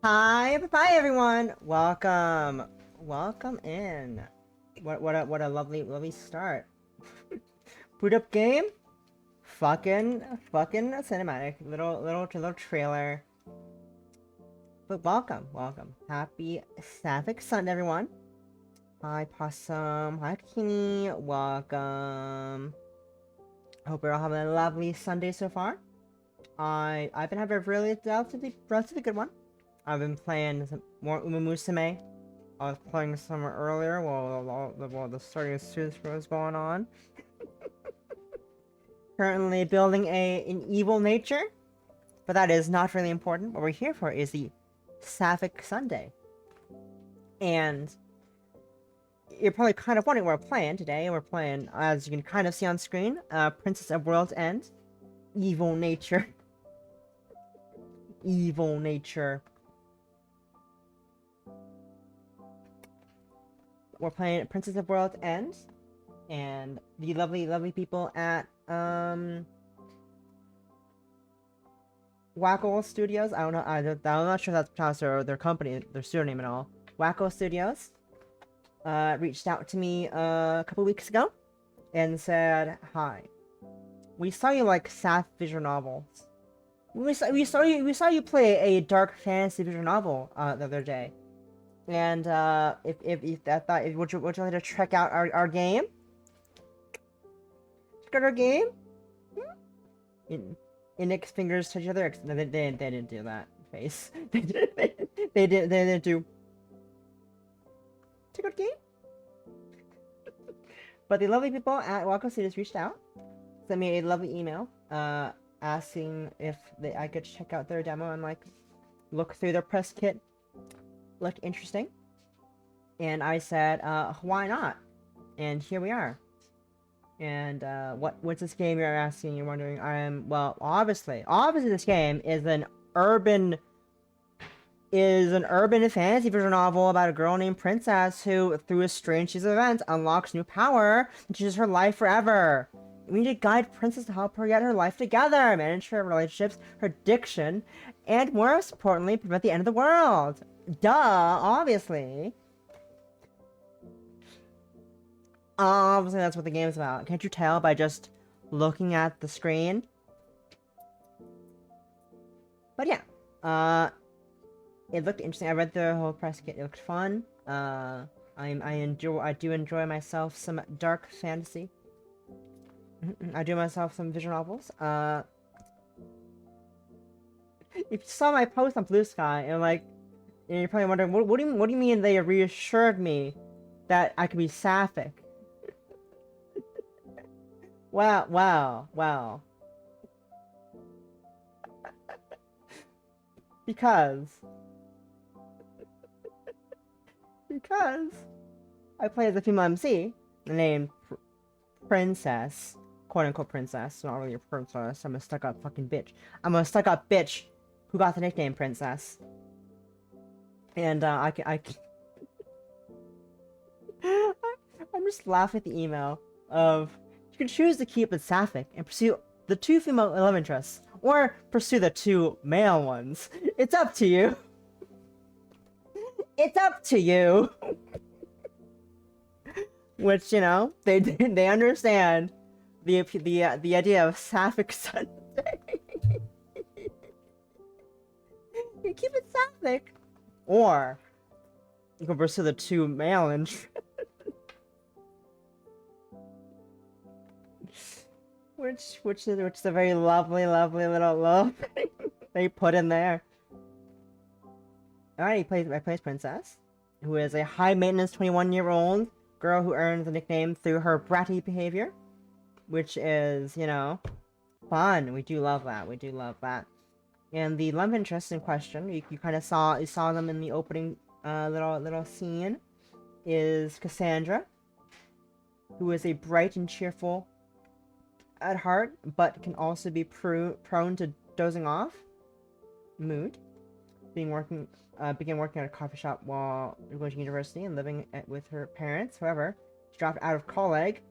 Hi everyone. Welcome in. What a lovely start. Boot up game. Fucking cinematic. Little trailer. But welcome. Happy Sapphic Sunday, everyone. Hi Possum. Hi Kenny. Welcome. Hope you're all having a lovely Sunday so far. I've been having a really relatively good one. I've been playing some more Musume. I was playing some earlier while the starting of students was going on. Currently building an evil nature, but that is not really important. What we're here for is the Sapphic Sunday. And you're probably kind of wondering what we're playing today. We're playing, as you can kind of see on screen, Princess of World's End. Evil nature. Evil nature. We're playing Princess of World's End. And the lovely people at, Wacol Studios. I don't know. I'm not sure if that's pronounced their company, their studio name and all. Wacol Studios reached out to me a couple weeks ago and said, "Hi, we saw you like sci-fi visual novels. We saw you play a dark fantasy visual novel the other day, and if that thought, would you like to check out our game? Check out our game." Index fingers to each other. No, they didn't do that face. They didn't do. It's a good game. But the lovely people at Wacol Studios reached out, sent me a lovely email, asking if I could check out their demo and like look through their press kit. Looked interesting, and I said, why not? And here we are. And what's this game you're asking? You're wondering. Well, obviously this game is an urban fantasy visual novel about a girl named Princess who, through a strange series of events, unlocks new power and changes her life forever. We need to guide Princess to help her get her life together, manage her relationships, her addiction, and more importantly, prevent the end of the world. Duh, obviously. Obviously, that's what the game's about. Can't you tell by just looking at the screen? But yeah, it looked interesting. I read the whole press kit. It looked fun. I do enjoy myself some dark fantasy. I do myself some visual novels. If you saw my post on Blue Sky and you're probably wondering, what do you mean they reassured me that I could be sapphic? Well. Because I play as a female MC named Princess, quote unquote princess. Not really a princess. I'm a stuck up fucking bitch. I'm a stuck up bitch who got the nickname Princess. And I'm just laughing at the email of, you can choose to keep it sapphic and pursue the two female love interests, or pursue the two male ones. It's up to you. It's up to you. Which, you know, they understand the idea of sapphic Sunday. You keep it sapphic, or you can pursue the two male interests. Which is a very lovely little love they put in there. Alright, I plays Princess, who is a high-maintenance 21-year-old girl who earns a nickname through her bratty behavior, which is, you know, fun. We do love that. And the love interest in question, you kind of saw them in the opening little scene, is Cassandra, who is a bright and cheerful at heart, but can also be prone to dozing off mood. Began working at a coffee shop while going to university and living with her parents. However, she dropped out of college.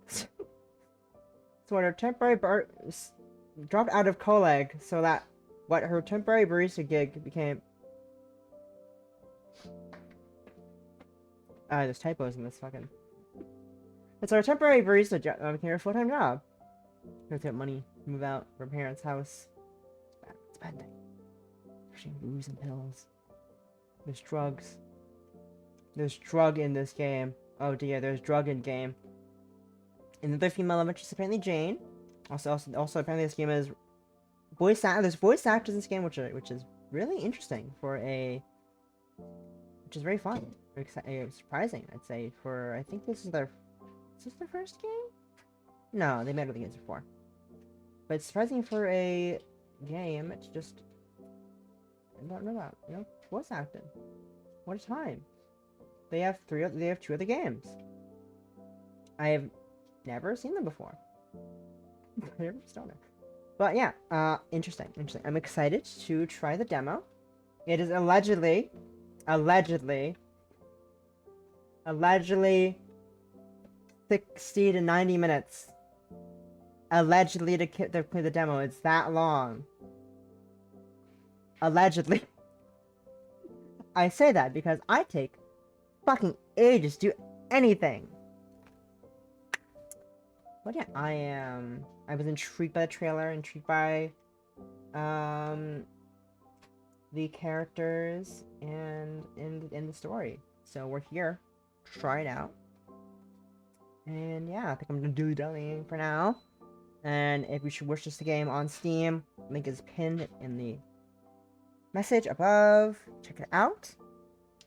So her temporary dropped out of college, so that her temporary barista gig became There's typos in this fucking... It's our temporary barista job. Became our full-time job. We have to get money, move out from parents' house. It's bad. It's a bad thing. Pushing booze and pills. There's drugs. There's drug in this game. Oh dear, there's drug in game. Another female love interest is apparently Jane. Also, apparently this game is there's voice actors in this game, which is really interesting for a, which is very fun, surprising, I'd say. For I think is this their first game? No, they made other games before, but it's surprising for a game. It's just I don't know about voice acting. What a time! They have two other games. I have never seen them before. Never started. But yeah, interesting. I'm excited to try the demo. It is allegedly 60 to 90 minutes. Allegedly to play the demo. It's that long. Allegedly. I say that because I take fucking ages to do anything. But yeah, I was intrigued by the trailer, intrigued by the characters and the story. So we're here to try it out. And yeah, I think I'm gonna do downloading for now. And if you should wish this game on Steam, link is pinned in the message above. Check it out.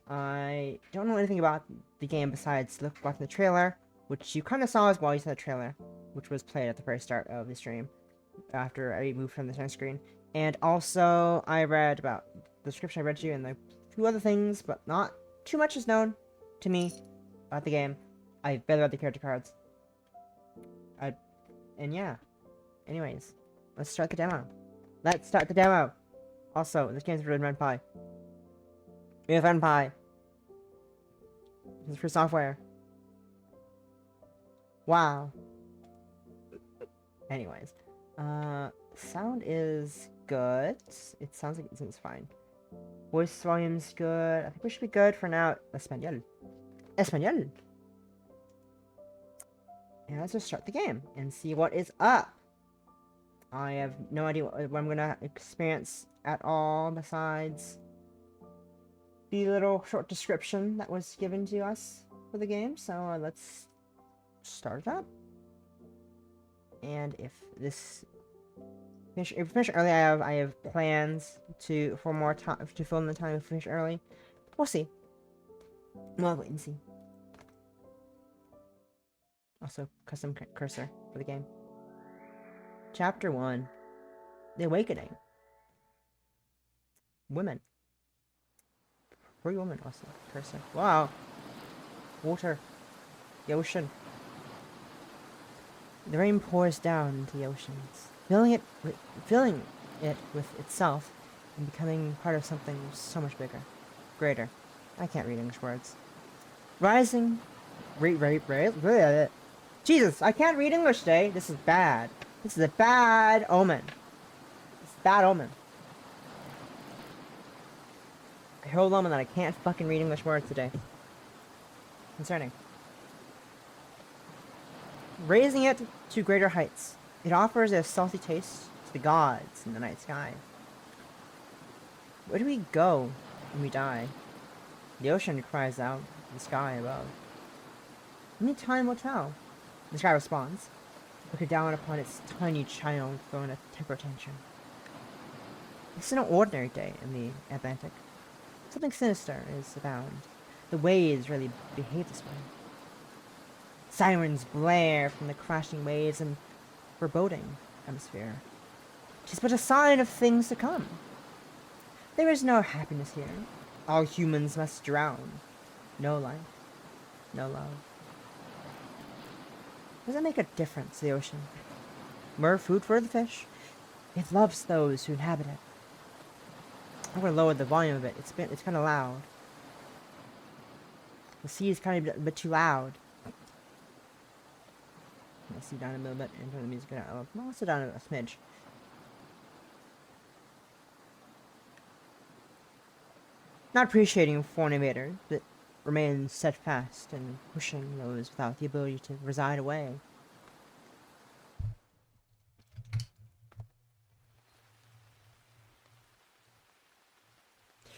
I don't know anything about the game besides watching the trailer, which you kind of saw as well. You saw the trailer, which was played at the very start of the stream after I moved from the center screen. And also, I read about the description I read to you and a few other things, but not too much is known to me about the game. I barely read the character cards. And yeah. Anyways, let's start the demo. Let's start the demo. Also, this game's written Red Pie. We have Red Pie. This is for software. Wow. Anyways, sound is good. It sounds like it's fine. Voice volume's good. I think we should be good for now. Espanol. And let's just start the game and see what is up. I have no idea what I'm gonna experience at all besides the little short description that was given to us for the game. So let's start it up. And if we finish early, I have plans for more time to fill in the time. If we finish early, we'll see. We'll wait and see. Also, custom cursor for the game. Chapter 1. The Awakening. Women. 3 women also. Cursor. Wow. Water. The ocean. The rain pours down into the oceans, filling it with itself and becoming part of something so much bigger. Greater. I can't read English words. Rising. Jesus, I can't read English today. This is bad. This is a bad omen. It's a bad omen. I hold on that I can't fucking read English words today. Concerning. Raising it to greater heights. It offers a salty taste to the gods in the night sky. Where do we go when we die? The ocean cries out to the sky above. Only time will tell. The sky responds, looking down upon its tiny child throwing a temper tantrum. This is an ordinary day in the Atlantic. Something sinister is abound. The waves really behave this way. Sirens blare from the crashing waves and foreboding atmosphere. 'Tis but a sign of things to come. There is no happiness here. All humans must drown. No life. No love. Does it make a difference, the ocean? More food for the fish. It loves those who inhabit it. I'm gonna lower the volume of it. It's kind of loud. The sea is kind of a bit too loud. I'll see down a little bit and turn the music down. I'll sit down a smidge. Not appreciating foreign invaders, but remains steadfast and pushing those without the ability to reside away.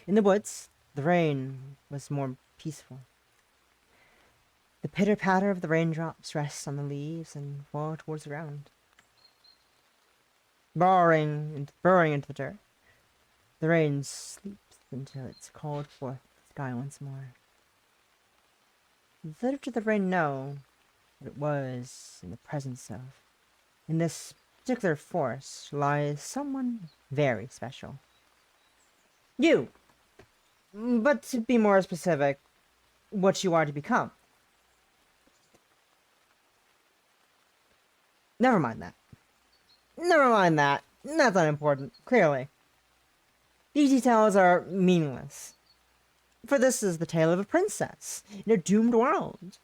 In the woods, the rain was more peaceful. The pitter-patter of the raindrops rests on the leaves and fall towards the ground. Burrowing into the dirt, the rain sleeps until it's called forth the sky once more. Little did the rain know what it was in the presence of. In this particular forest lies someone very special. You! But to be more specific, what you are to become. Never mind that. Never mind that. That's unimportant, clearly. These details are meaningless. For this is the tale of a princess in a doomed world.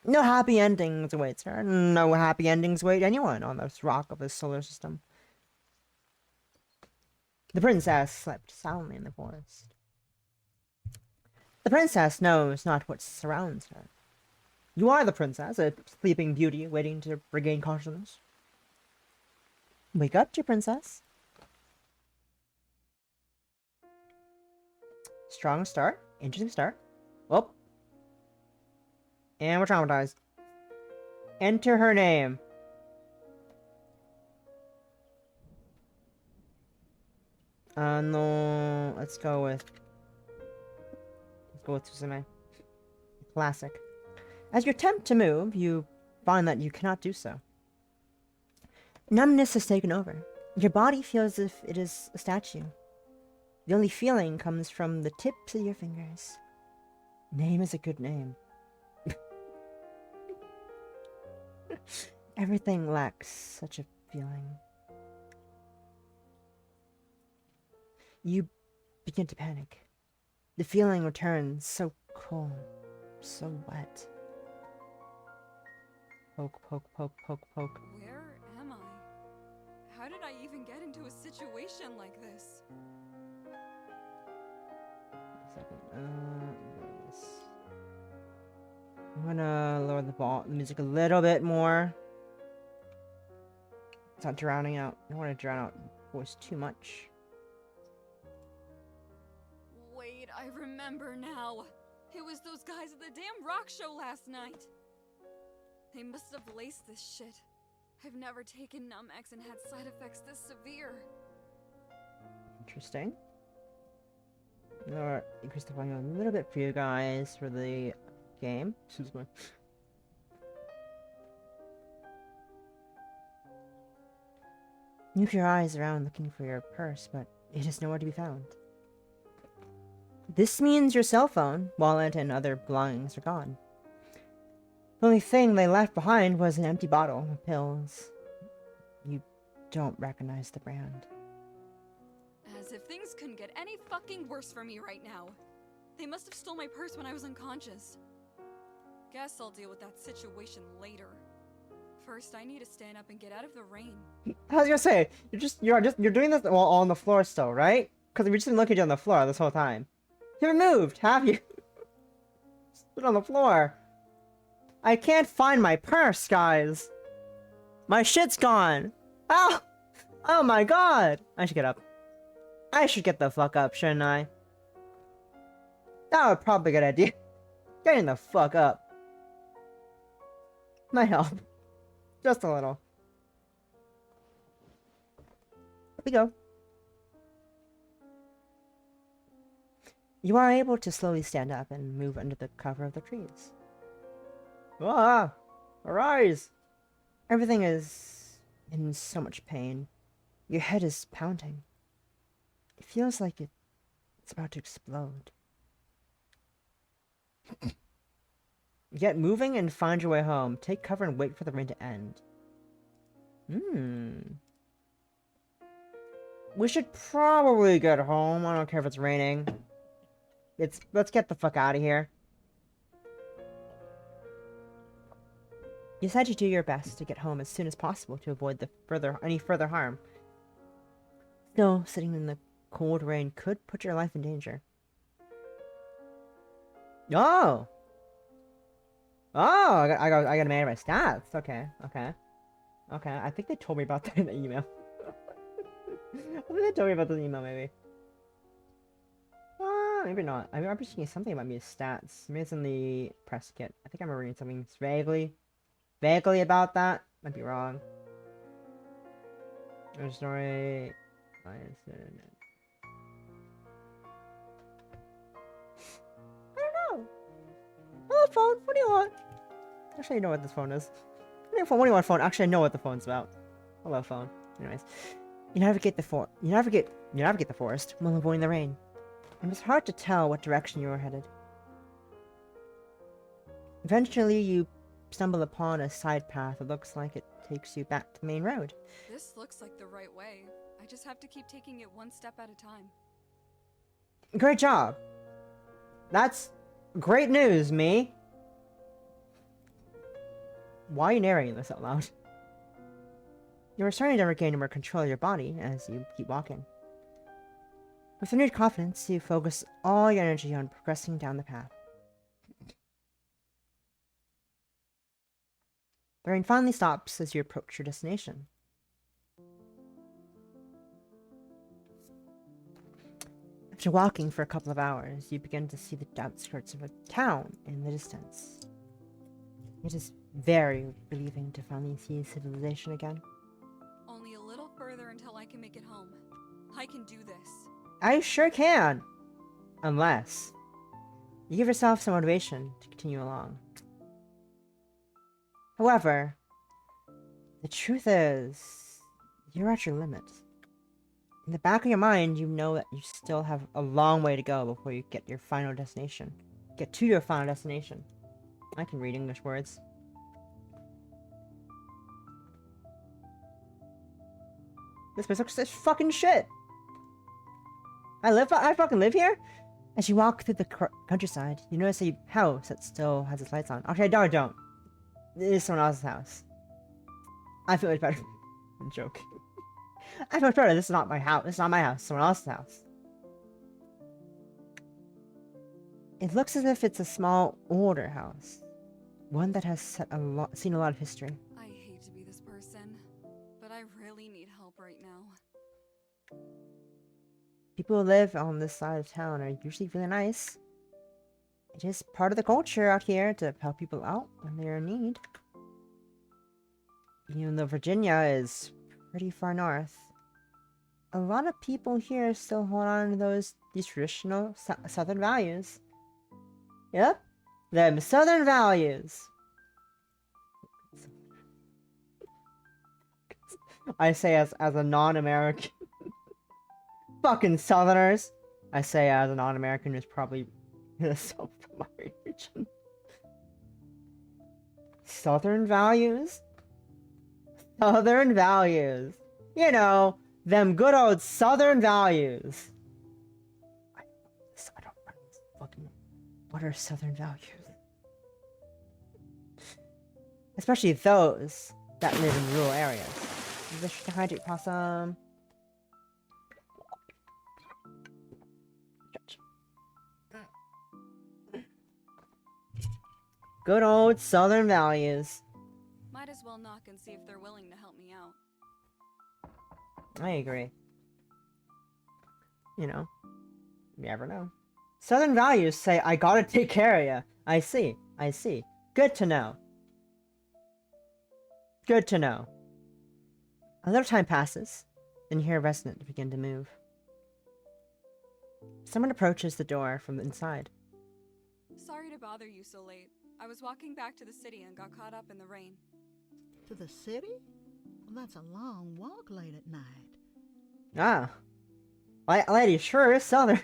No happy endings awaits her. No happy endings await anyone on this rock of this solar system. The princess slept soundly in the forest. The princess knows not what surrounds her. You are the princess, a sleeping beauty waiting to regain consciousness. Wake up, dear princess. Strong start. Interesting start. Oh. And we're traumatized. Enter her name. No. Let's go with Suzume. Classic. As you attempt to move, you find that you cannot do so. Numbness has taken over. Your body feels as if it is a statue. The only feeling comes from the tips of your fingers. Name is a good name. Everything lacks such a feeling. You begin to panic. The feeling returns so cold, so wet. Poke, poke, poke, poke, poke. Where am I? How did I even get into a situation like this? I'm gonna lower the music a little bit more. It's not drowning out. I don't want to drown out voice too much. Wait, I remember now. It was those guys at the damn rock show last night. They must have laced this shit. I've never taken Numex and had side effects this severe. Interesting. Or increase the volume a little bit for you guys for the game. Excuse me. You move your eyes around looking for your purse, but it is nowhere to be found. This means your cell phone, wallet, and other belongings are gone. The only thing they left behind was an empty bottle of pills. You don't recognize the brand. As if things couldn't get any fucking worse for me right now. They must have stole my purse when I was unconscious. Guess I'll deal with that situation later. First, I need to stand up and get out of the rain. I was gonna say, you're doing this while on the floor still, right? Because we've just been looking at you on the floor this whole time. You haven't moved, have you? Stood on the floor. I can't find my purse, guys. My shit's gone. Oh! Oh my god! I should get up. I should get the fuck up, shouldn't I? That would probably be a good idea. Getting the fuck up might help. Just a little. Here we go. You are able to slowly stand up and move under the cover of the trees. Ah! Arise! Everything is in so much pain. Your head is pounding. It feels like it's about to explode. Get moving and find your way home. Take cover and wait for the rain to end. We should probably get home. I don't care if it's raining. Let's get the fuck out of here. You said you do your best to get home as soon as possible to avoid any further harm. Still, sitting in the cold rain could put your life in danger. Oh! Oh, I got mad at my stats. Okay, okay. Okay, I think they told me about that in the email. I think they told me about this email, maybe. Maybe not. I remember seeing something about me stats. Maybe it's in the press kit. I think I remember reading something vaguely about that. Might be wrong. There's story. I don't know. Hello, phone. What do you want? Actually, I know what this phone is. What do you want, phone? Actually, I know what the phone's about. Hello, phone. Anyways, you navigate the forest while avoiding the rain. It was hard to tell what direction you were headed. Eventually, you stumble upon a side path that looks like it takes you back to the main road. This looks like the right way. I just have to keep taking it one step at a time. Great job! That's great news, me! Why are you narrating this out loud? You're starting to regain more control of your body as you keep walking. With renewed confidence, you focus all your energy on progressing down the path. The rain finally stops as you approach your destination. After walking for a couple of hours, you begin to see the outskirts of a town in the distance. It is very relieving to finally see civilization again. Only a little further until I can make it home. I can do this. I sure can! Unless you give yourself some motivation to continue along. However, the truth is, you're at your limit. In the back of your mind, you know that you still have a long way to go before you get your final destination. Get to your final destination. I can read English words. This place looks like fucking shit! I fucking live here? As you walk through the countryside, you notice a house that still has its lights on. Okay, no, I don't. It is someone else's house. I feel much better. Joke. I feel much better. This is not my house. This is not my house. Someone else's house. It looks as if it's a small, older house. One that has seen a lot of history. I hate to be this person, but I really need help right now. People who live on this side of town are usually really nice. It is part of the culture out here to help people out when they're in need. Even though Virginia is pretty far north, a lot of people here still hold on to these traditional Southern values. Yep, them Southern values. I say as a non-American. Fucking Southerners. I say as a non-American who's probably from my region. Southern values? Southern values. You know, them good old Southern values. I don't fucking... What are Southern values? Especially those that live in rural areas. This to hydrate possum. Good old Southern values. Might as well knock and see if they're willing to help me out. I agree. You know, you never know. Southern values say, I gotta take care of ya. I see. Good to know. Good to know. A little time passes, then you hear a resident begin to move. Someone approaches the door from the inside. Sorry to bother you so late. I was walking back to the city and got caught up in the rain. To the city? Well, that's a long walk late at night. Ah. That lady sure is Southern.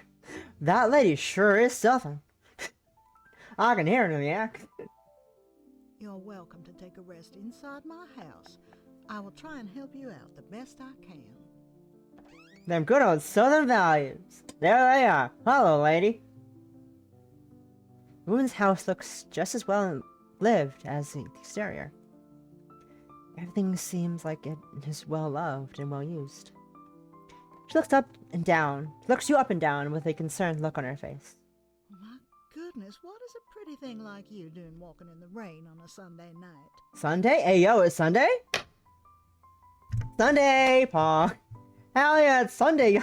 That lady sure is Southern. I can hear it in the accent. You're welcome to take a rest inside my house. I will try and help you out the best I can. Them good old Southern values. There they are. Hello, lady. Moon's house looks just as well lived as the exterior. Everything seems like it is well loved and well used. She looks you up and down with a concerned look on her face. My good goodness, what is a pretty thing like you doing walking in the rain on a Sunday night? Sunday? Hey, yo, it's Sunday? Sunday, Paw. Hell yeah, it's Sunday.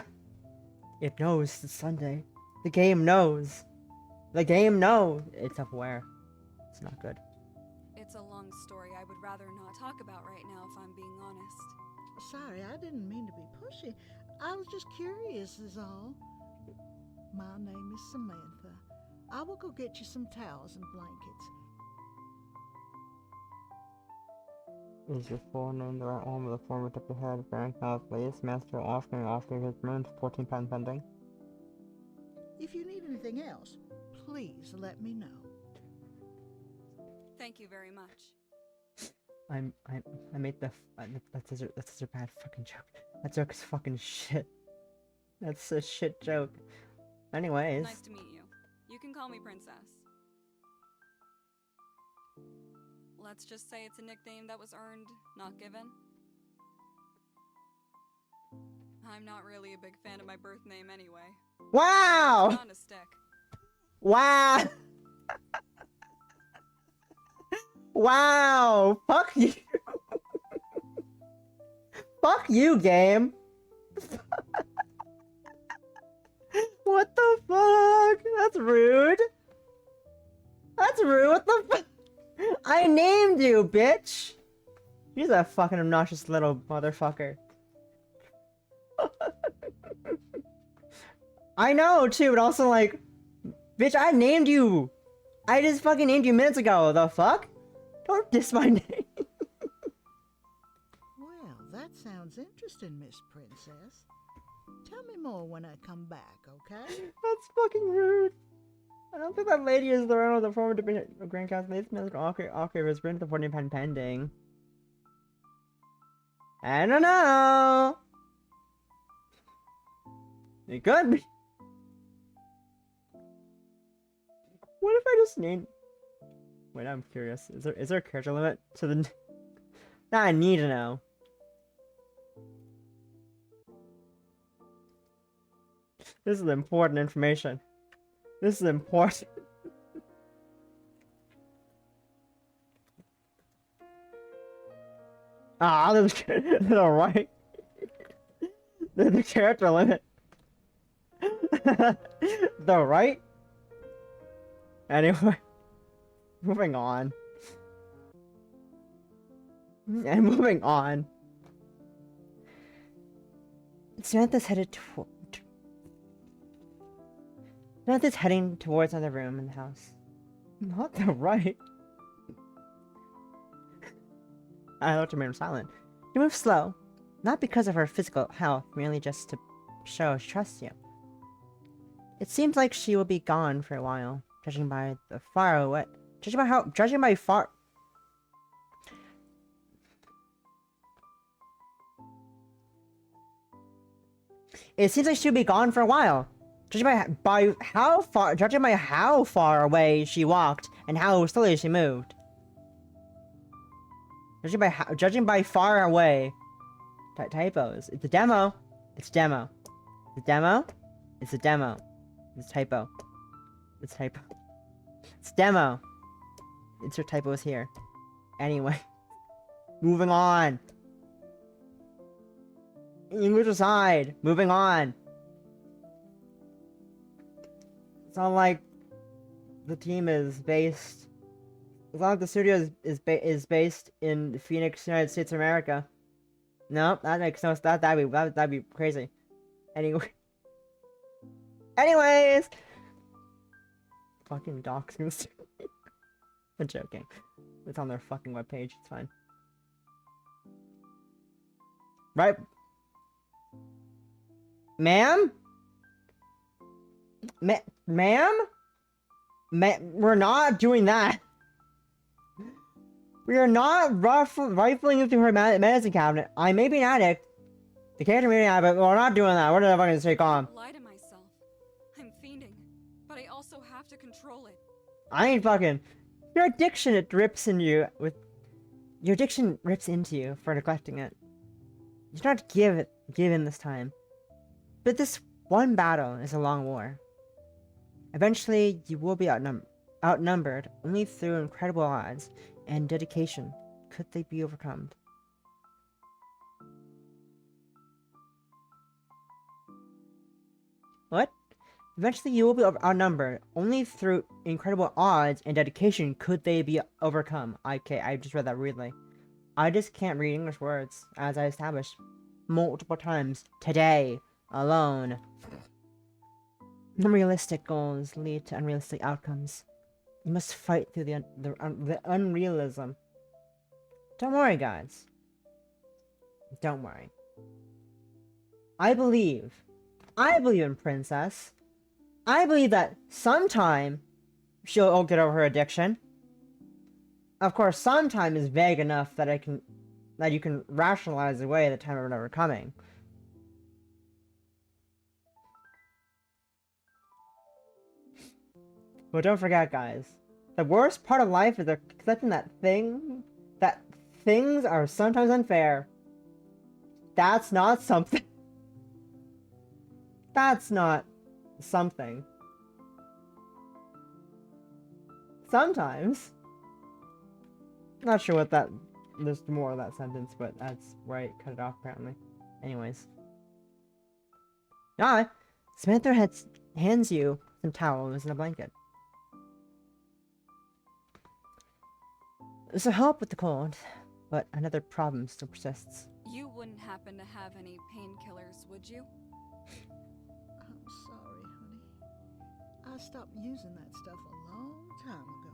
It knows it's Sunday. The game knows. The game knows. It's aware. It's not good. It's a long story I would rather not talk about right now if I'm being honest. Sorry, I didn't mean to be pushy. I was just curious is all. My name is Samantha. I will go get you some towels and blankets. Is your full name the right one with a form of the head, Grand House, latest master offering his rooms, 14 pound pending? If you need anything else, please let me know. Thank you very much. I made that's a bad fucking joke. That joke is fucking shit. That's a shit joke. Anyways. Nice to meet you. You can call me Princess. Let's just say it's a nickname that was earned, not given. I'm not really a big fan of my birth name anyway. Wow! It's not a stick. Wow! Wow! Fuck you! Fuck you, game! What the fuck? That's rude! That's rude, what the fuck? I named you, bitch! You're a fucking obnoxious little motherfucker. I know, too, but also, like... Bitch, I named you! I just fucking named you minutes ago, the fuck? Don't diss my name. Well, that sounds interesting, Miss Princess. Tell me more when I come back, okay? That's fucking rude. I don't think that lady is the one with the former Grand Castle. Lady Mr. Ocker has written the 14 pen pending. I don't know. It could be. What if I just named... Wait, I'm curious. Is there a character limit to the... Now I need to know. This is important information. This is important. Ah, the right. The character limit. The right? Anyway. Moving on. And moving on. Samantha's heading towards another room in the house. Not the right. I looked to remain silent. She moves slow, not because of her physical health, merely just to show she trusts you. It seems like she will be gone for a while, judging by the far away. Judging by far. It seems like she'll be gone for a while. Judging by how far away she walked and how slowly she moved. Judging by far away. Typos. It's a demo. It's demo. It's a demo. It's a demo. It's typo. It's typo. It's demo. Insert typos here. Anyway. Moving on. English aside. Moving on. It's not like the team is based... It's not like the studio is based in Phoenix, United States of America. No, that makes no sense. That'd be crazy. Anyway. Anyways! Fucking docs. I'm joking. It's on their fucking webpage. It's fine. Right? Ma'am? Ma'am? We're not doing that. We are not rifling through her medicine cabinet. I may be an addict. The character may be an addict, but we're not doing that. We're not fucking stay calm. Lie to myself. I'm fiending, but I also have to control it. I ain't fucking. Your addiction, it rips in you with. Your addiction rips into you for neglecting it. You do not give in this time. But this one battle is a long war. Eventually, you will be outnumbered. outnumbered, only through incredible odds and dedication could they be overcome. What? Eventually you will be outnumbered, only through incredible odds and dedication could they be overcome. Okay, I just read that weirdly. I just can't read English words, as I established multiple times today alone. Unrealistic goals lead to unrealistic outcomes. You must fight through the unrealism. Don't worry, guys. Don't worry. I believe in Princess. I believe that sometime she'll get over her addiction. Of course, sometime is vague enough that you can rationalize away the time of it ever coming. But don't forget, guys, the worst part of life is accepting that things are sometimes unfair. That's not something. That's not something. Sometimes. Not sure what that. There's more of that sentence, but that's where I cut it off apparently. Anyways. Ah, Samantha hands you some towels and a blanket. This will help with the cold, but another problem still persists. You wouldn't happen to have any painkillers, would you? I'm sorry, honey. I stopped using that stuff a long time ago.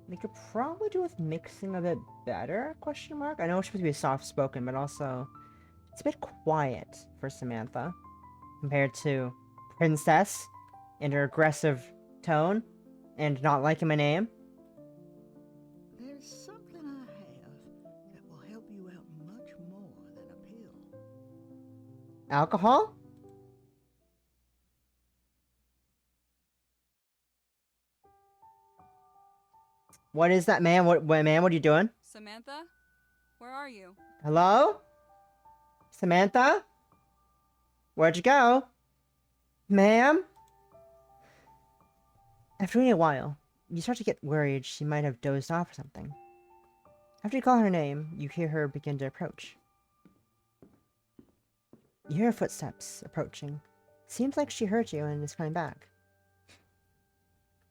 They could probably do with mixing a bit better, question mark? I know it's supposed to be soft-spoken, but also it's a bit quiet for Samantha compared to Princess and her aggressive tone and not liking my name. There's something I have that will help you out much more than a pill. Alcohol? What is that, man? What are you doing? Samantha? Where are you? Hello? Samantha? Where'd you go? Ma'am? After a while, you start to get worried she might have dozed off or something. After you call her name, you hear her begin to approach. You hear her footsteps approaching. Seems like she heard you and is coming back.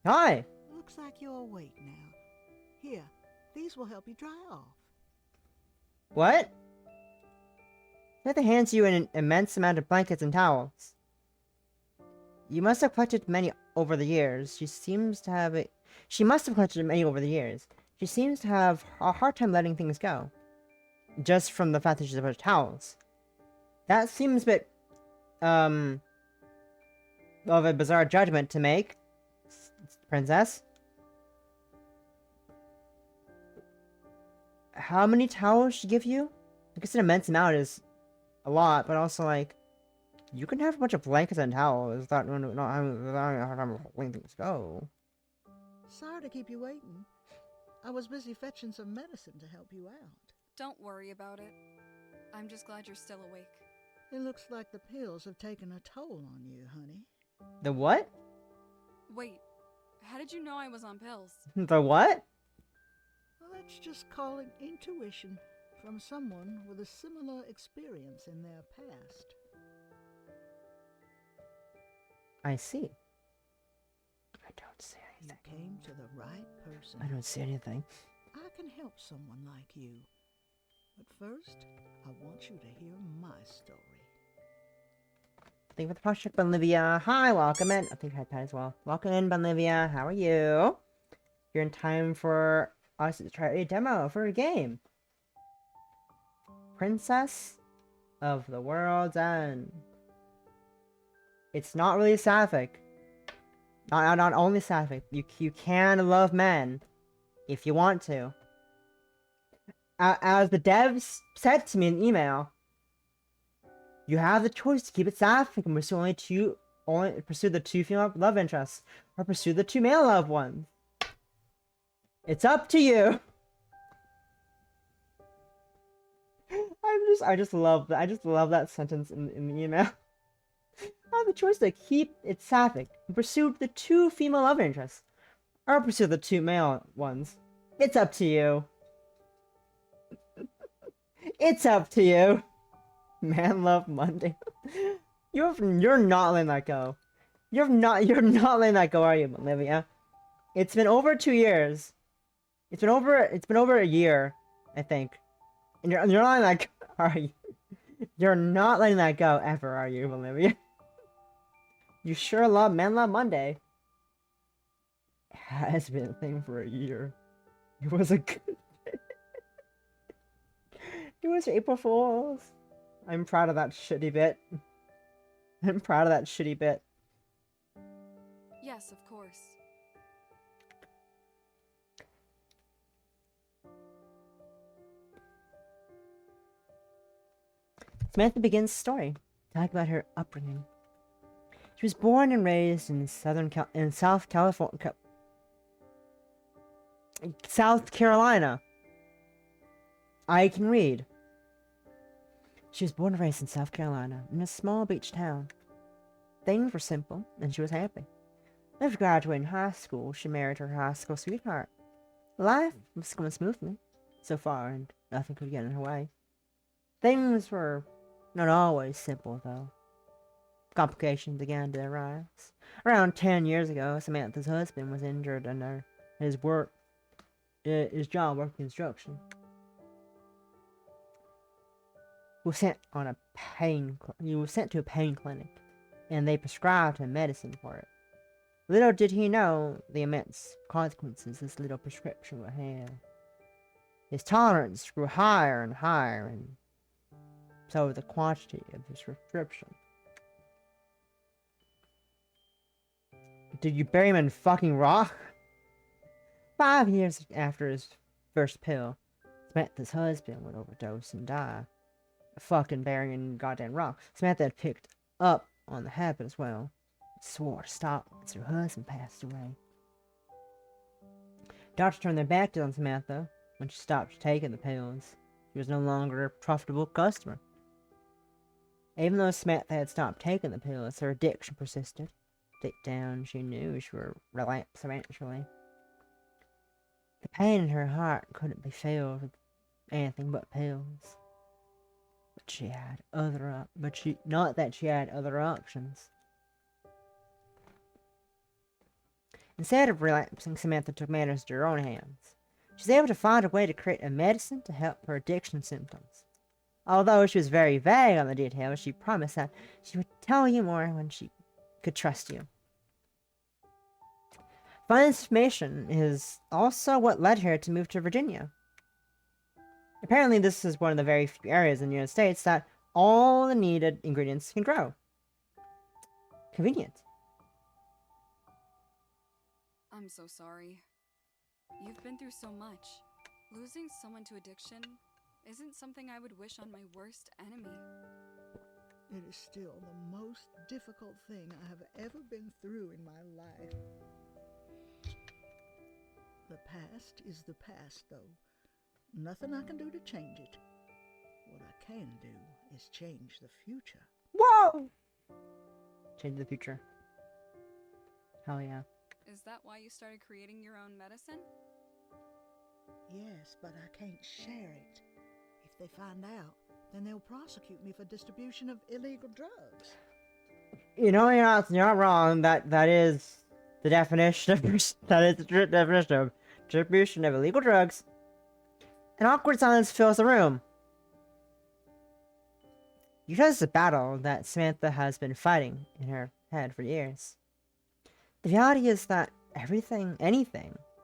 Hi! Looks like you're awake now. Here, these will help you dry off. What? Samantha hands you an immense amount of blankets and towels. You must have collected many over the years. She must have collected many over the years. She seems to have a hard time letting things go. Just from the fact that she's about towels. That seems a bit, of a bizarre judgment to make, Princess. How many towels she give you? I guess an immense amount is a lot, but also, like, you can have a bunch of blankets and towels without having a hard time letting things go. Sorry to keep you waiting. I was busy fetching some medicine to help you out. Don't worry about it. I'm just glad you're still awake. It looks like the pills have taken a toll on you, honey. The what? Wait, how did you know I was on pills? The what? Well, let's just call it intuition from someone with a similar experience in their past. I see. I don't see You anything. came to the right person. I don't see anything. I can help someone like you. But first, I want you to hear my story. Thank you for the project, Benlivia. Hi, welcome in. I think I had Pat as well. Welcome in, Benlivia. How are you? You're in time for us to try a demo for a game. Princess of the World's End. It's not really sapphic. Not only sapphic. You can love men if you want to. As the devs said to me in email, you have the choice to keep it sapphic and pursue pursue the two female love interests, or pursue the two male loved ones. It's up to you. I just love that. I just love that sentence in the email. had the choice to keep its sapphic and pursue the 2 female love interests, or pursue the 2 male ones. It's up to you. It's up to you. Man Love Monday. You're not letting that go. You're not letting that go, are you, Olivia? It's been over 2 years. It's been over a year, I think. And you're not letting that go, are you? You're not letting that go ever, are you, Olivia? You sure love Man Love Monday. It has been a thing for a year. It was a good It was April Fool's. I'm proud of that shitty bit. I'm proud of that shitty bit. Yes, of course. Samantha begins the story, talking about her upbringing. She was born and raised in South Carolina. I can read. She was born and raised in South Carolina, in a small beach town. Things were simple, and she was happy. After graduating high school, she married her high school sweetheart. Life was going smoothly, so far, and nothing could get in her way. Things were not always simple, though. Complications began to arise. Around 10 years ago, Samantha's husband was injured under his job working construction. He was sent to a pain clinic, and they prescribed him medicine for it. Little did he know the immense consequences this little prescription would have. His tolerance grew higher and higher, and so the quantity of his prescription. Did you bury him in fucking rock? 5 years after his first pill, Samantha's husband would overdose and die. Fucking burying in goddamn rock. Samantha had picked up on the habit as well. Swore to stop once her husband passed away. Doctors turned their backs on Samantha when she stopped taking the pills. She was no longer a profitable customer. Even though Samantha had stopped taking the pills, her addiction persisted. Deep down, she knew she would relapse eventually. The pain in her heart couldn't be filled with anything but pills. But she had not that she had other options. Instead of relapsing, Samantha took matters into her own hands. She was able to find a way to create a medicine to help her addiction symptoms. Although she was very vague on the details, she promised that she would tell you more when she could trust you. Finding this information is also what led her to move to Virginia. Apparently, this is one of the very few areas in the United States that all the needed ingredients can grow. Convenient. I'm so sorry. You've been through so much. Losing someone to addiction isn't something I would wish on my worst enemy. It is still the most difficult thing I have ever been through in my life. The past is the past, though. Nothing I can do to change it. What I can do is change the future. Whoa! Change the future. Hell yeah. Is that why you started creating your own medicine? Yes, but I can't share it. If they find out, then they'll prosecute me for distribution of illegal drugs. You know, you're not wrong. That is the definition of definition of distribution of illegal drugs. An awkward silence fills the room. You know, this is a battle that Samantha has been fighting in her head for years. The reality is that anything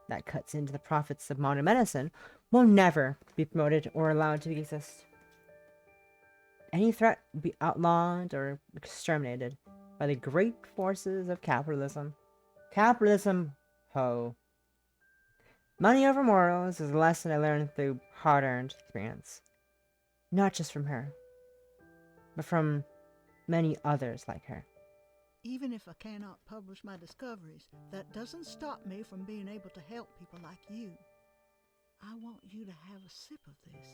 that cuts into the profits of modern medicine will never be promoted or allowed to exist. Any threat will be outlawed or exterminated by the great forces of capitalism. Capitalism, ho. Money over morals is a lesson I learned through hard-earned experience. Not just from her, but from many others like her. Even if I cannot publish my discoveries, that doesn't stop me from being able to help people like you. I want you to have a sip of this,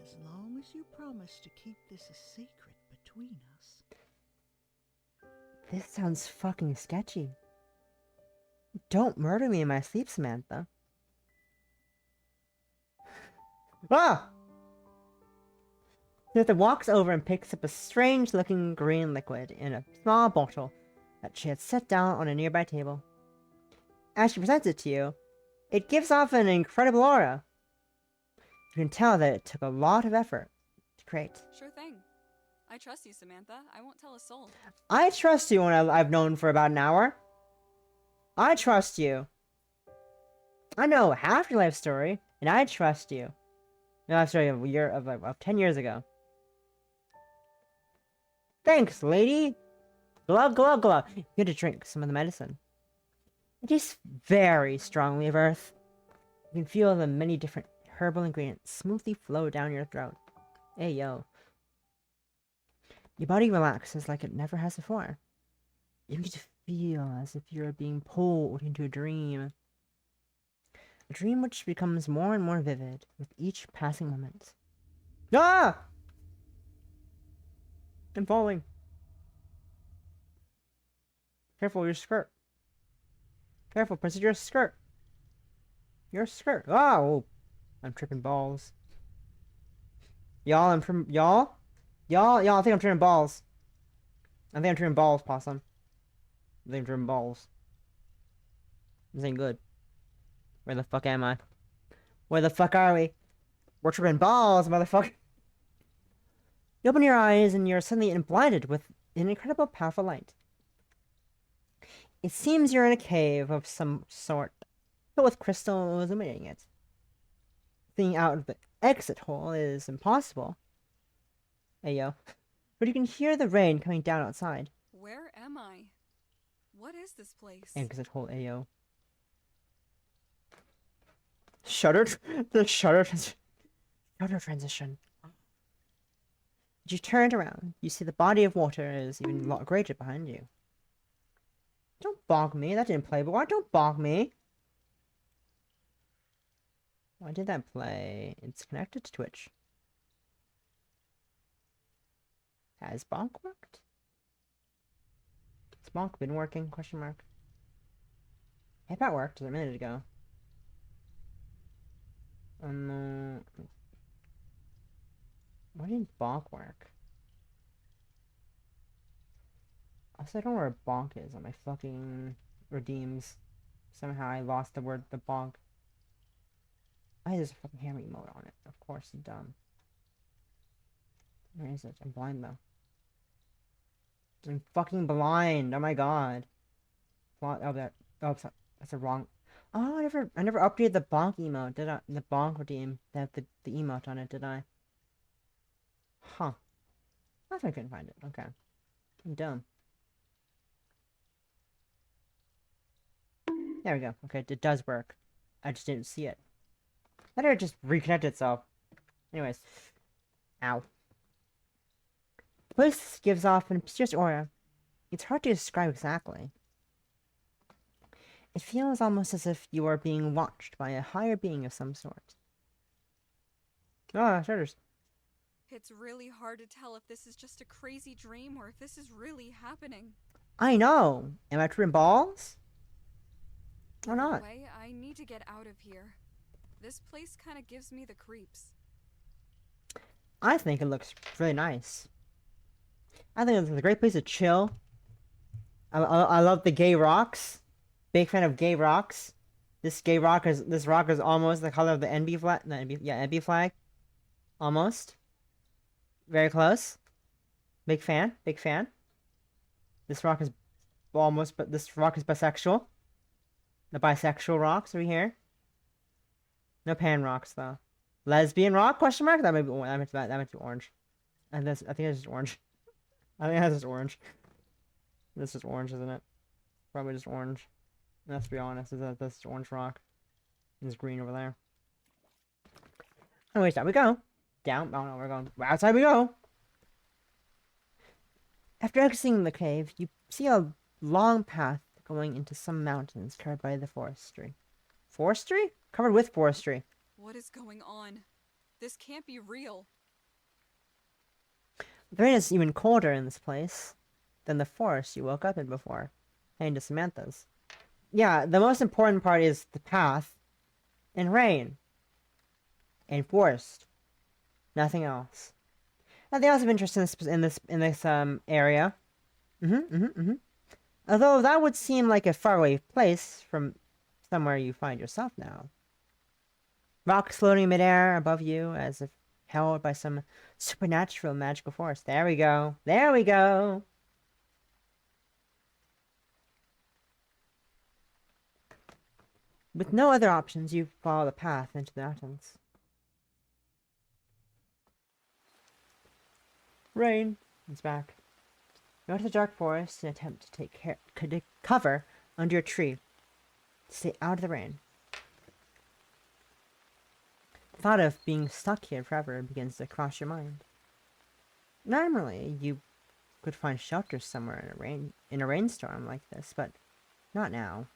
as long as you promise to keep this a secret between us. This sounds fucking sketchy. Don't murder me in my sleep, Samantha. Ah! Samantha walks over and picks up a strange-looking green liquid in a small bottle that she had set down on a nearby table. As she presents it to you, it gives off an incredible aura. You can tell that it took a lot of effort to create. Sure thing. I trust you, Samantha. I won't tell a soul. I trust you when I've known for about an hour. I trust you. I know half your life story, and I trust you. Your life story of 10 years ago. Thanks, lady. Glug, glug, glug. You had to drink some of the medicine. It tastes very strongly of earth. You can feel the many different herbal ingredients smoothly flow down your throat. Hey, yo. Your body relaxes like it never has before. You get to feel as if you're being pulled into a dream. A dream which becomes more and more vivid with each passing moment. Ah! I'm falling. Careful, your skirt. Careful, Princess, your skirt. Your skirt. Oh! I'm tripping balls. Y'all, Y'all, I think I'm tripping balls. I think I'm tripping balls, possum. I think I'm tripping balls. This ain't good. Where the fuck am I? Where the fuck are we? We're tripping balls, motherfucker. You open your eyes and you're suddenly blinded with an incredible powerful light. It seems you're in a cave of some sort, but with crystal illuminating it. Seeing out of the exit hole is impossible. Hey yo. But you can hear the rain coming down outside. Where am I? What is this place? Exit hole, ayo. Shutter? The shutter transition. As you turn around, you see the body of water is even a lot greater behind you. Don't bog me, that didn't play, but why don't bog me? Why did that play? It's connected to Twitch. Has bonk worked? Has bonk been working? Question mark. Hey, that worked a minute ago. Why didn't bonk work? Also, I don't know where bonk is on my fucking redeems. Somehow I lost the word the bonk. I just fucking hammer emote on it. Of course, dumb. Where is it? I'm blind though. I'm fucking blind. Oh my god. Oh, that's a wrong. Oh, I never updated the bonk emote, did I? The bonk redeem. The emote on it, did I? Huh. That's why I couldn't find it. Okay. I'm dumb. There we go. Okay, it does work. I just didn't see it. I thought it just reconnected itself. Anyways. Ow. The place gives off an mysterious aura. It's hard to describe exactly. It feels almost as if you are being watched by a higher being of some sort. Ah, shutters. It's really hard to tell if this is just a crazy dream or if this is really happening. I know! Am I tripping balls? Or not? Anyway, I need to get out of here. This place kind of gives me the creeps. I think it looks really nice. I think it's a great place to chill. I love the gay rocks. Big fan of gay rocks. This rock is almost the color of the NB flag. No, NB flag. Almost. Very close. Big fan. Big fan. This rock is bisexual. The bisexual rocks over here. No pan rocks though. Lesbian rock? Question mark? That might be orange. And this, I think it's just orange. I think that's just orange. This is orange, isn't it? Probably just orange. Let's be honest, that's orange rock. There's green over there. Anyways, down we go. Down. Oh no, we're going. Outside we go. After exiting the cave, you see a long path going into some mountains covered by the forestry. Forestry? Covered with forestry. What is going on? This can't be real. The rain is even colder in this place. than the forest you woke up in before, heading to Samantha's. Yeah, the most important part is the path, and rain, and forest. Nothing else. Nothing else of interest in this area. Although that would seem like a faraway place from somewhere you find yourself now. Rocks floating midair above you as if held by some supernatural magical force. There we go. There we go. With no other options, you follow the path into the mountains. Rain is back. You go to the dark forest and attempt to take cover under a tree to stay out of the rain. The thought of being stuck here forever begins to cross your mind. Normally, you could find shelter somewhere in a rainstorm like this, but not now.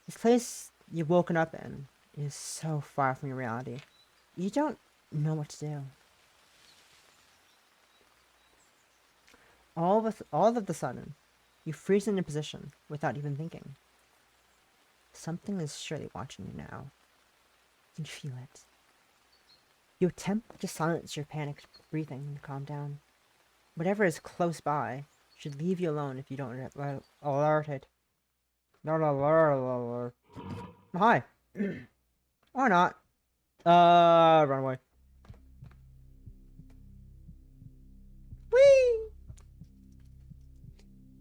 This place you've woken up in is so far from your reality. You don't know what to do. All of a sudden, you freeze in a position without even thinking. Something is surely watching you now. You can feel it. You attempt to silence your panicked breathing and calm down. Whatever is close by should leave you alone if you don't alert it. Not alert. Hi. Or not. Run away. Whee!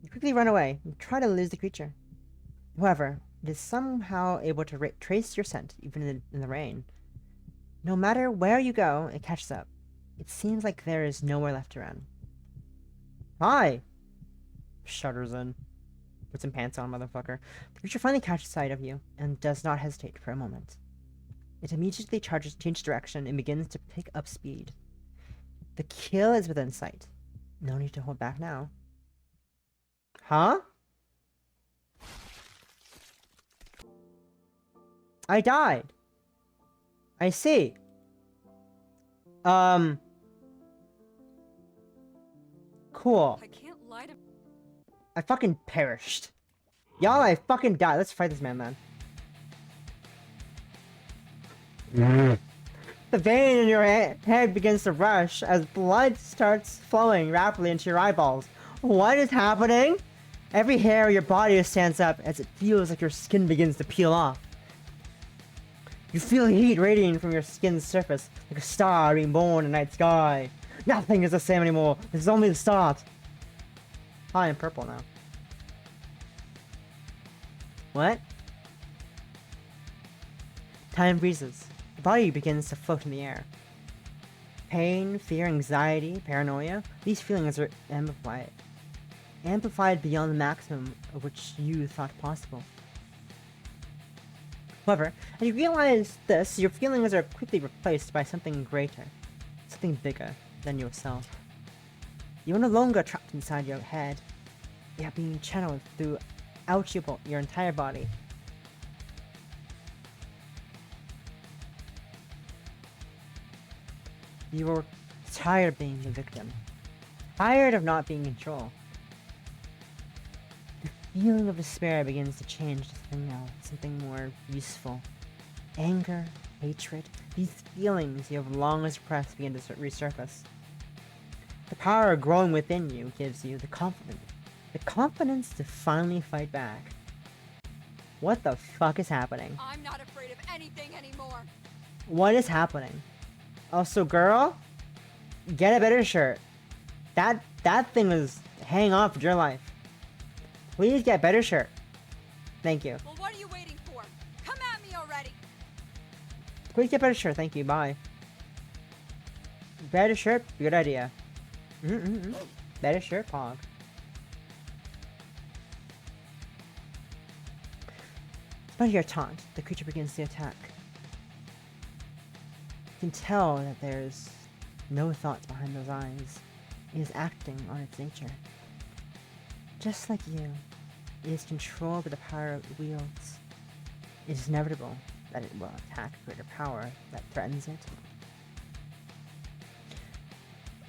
You quickly run away and try to lose the creature. However, it is somehow able to trace your scent even in the rain. No matter where you go, it catches up. It seems like there is nowhere left to run. Hi! Shudders in. Put some pants on, motherfucker. The creature finally catches sight of you and does not hesitate for a moment. It immediately changes direction and begins to pick up speed. The kill is within sight. No need to hold back now. Huh? I died. I see. Cool. I can't lie to. I fucking perished. Y'all, I fucking died. Let's fight this man, then. The vein in your head begins to rush as blood starts flowing rapidly into your eyeballs. What is happening? Every hair of your body stands up as it feels like your skin begins to peel off. You feel heat radiating from your skin's surface, like a star being born in the night sky. Nothing is the same anymore. This is only the start. I am purple now. What? Time freezes. The body begins to float in the air. Pain, fear, anxiety, paranoia, these feelings are amplified. Amplified beyond the maximum of which you thought possible. However, as you realize this, your feelings are quickly replaced by something greater, something bigger than yourself. You are no longer trapped inside your head. You are being channeled throughout your entire body. You are tired of being the victim. Tired of not being in control. The feeling of despair begins to change to something else, something more useful. Anger, hatred, these feelings you have long suppressed begin to resurface. The power growing within you gives you the confidence to finally fight back. What the fuck is happening? I'm not afraid of anything anymore. What is happening? Also, girl, get a better shirt. That thing was hanging on for dear life. Please get a better shirt. Thank you. Well, what are you waiting for? Come at me already. Please get a better shirt. Thank you. Bye. Better shirt. Good idea. Better shirt, Pog. Despite your taunt, the creature begins to attack. You can tell that there's no thoughts behind those eyes. It is acting on its nature. Just like you, it is controlled by the power it wields. It is inevitable that it will attack a greater power that threatens it.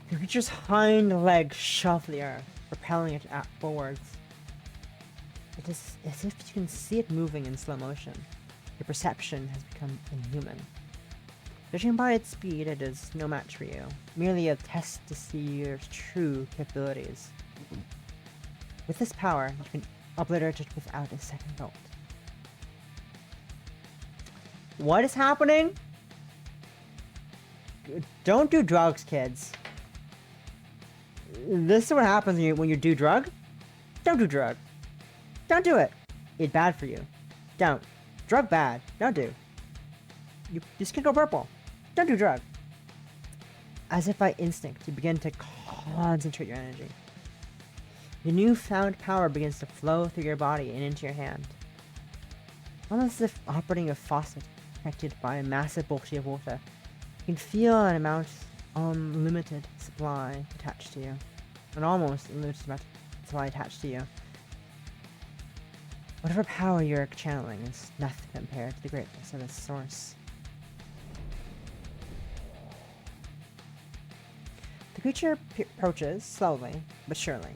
The creature's hind legs shuffle the earth. propelling it forwards. It is as if you can see it moving in slow motion. Your perception has become inhuman. Judging by its speed, it is no match for you, merely a test to see your true capabilities. With this power, you can obliterate it without a second thought. What is happening? Don't do drugs, kids. This is what happens when you do drug. Don't do drug. Don't do it. It's bad for you. Don't. Drug bad. Don't do. Your skin go purple. Don't do drug. As if by instinct, you begin to concentrate your energy. Your newfound power begins to flow through your body and into your hand. Almost as if operating a faucet connected by a massive body of water. You can feel an amount unlimited supply attached to you. An almost unlimited supply attached to you. Whatever power you're channeling is nothing compared to the greatness of its source. The creature approaches slowly, but surely,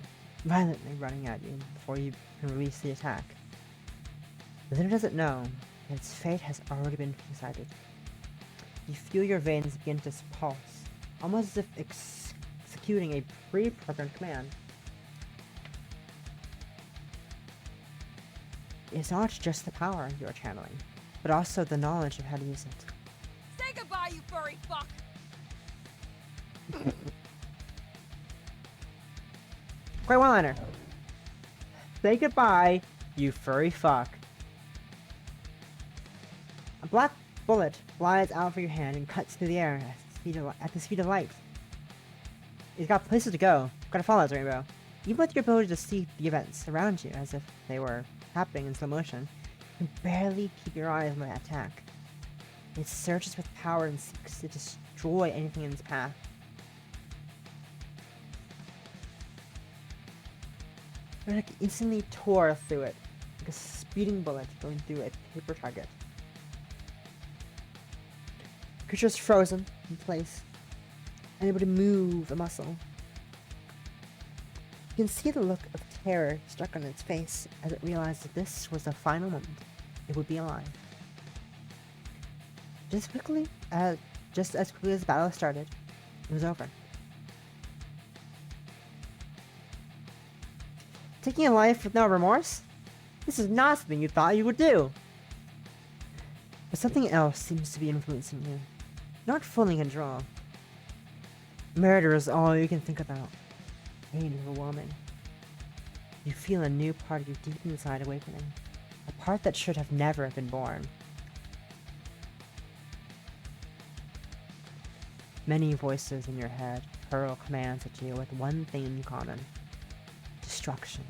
violently running at you before you can release the attack. But then it doesn't know that its fate has already been decided. You feel your veins begin to pulse, almost as if executing a pre-programmed command. It's not just the power you are channeling, but also the knowledge of how to use it. Say goodbye, you furry fuck! Great one-liner. Say goodbye, you furry fuck. A black bullet flies out from your hand and cuts through the air at the speed of light. It's got places to go. Gotta follow its rainbow. Even with your ability to see the events around you as if they were happening in slow motion, you can barely keep your eyes on the attack. It surges with power and seeks to destroy anything in its path. It like instantly tore through it, like a speeding bullet going through a paper target. The creature is frozen in place, unable to move a muscle. You can see the look of terror stuck on its face as it realized that this was the final moment it would be alive. Just as quickly as the battle started, it was over. Taking a life with no remorse? This is not something you thought you would do. But something else seems to be influencing you. Not fully in control. Murder is all you can think about. Pain is overwhelming. You feel a new part of you deep inside awakening. A part that should have never been born. Many voices in your head hurl commands at you with one thing in common. Destruction.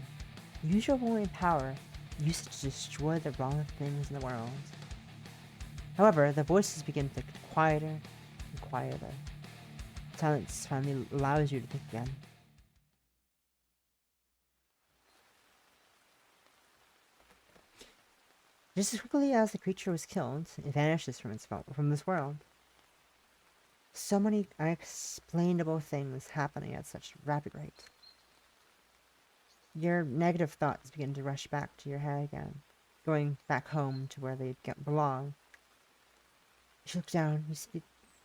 Use your only power. Use it to destroy the wrong things in the world. However, the voices begin to get quieter and quieter. Silence finally allows you to think again. Just as quickly as the creature was killed, it vanishes from this world. So many unexplainable things happening at such rapid rate. Your negative thoughts begin to rush back to your head again, going back home to where they belong. You look down, you see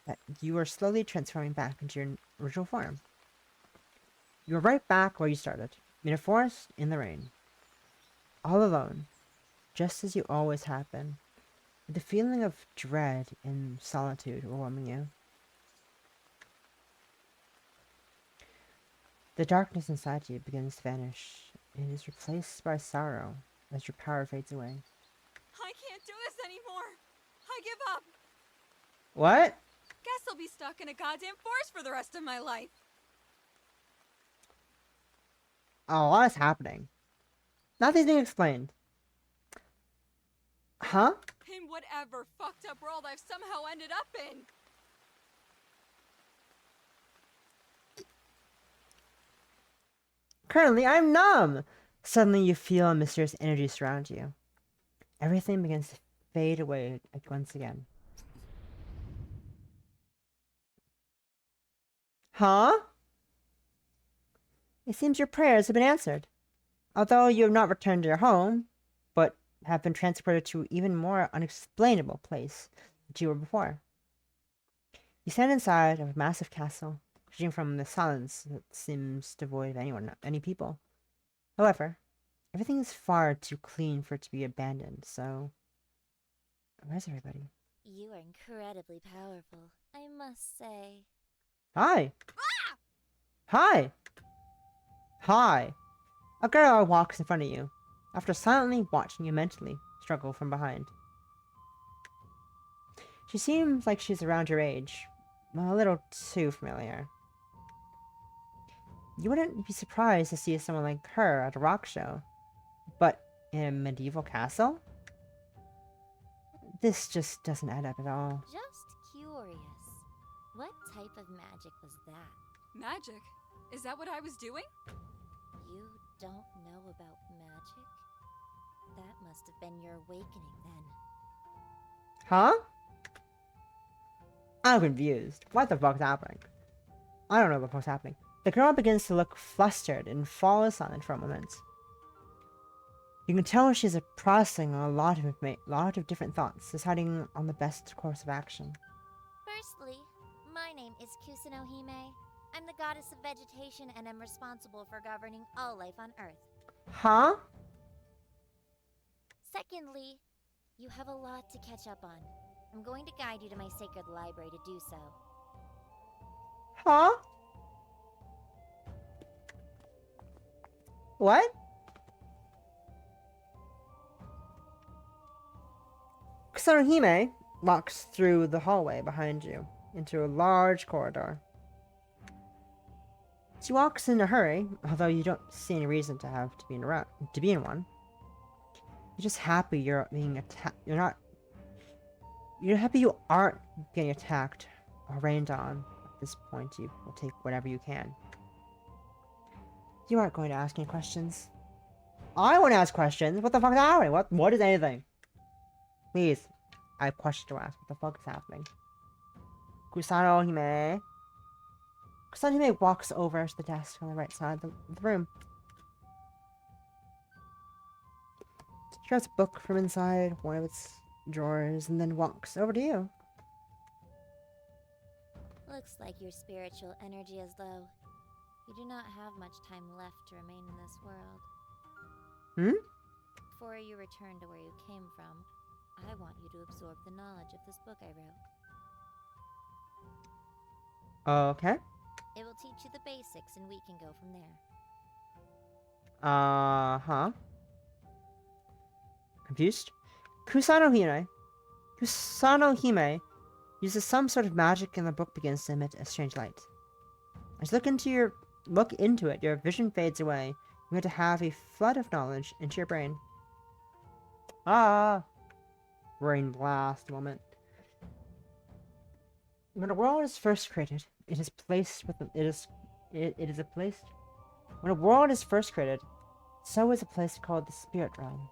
that you are slowly transforming back into your original form. You are right back where you started, in a forest in the rain. All alone, just as you always have been, with the feeling of dread and solitude overwhelming you. The darkness inside you begins to vanish, and is replaced by sorrow as your power fades away. I can't do this anymore! I give up! What? Guess I'll be stuck in a goddamn forest for the rest of my life! Oh, what is happening? Nothing's being explained. Huh? In whatever fucked up world I've somehow ended up in! Currently, I'm numb! Suddenly, you feel a mysterious energy surround you. Everything begins to fade away once again. Huh? It seems your prayers have been answered. Although you have not returned to your home, but have been transported to an even more unexplainable place than you were before. You stand inside of a massive castle, judging from the silence that seems devoid of any people. However, everything is far too clean for it to be abandoned, so... Where's everybody? You are incredibly powerful, I must say. Hi! Hi! Hi! A girl walks in front of you, after silently watching you mentally struggle from behind. She seems like she's around your age, a little too familiar. You wouldn't be surprised to see someone like her at a rock show, but in a medieval castle? This just doesn't add up at all. Just curious. What type of magic was that? Magic? Is that what I was doing? You don't know about magic? That must have been your awakening then. Huh? I'm confused. What the fuck's happening? I don't know what the fuck's happening. The girl begins to look flustered and falls silent for a moment. You can tell she's processing a lot of different thoughts, deciding on the best course of action. Firstly, my name is Kusanohime. I'm the goddess of vegetation and am responsible for governing all life on Earth. Huh? Secondly, you have a lot to catch up on. I'm going to guide you to my sacred library to do so. Huh? What? Kusanohime walks through the hallway behind you into a large corridor. She walks in a hurry, although you don't see any reason to be in one. You're just happy you're being attacked. You're happy you aren't getting attacked or rained on. At this point, you will take whatever you can. You aren't going to ask any questions. I want to ask questions. What the fuck is happening? What is anything? Please, I have a question to ask. What the fuck is happening? Kusanohime. Kusanohime walks over to the desk on the right side of the room. She grabs a book from inside one of its drawers and then walks over to you. Looks like your spiritual energy is low. You do not have much time left to remain in this world. Hmm? Before you return to where you came from, I want you to absorb the knowledge of this book I wrote. Okay. It will teach you the basics and we can go from there. Uh-huh. Confused? Kusanohime uses some sort of magic and the book begins to emit a strange light. As you look into it, your vision fades away. You get to have a flood of knowledge into your brain. Ah! Brain blast moment. When a world is first created, it is placed with when a world is first created, so is a place called the Spirit Realm.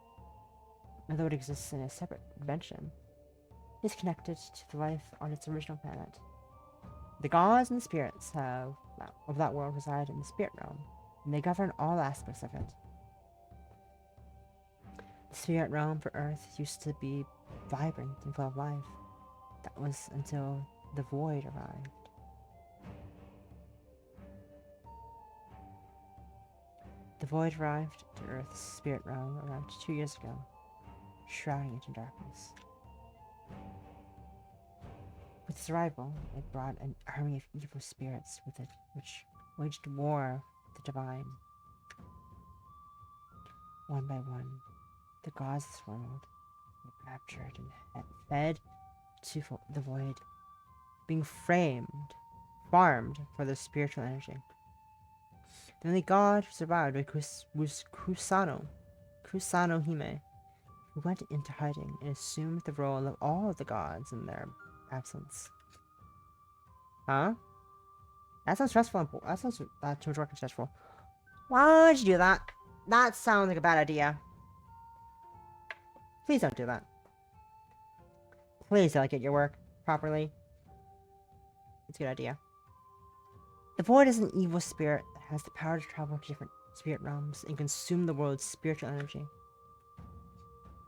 Although it exists in a separate dimension, it is connected to the life on its original planet. The gods and spirits of that world reside in the Spirit Realm, and they govern all aspects of it. The Spirit Realm for Earth used to be vibrant and full of life. That was until the Void arrived. The Void arrived to Earth's Spirit Realm around 2 years ago, shrouding it in darkness. With its arrival, it brought an army of evil spirits with it, which waged war with the divine. One by one, the gods of this world were captured and fed to the void, being farmed for their spiritual energy. The only god who survived was Kusanohime, who went into hiding and assumed the role of all of the gods in their absence. Huh? That sounds stressful. That sounds too much work and stressful. Why would you do that? That sounds like a bad idea. Please don't do that. Please delegate your work properly. It's a good idea. The void is an evil spirit has the power to travel to different spirit realms and consume the world's spiritual energy.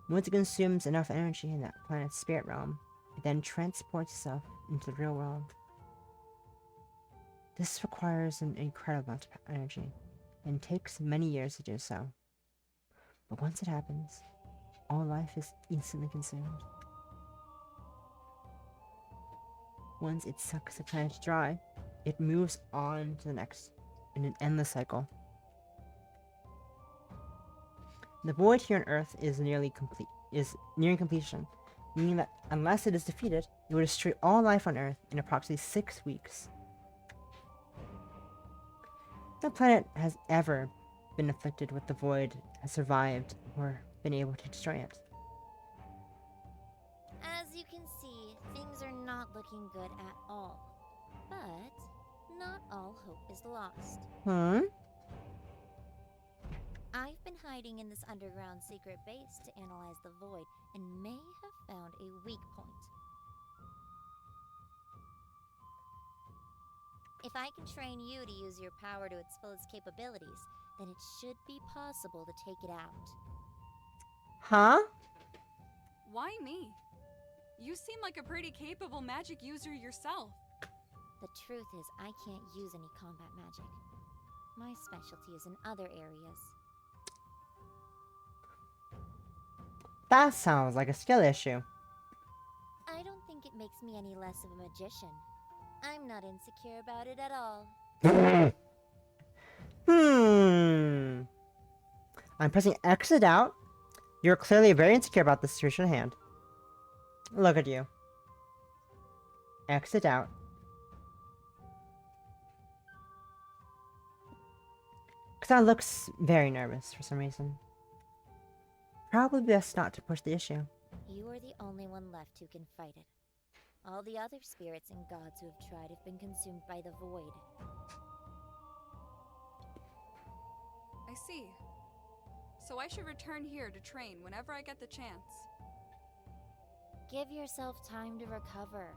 Once it consumes enough energy in that planet's spirit realm, it then transports itself into the real world. This requires an incredible amount of energy, and takes many years to do so. But once it happens, all life is instantly consumed. Once it sucks the planet dry, it moves on to the next in an endless cycle. The void here on Earth is nearing completion, meaning that unless it is defeated, it will destroy all life on Earth in approximately 6 weeks. No planet has ever been afflicted with the void has survived or been able to destroy it. As you can see, things are not looking good at all. But not all hope is lost. I've been hiding in this underground secret base to analyze the void and may have found a weak point. If I can train you to use your power to its fullest capabilities, then it should be possible to take it out. Huh? Why me? You seem like a pretty capable magic user yourself. The truth is, I can't use any combat magic. My specialty is in other areas. That sounds like a skill issue. I don't think it makes me any less of a magician. I'm not insecure about it at all. I'm pressing exit out. You're clearly very insecure about the situation at hand. Look at you. Exit out. Kasana looks very nervous for some reason. Probably best not to push the issue. You are the only one left who can fight it. All the other spirits and gods who have tried have been consumed by the void. I see. So I should return here to train whenever I get the chance. Give yourself time to recover.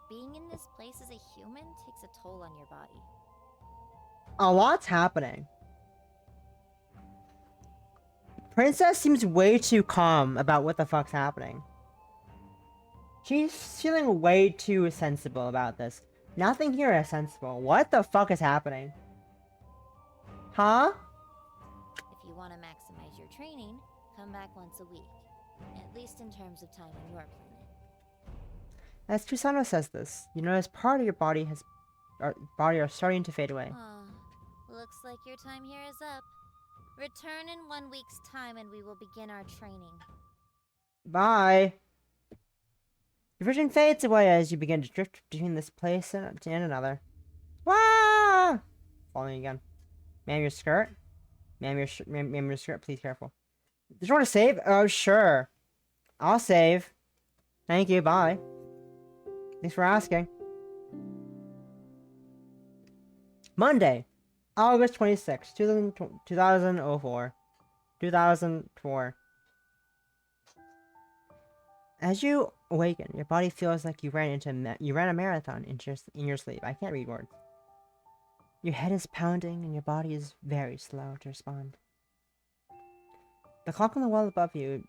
Being in this place as a human takes a toll on your body. A lot's happening. Princess seems way too calm about what the fuck's happening. She's feeling way too sensible about this. Nothing here is sensible. What the fuck is happening? Huh? If you want to maximize your training, come back once a week. At least in terms of time on your planet. As Kusano says this, you notice part of your body are starting to fade away. Looks like your time here is up. Return in 1 week's time and we will begin our training. Bye. Your vision fades away as you begin to drift between this place and another. Wah! Falling again. Ma'am, your skirt? Ma'am, your skirt, please careful. Did you want to save? Oh, sure. I'll save. Thank you, bye. Thanks for asking. Monday, August 26, 2004. 2004. As you awaken, your body feels like you ran a marathon in your sleep. I can't read words. Your head is pounding and your body is very slow to respond. The clock on the wall above you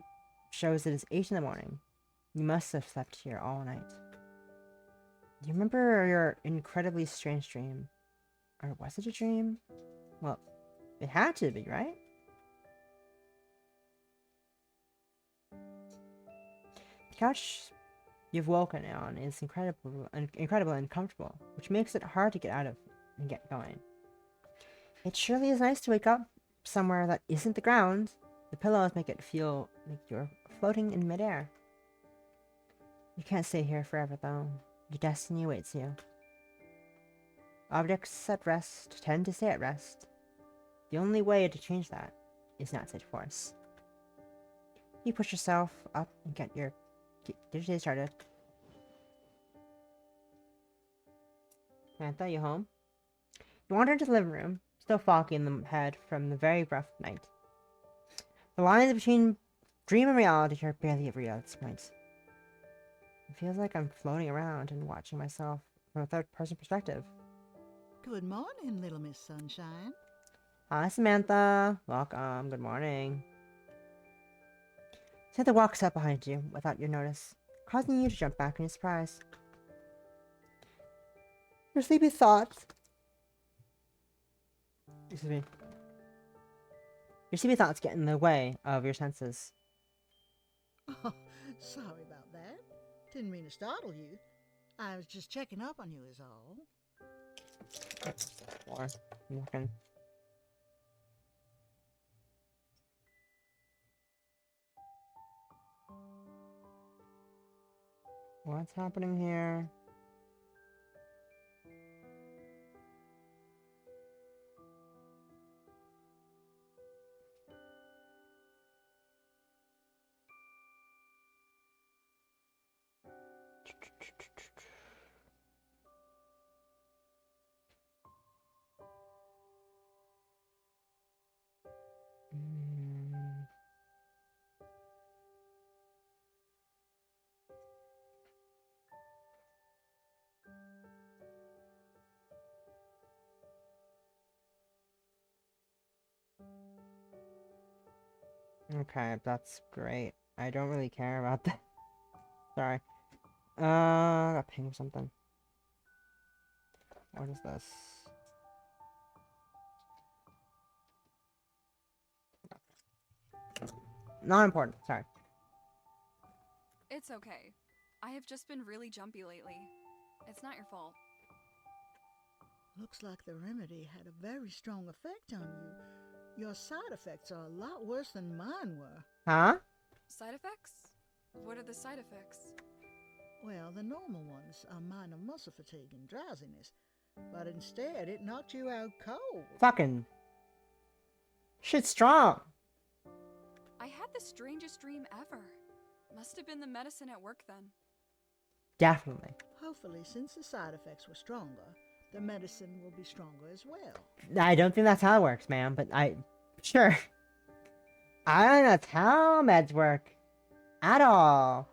shows it is 8 in the morning. You must have slept here all night. Do you remember your incredibly strange dream? Or was it a dream? Well, it had to be, right? The couch you've woken on is incredible and comfortable, which makes it hard to get out of and get going. It surely is nice to wake up somewhere that isn't the ground. The pillows make it feel like you're floating in midair. You can't stay here forever, though. Your destiny awaits you. Objects at rest tend to stay at rest. The only way to change that is not such force. You push yourself up and get your day started. Samantha, you home? You wander into the living room, still foggy in the head from the very rough night. The lines between dream and reality are barely real at this point. It feels like I'm floating around and watching myself from a third-person perspective. Good morning, little Miss Sunshine. Hi, Samantha. Welcome. Good morning. Samantha walks up behind you without your notice, causing you to jump back in your surprise. Your sleepy thoughts. Excuse me. Your sleepy thoughts get in the way of your senses. Oh, sorry about that. Didn't mean to startle you. I was just checking up on you is all. Or looking. What's happening here? Mm. Okay, that's great. I don't really care about that. Sorry. Got ping or something. What is this? Not important. Sorry. It's okay. I have just been really jumpy lately. It's not your fault. Looks like the remedy had a very strong effect on you. Your side effects are a lot worse than mine were. Huh? Side effects? What are the side effects? Well, the normal ones are minor muscle fatigue and drowsiness, but instead it knocked you out cold. Fucking shit's strong. I had the strangest dream ever. Must have been the medicine at work then. Definitely. Hopefully, since the side effects were stronger, the medicine will be stronger as well. I don't think that's how it works, ma'am, but sure. I don't think that's how meds work. At all.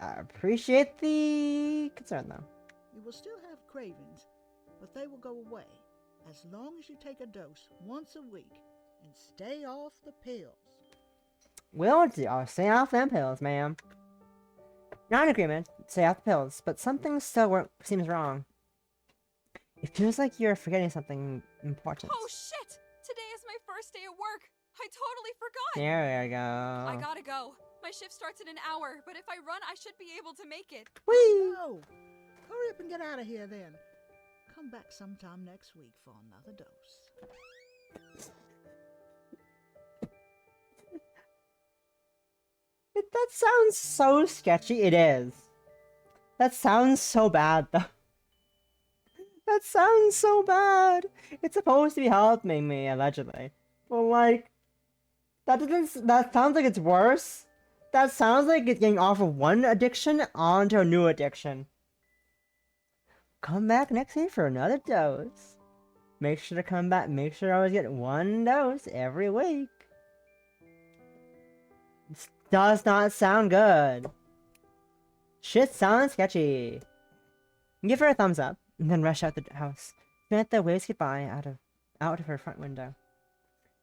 I appreciate the concern, though. You will still have cravings, but they will go away as long as you take a dose once a week and stay off the pills. Will do. I'll stay off them pills, ma'am. Not in agreement. Stay off the pills, but something still seems wrong. It feels like you're forgetting something important. Oh shit! Today is my first day at work! I totally forgot! There we go. I gotta go. My shift starts in an hour, but if I run, I should be able to make it. Whee! No! Hurry up and get out of here then. Come back sometime next week for another dose. That sounds so sketchy. It is. That sounds so bad, though. That sounds so bad. It's supposed to be helping me, allegedly. But, like, that sounds like it's worse. That sounds like it's getting off of one addiction onto a new addiction. Come back next week for another dose. Make sure to come back. Make sure I always get one dose every week. This does not sound good. Shit sounds sketchy. Give her a thumbs up, and then rush out the house. Samantha waves goodbye out of her front window.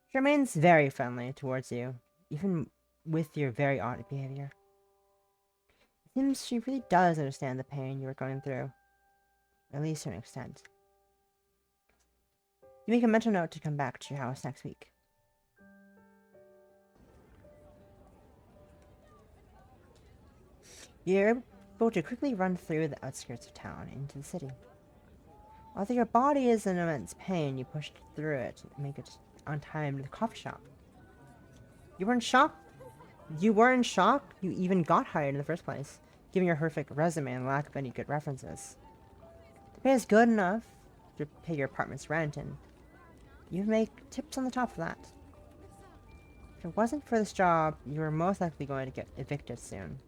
She remains very friendly towards you, even with your very odd behavior. It seems she really does understand the pain you are going through, at least to an extent. You make a mental note to come back to your house next week. You're able to quickly run through the outskirts of town into the city. Although your body is in immense pain, you push through it and make it on time to the coffee shop. You were in shock. You even got hired in the first place, given your horrific resume and lack of any good references. The pay is good enough to pay your apartment's rent, and you make tips on the top of that. If it wasn't for this job, you were most likely going to get evicted soon.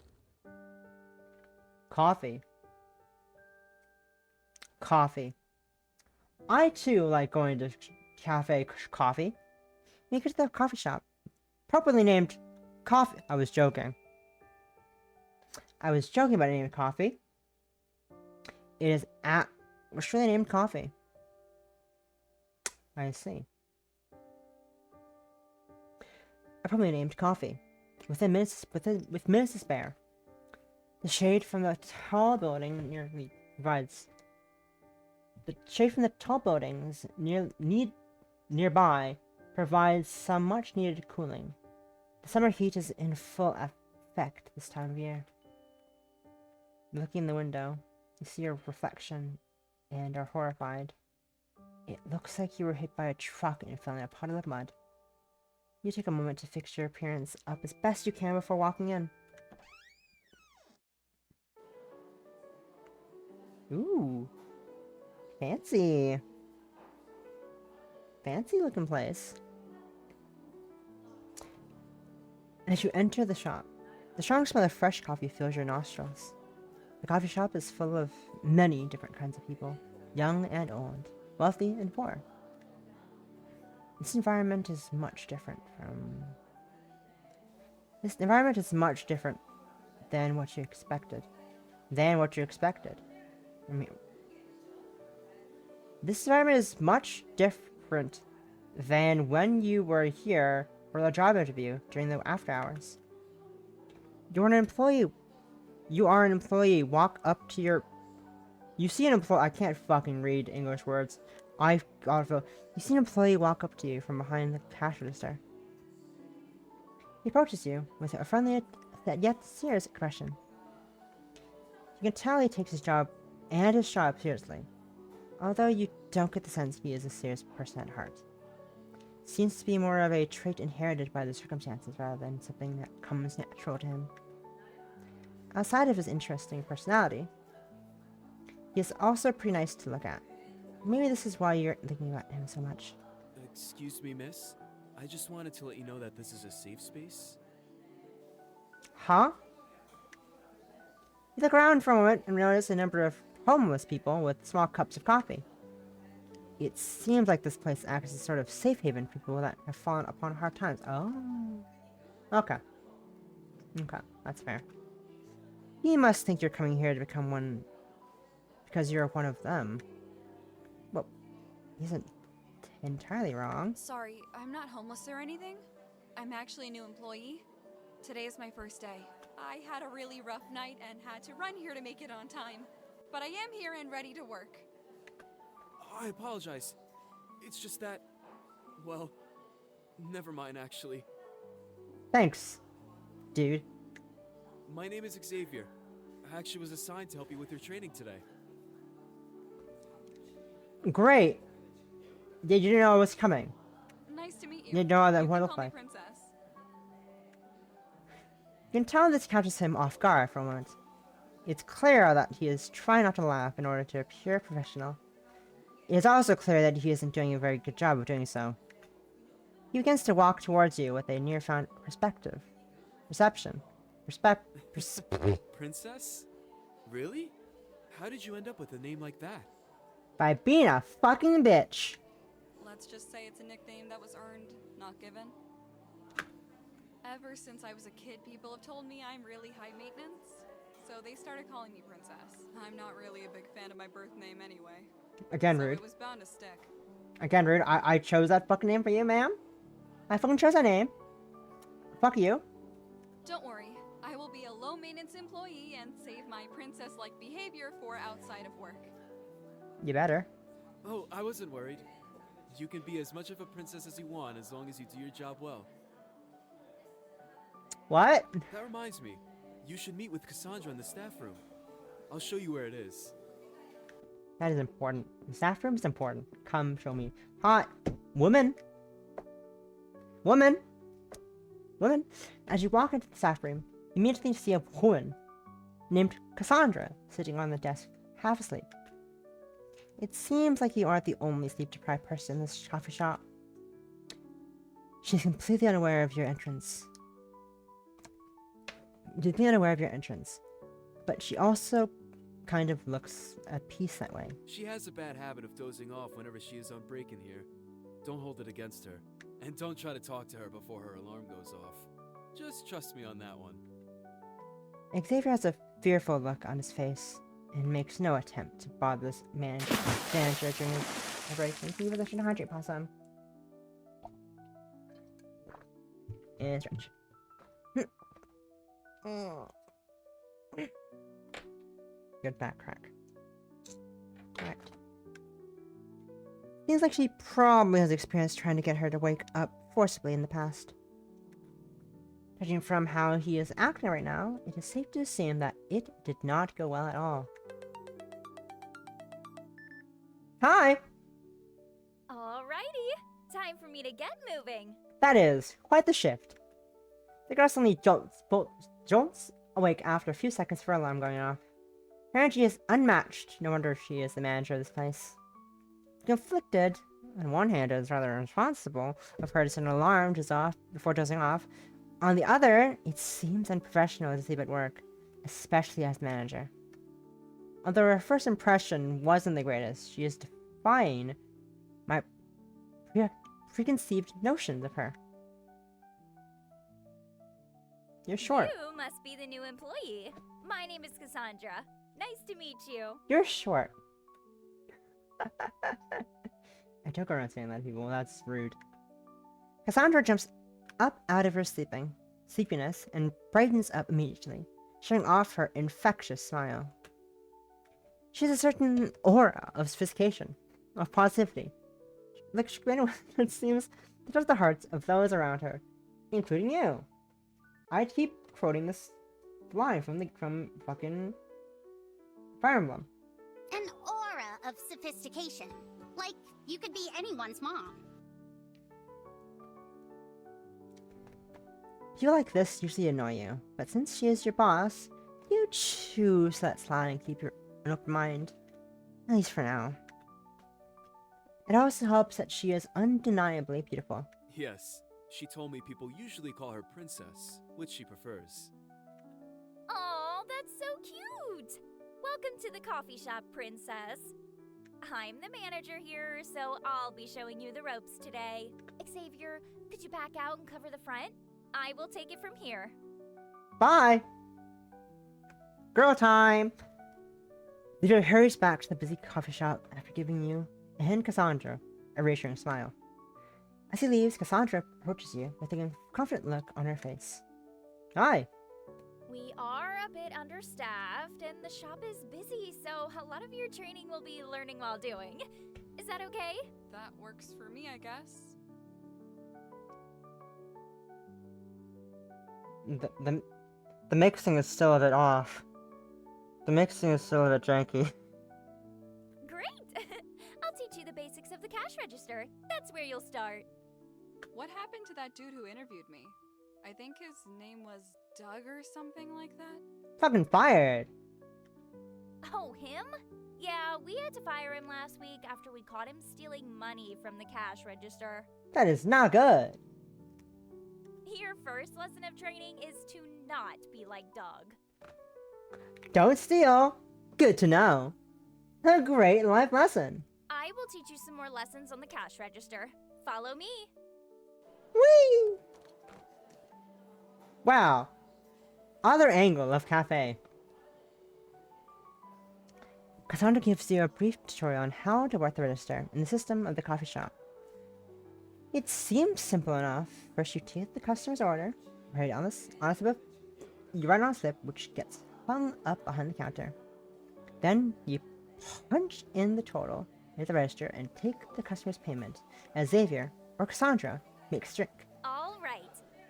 Coffee. I too like going to cafe coffee. Make it to the coffee shop. Properly named coffee. I was joking about the name of coffee. It is actually named coffee. I see. appropriately named coffee, with minutes to spare. The shade from the tall building buildings nearby provides some much needed cooling. The summer heat is in full effect this time of year. Looking in the window, you see your reflection and are horrified. It looks like you were hit by a truck and fell in a puddle of mud. You take a moment to fix your appearance up as best you can before walking in. Ooh. Fancy. Fancy looking place. As you enter the shop, the strong smell of fresh coffee fills your nostrils. The coffee shop is full of many different kinds of people, young and old, wealthy and poor. This environment is much different than what you expected. I mean, this environment is much different than when you were here for the job interview during the after hours. You are an employee. Walk up to your... You see an employee... I can't fucking read English words. You see an employee walk up to you from behind the cash register. He approaches you with a friendly yet serious expression. You can tell he takes his job seriously, although you don't get the sense he is a serious person at heart. Seems to be more of a trait inherited by the circumstances rather than something that comes natural to him. Outside of his interesting personality, he is also pretty nice to look at. Maybe this is why you're thinking about him so much. Excuse me, miss? I just wanted to let you know that this is a safe space. Huh? You look around for a moment and notice a number of homeless people with small cups of coffee. It seems like this place acts as a sort of safe haven for people that have fallen upon hard times. Oh. Okay. Okay, that's fair. He must think you're coming here to become one... because you're one of them. Well, he isn't entirely wrong. Sorry, I'm not homeless or anything. I'm actually a new employee. Today is my first day. I had a really rough night and had to run here to make it on time. But I am here and ready to work. I apologize. It's just that... well, never mind, actually. Thanks, dude. My name is Xavier. I actually was assigned to help you with your training today. Great. Did you know I was coming? Nice to meet you. You know what that You would can look call me like. Princess. You can tell this catches him off guard for a moment. It's clear that he is trying not to laugh in order to appear professional. It is also clear that he isn't doing a very good job of doing so. He begins to walk towards you with a near-found reception. Princess? Really? How did you end up with a name like that? By being a fucking bitch. Let's just say it's a nickname that was earned, not given. Ever since I was a kid, people have told me I'm really high maintenance, so they started calling me Princess. I'm not really a big fan of my birth name anyway. Again, so rude. it was bound to stick. Again, rude. I chose that fucking name for you, ma'am. I fucking chose that name. Fuck you. Don't worry, I will be a low-maintenance employee and save my princess-like behavior for outside of work. You better. Oh, I wasn't worried. You can be as much of a princess as you want as long as you do your job well. What? That reminds me, you should meet with Cassandra in the staff room. I'll show you where it is. That is important. The staff room is important. Come show me. Hot woman. Woman. Woman. As you walk into the staff room, you immediately see a woman named Cassandra sitting on the desk, half asleep. It seems like you aren't the only sleep-deprived person in this coffee shop. She's completely unaware of your entrance. But she also kind of looks at peace that way. She has a bad habit of dozing off whenever she is on break in here. Don't hold it against her. And don't try to talk to her before her alarm goes off. Just trust me on that one. Xavier has a fearful look on his face and makes no attempt to bother this manager during his break. Thank you for the 100, Possum. and stretch. Good back crack. Alright. Seems like she probably has experience trying to get her to wake up forcibly in the past. Judging from how he is acting right now, it is safe to assume that it did not go well at all. Hi! Alrighty, time for me to get moving. That is quite the shift. The girl suddenly jolts awake after a few seconds of her alarm going off. Her energy is unmatched. No wonder she is the manager of this place. Conflicted, on one hand, it is rather irresponsible of her to set an alarm just off before dozing off. On the other, it seems unprofessional to sleep at work, especially as manager. Although her first impression wasn't the greatest, she is defying my preconceived notions of her. You're short. You must be the new employee. My name is Cassandra. Nice to meet you. You're short. I joke around saying that to people, that's rude. Cassandra jumps up out of her sleepiness and brightens up immediately, showing off her infectious smile. She has a certain aura of sophistication, of positivity. Like it seems to touch the hearts of those around her, including you. I keep quoting this line from fucking Fire Emblem. An aura of sophistication. Like, you could be anyone's mom. People like this usually annoy you, but since she is your boss, you choose to let slide and keep an open mind. At least for now. It also helps that she is undeniably beautiful. Yes, she told me people usually call her princess, which she prefers. Oh, that's so cute! Welcome to the coffee shop, princess. I'm the manager here, so I'll be showing you the ropes today. Xavier, could you back out and cover the front? I will take it from here. Bye! Girl time! Leader hurries back to the busy coffee shop after giving you and Cassandra a reassuring smile. As he leaves, Cassandra approaches you with a confident look on her face. Hi! We are a bit understaffed, and the shop is busy, so a lot of your training will be learning while doing. Is that okay? That works for me, I guess. The mixing is still a bit off. The mixing is still a bit janky. Great! I'll teach you the basics of the cash register. That's where you'll start. What happened to that dude who interviewed me? I think his name was Doug or something like that? Fucking fired! Oh, him? Yeah, we had to fire him last week after we caught him stealing money from the cash register. That is not good! Your first lesson of training is to not be like Doug. Don't steal! Good to know! A great life lesson! I will teach you some more lessons on the cash register. Follow me. Whee! Wow. Other angle of cafe. Cassandra gives you a brief tutorial on how to work the register in the system of the coffee shop. It seems simple enough. First you take the customer's order, write on a slip, you write on a slip which gets hung up behind the counter. Then you punch in the total at the register and take the customer's payment as Xavier or Cassandra makes a drink. All right.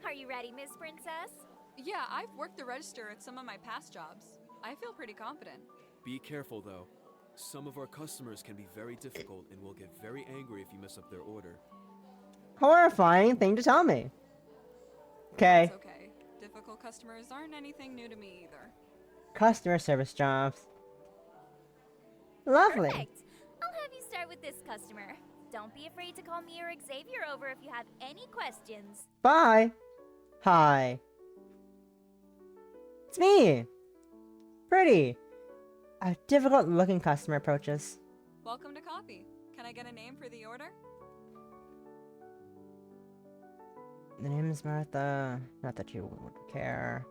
Are you ready, Miss Princess? Yeah, I've worked the register at some of my past jobs. I feel pretty confident. Be careful though. Some of our customers can be very difficult and will get very angry if you mess up their order. Horrifying thing to tell me. Okay. It's okay. Difficult customers aren't anything new to me either. Customer service jobs. Lovely. Perfect. I'll have you start with this customer. Don't be afraid to call me or Xavier over if you have any questions. Bye. Hi. It's me. Pretty. A difficult looking customer approaches. Welcome to coffee. Can I get a name for the order? The name is Martha. Not that you would care.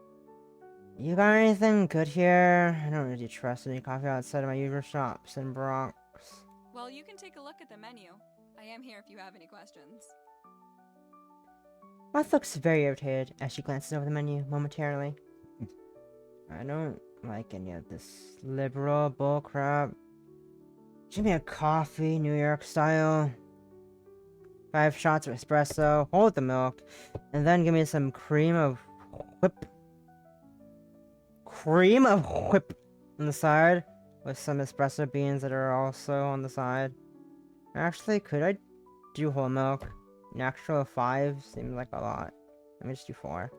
You got anything good here? I don't really trust any coffee outside of my usual shops in Bronx. Well, you can take a look at the menu. I am here if you have any questions. Martha looks very irritated as she glances over the menu momentarily. I don't like any of this liberal bullcrap. Give me a coffee, New York style. 5 shots of espresso, hold the milk, and then give me some cream of whip. Cream of whip on the side, with some espresso beans that are also on the side. Actually, could I do whole milk? An extra 5 seems like a lot. Let me just do 4.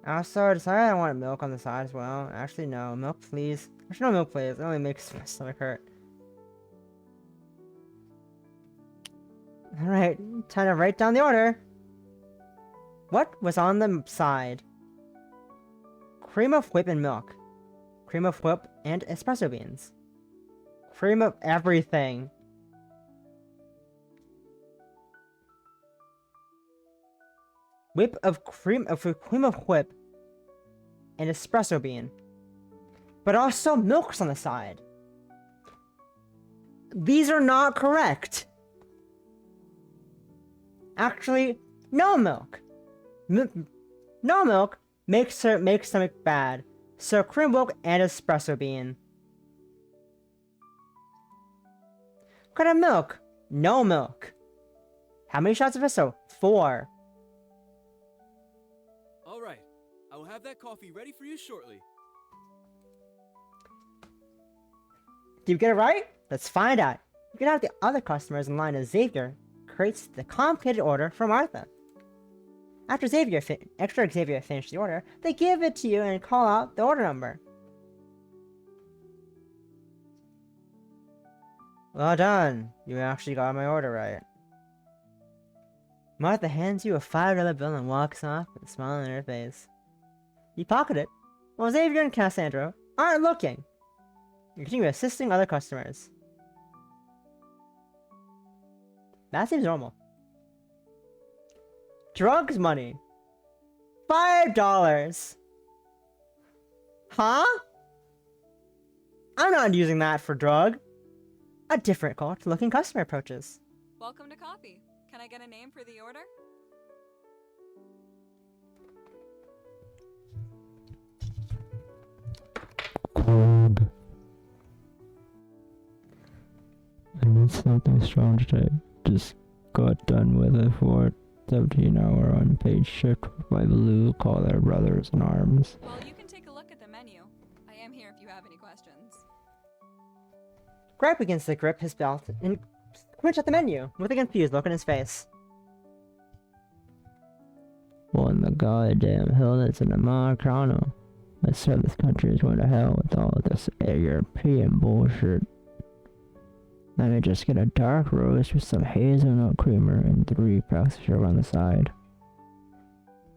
Also, I decided I want milk on the side as well. Actually, no. Milk, please. Actually, no milk, please. It only makes my stomach hurt. Alright, time to write down the order. What was on the side? Cream of whip and milk. Cream of whip and espresso beans. Cream of everything. Cream of whip and espresso bean. But also milk's on the side. These are not correct. Actually, no milk. No milk makes stomach bad. So cream milk and espresso bean. What kind of milk? No milk. How many shots of espresso? 4. All right. I will have that coffee ready for you shortly. Did you get it right? Let's find out. You can have the other customers in line as Xavier creates the complicated order for Martha. After Xavier finished the order, they give it to you and call out the order number. Well done. You actually got my order right. Martha hands you a $5 bill and walks off with a smile on her face. You pocket it, while Xavier and Cassandra aren't looking. You continue assisting other customers. That seems normal. Drugs money. $5. Huh? I'm not using that for drug. A difficult looking customer approaches. Welcome to coffee. Can I get a name for the order? I need something strong today. Just got done with a 17-hour unpaid shift with my blue-collar brothers in arms. Well, you can take a look at the menu. I am here if you have any questions. Greg begins to grip his belt and squint at the menu with a confused look on his face. What in the goddamn hell is an Americano? I swear this country is going to hell with all of this European bullshit. Let me just get a dark roast with some hazelnut creamer and 3 packs of sugar on the side.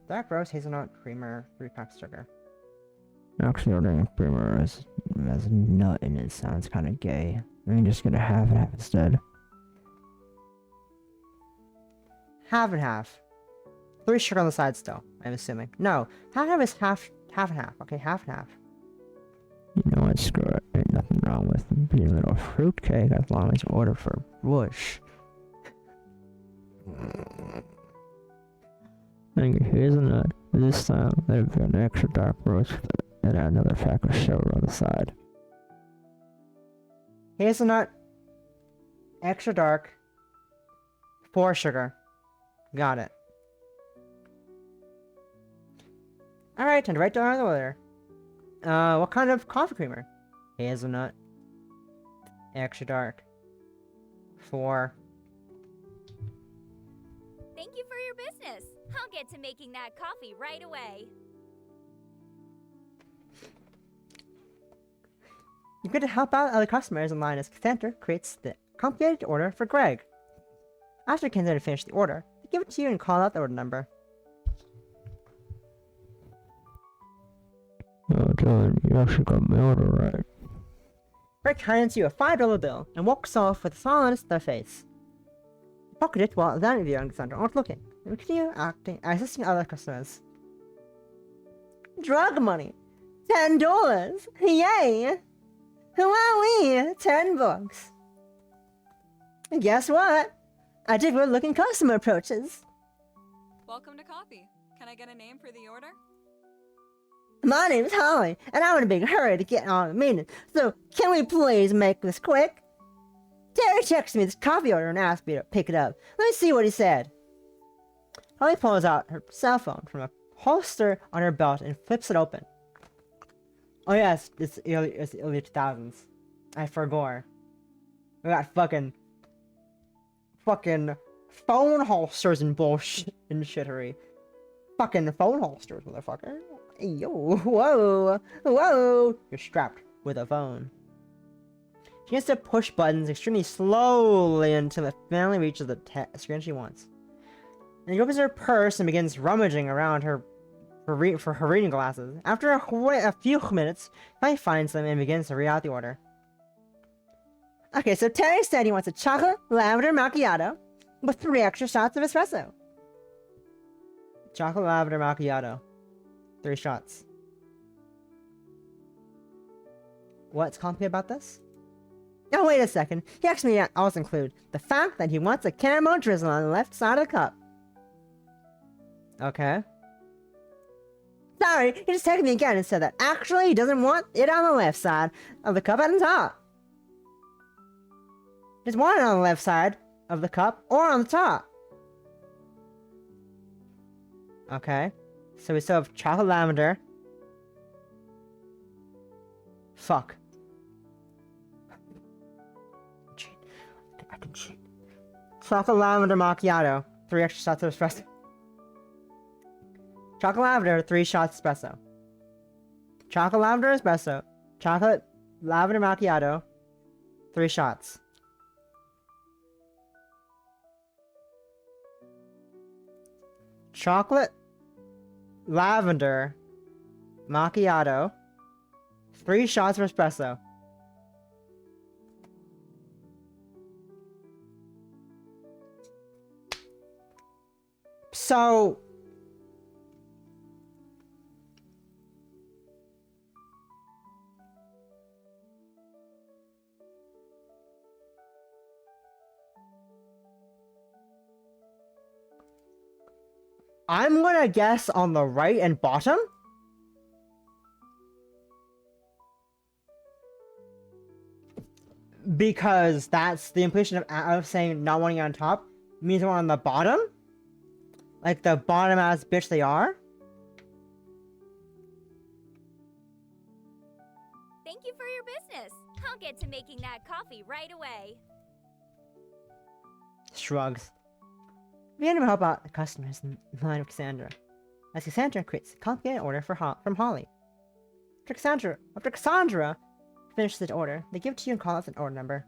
Dark roast, hazelnut, creamer, 3 packs of sugar. Actually, ordering creamer has nut in it sounds kind of gay. I'm just gonna half and half instead. Half and half. 3 sugar on the side still, I'm assuming. No, half and half is half and half. Okay, half and half. You know what, screw it. Ain't nothing wrong with being a little fruitcake as long as you order for Bush. Thank you, hazelnut. This time, there'll be an extra dark roast with it, and add another pack of sugar on the side. Hazelnut, extra dark, 4 sugar. Got it. Alright, time to write down the order. What kind of coffee creamer? Hazelnut. Extra dark. 4. Thank you for your business. I'll get to making that coffee right away. You get to help out other customers in line as Cassandra creates the complicated order for Greg. After Cassandra finishes the order, they give it to you and call out the order number. Oh, John, you actually got my order right. Greg hands you a $5 bill and walks off with a smile on his face. You pocket it while Xavier and Cassandra aren't looking, and continue assisting other customers. Drug money! $10! Yay! Wowee! $10! And guess what? A different looking customer approaches. Welcome to coffee. Can I get a name for the order? My name is Holly, and I'm in a big hurry to get on the meeting, so can we please make this quick? Terry texted me this coffee order and asked me to pick it up. Let me see what he said. Holly pulls out her cell phone from a holster on her belt and flips it open. Oh yes, it's early 2000s. I forgot. We got fucking phone holsters and bullshit and shittery. Fucking phone holsters, motherfucker. Yo, whoa, whoa. You're strapped with a phone. She has to push buttons extremely slowly until it finally reaches the screen she wants. And she opens her purse and begins rummaging around for her reading glasses. After a few minutes, Finally finds them and begins to read out the order. Okay, so Terry said he wants a chocolate lavender macchiato with 3 extra shots of espresso. Chocolate lavender macchiato. 3 shots. What's complicated about this? Oh, wait a second. He asked me to also include the fact that he wants a caramel drizzle on the left side of the cup. Okay. Sorry, he just texted me again and said that actually he doesn't want it on the left side of the cup at the top. He just want it on the left side of the cup or on the top. Okay. So we still have chocolate lavender. Fuck. Cheat. I can cheat. Chocolate lavender macchiato. 3 extra shots of espresso. Chocolate lavender, 3 shots espresso. Chocolate lavender espresso. Chocolate lavender macchiato. 3 shots. Chocolate lavender macchiato. 3 shots of espresso. So I'm gonna guess on the right and bottom. Because that's the implication of saying not wanting it on top means they want on the bottom. Like the bottom ass bitch they are. Thank you for your business. I'll get to making that coffee right away. Shrugs. We had to help out the customers in the line of Cassandra. As Cassandra creates a complicated order from Holly. After Cassandra finishes the order, they give it to you and call out an order number.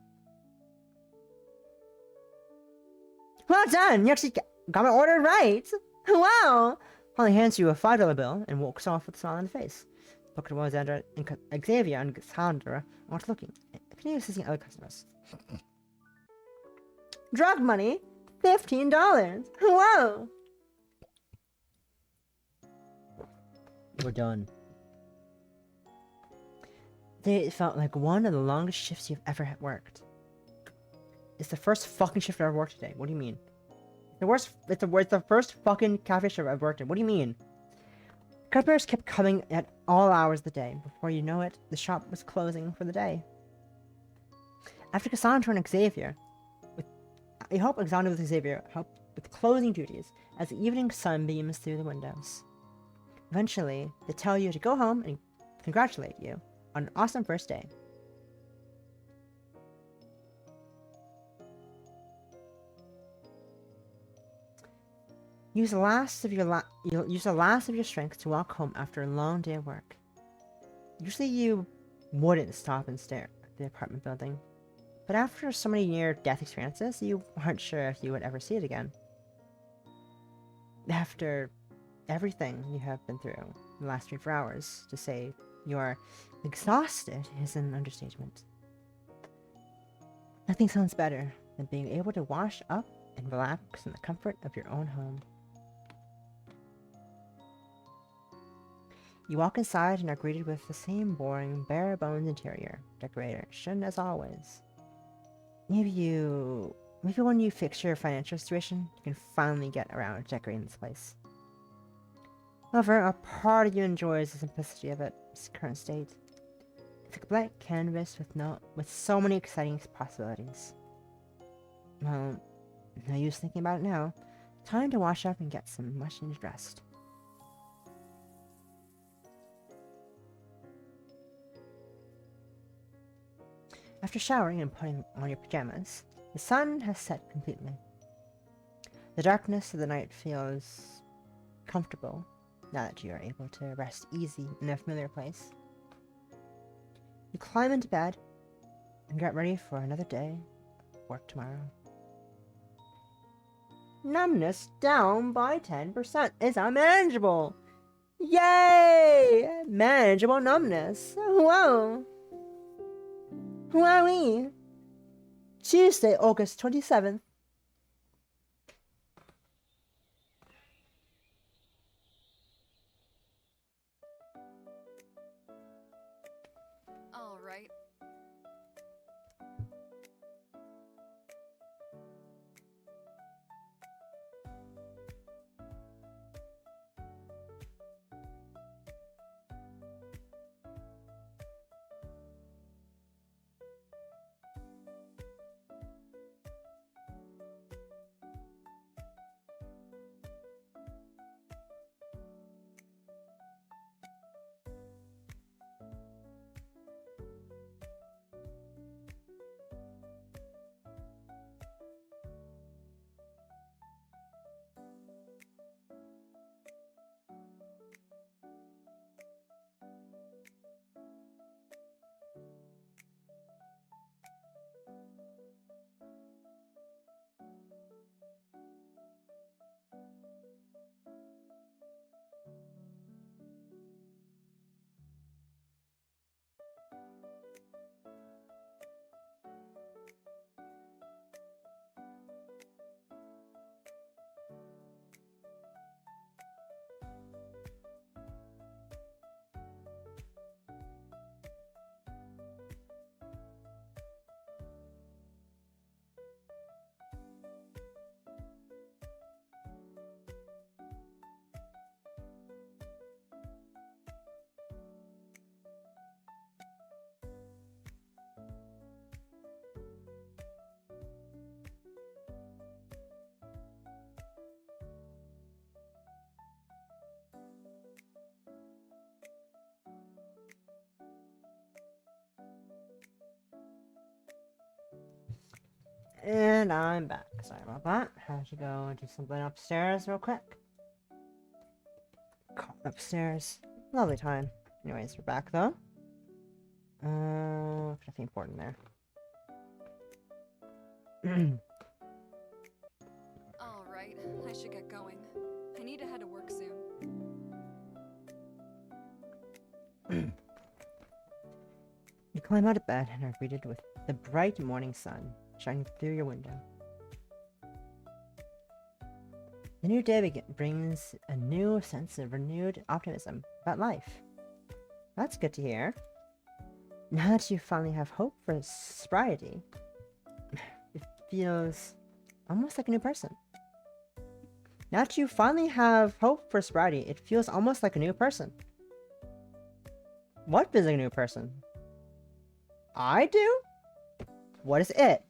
Well done! You actually got my order right! Wow! Holly hands you a $5 bill and walks off with a smile on her face. Booked Alexandra and Xavier and Cassandra aren't looking. Continue assisting other customers. Drug money? $15! Whoa! We're done. It felt like one of the longest shifts you've ever worked. It's the first fucking shift I've ever worked today. What do you mean? It's the first fucking cafe shift I've worked in. What do you mean? Customers kept coming at all hours of the day. Before you know it, the shop was closing for the day. After Cassandra and Xavier, I hope Alexandra with Xavier helped with closing duties as the evening sun beams through the windows. Eventually, they tell you to go home and congratulate you on an awesome first day. Use the last of your strength to walk home after a long day of work. Usually you wouldn't stop and stare at the apartment building, but after so many near-death experiences, you weren't sure if you would ever see it again. After everything you have been through in the last 24 hours, to say you're exhausted is an understatement. Nothing sounds better than being able to wash up and relax in the comfort of your own home. You walk inside and are greeted with the same boring, bare-bones interior decoration as always. Maybe you Maybe when you fix your financial situation, you can finally get around to decorating this place. However, a part of you enjoys the simplicity of its current state. It's like a blank canvas with so many exciting possibilities. Well, no use thinking about it now. Time to wash up and get some much needed rest. After showering and putting on your pajamas, the sun has set completely. The darkness of the night feels comfortable now that you are able to rest easy in a familiar place. You climb into bed and get ready for another day of work tomorrow. Numbness down by 10% is unmanageable! Yay! Manageable numbness! Whoa! Wowee! Tuesday, August 27th. All right. And I'm back. Sorry about that. Had to go and do something upstairs real quick. Call upstairs. Lovely time. Anyways, we're back though. Nothing important there. All right, I should get going. I need to head to work soon. You climb out of bed and are greeted with the bright morning sun shining through your window. The new day brings a new sense of renewed optimism about life. That's good to hear. Now that you finally have hope for sobriety, it feels almost like a new person. Now that you finally have hope for sobriety, it feels almost like a new person. What feels like a new person? I do? What is it?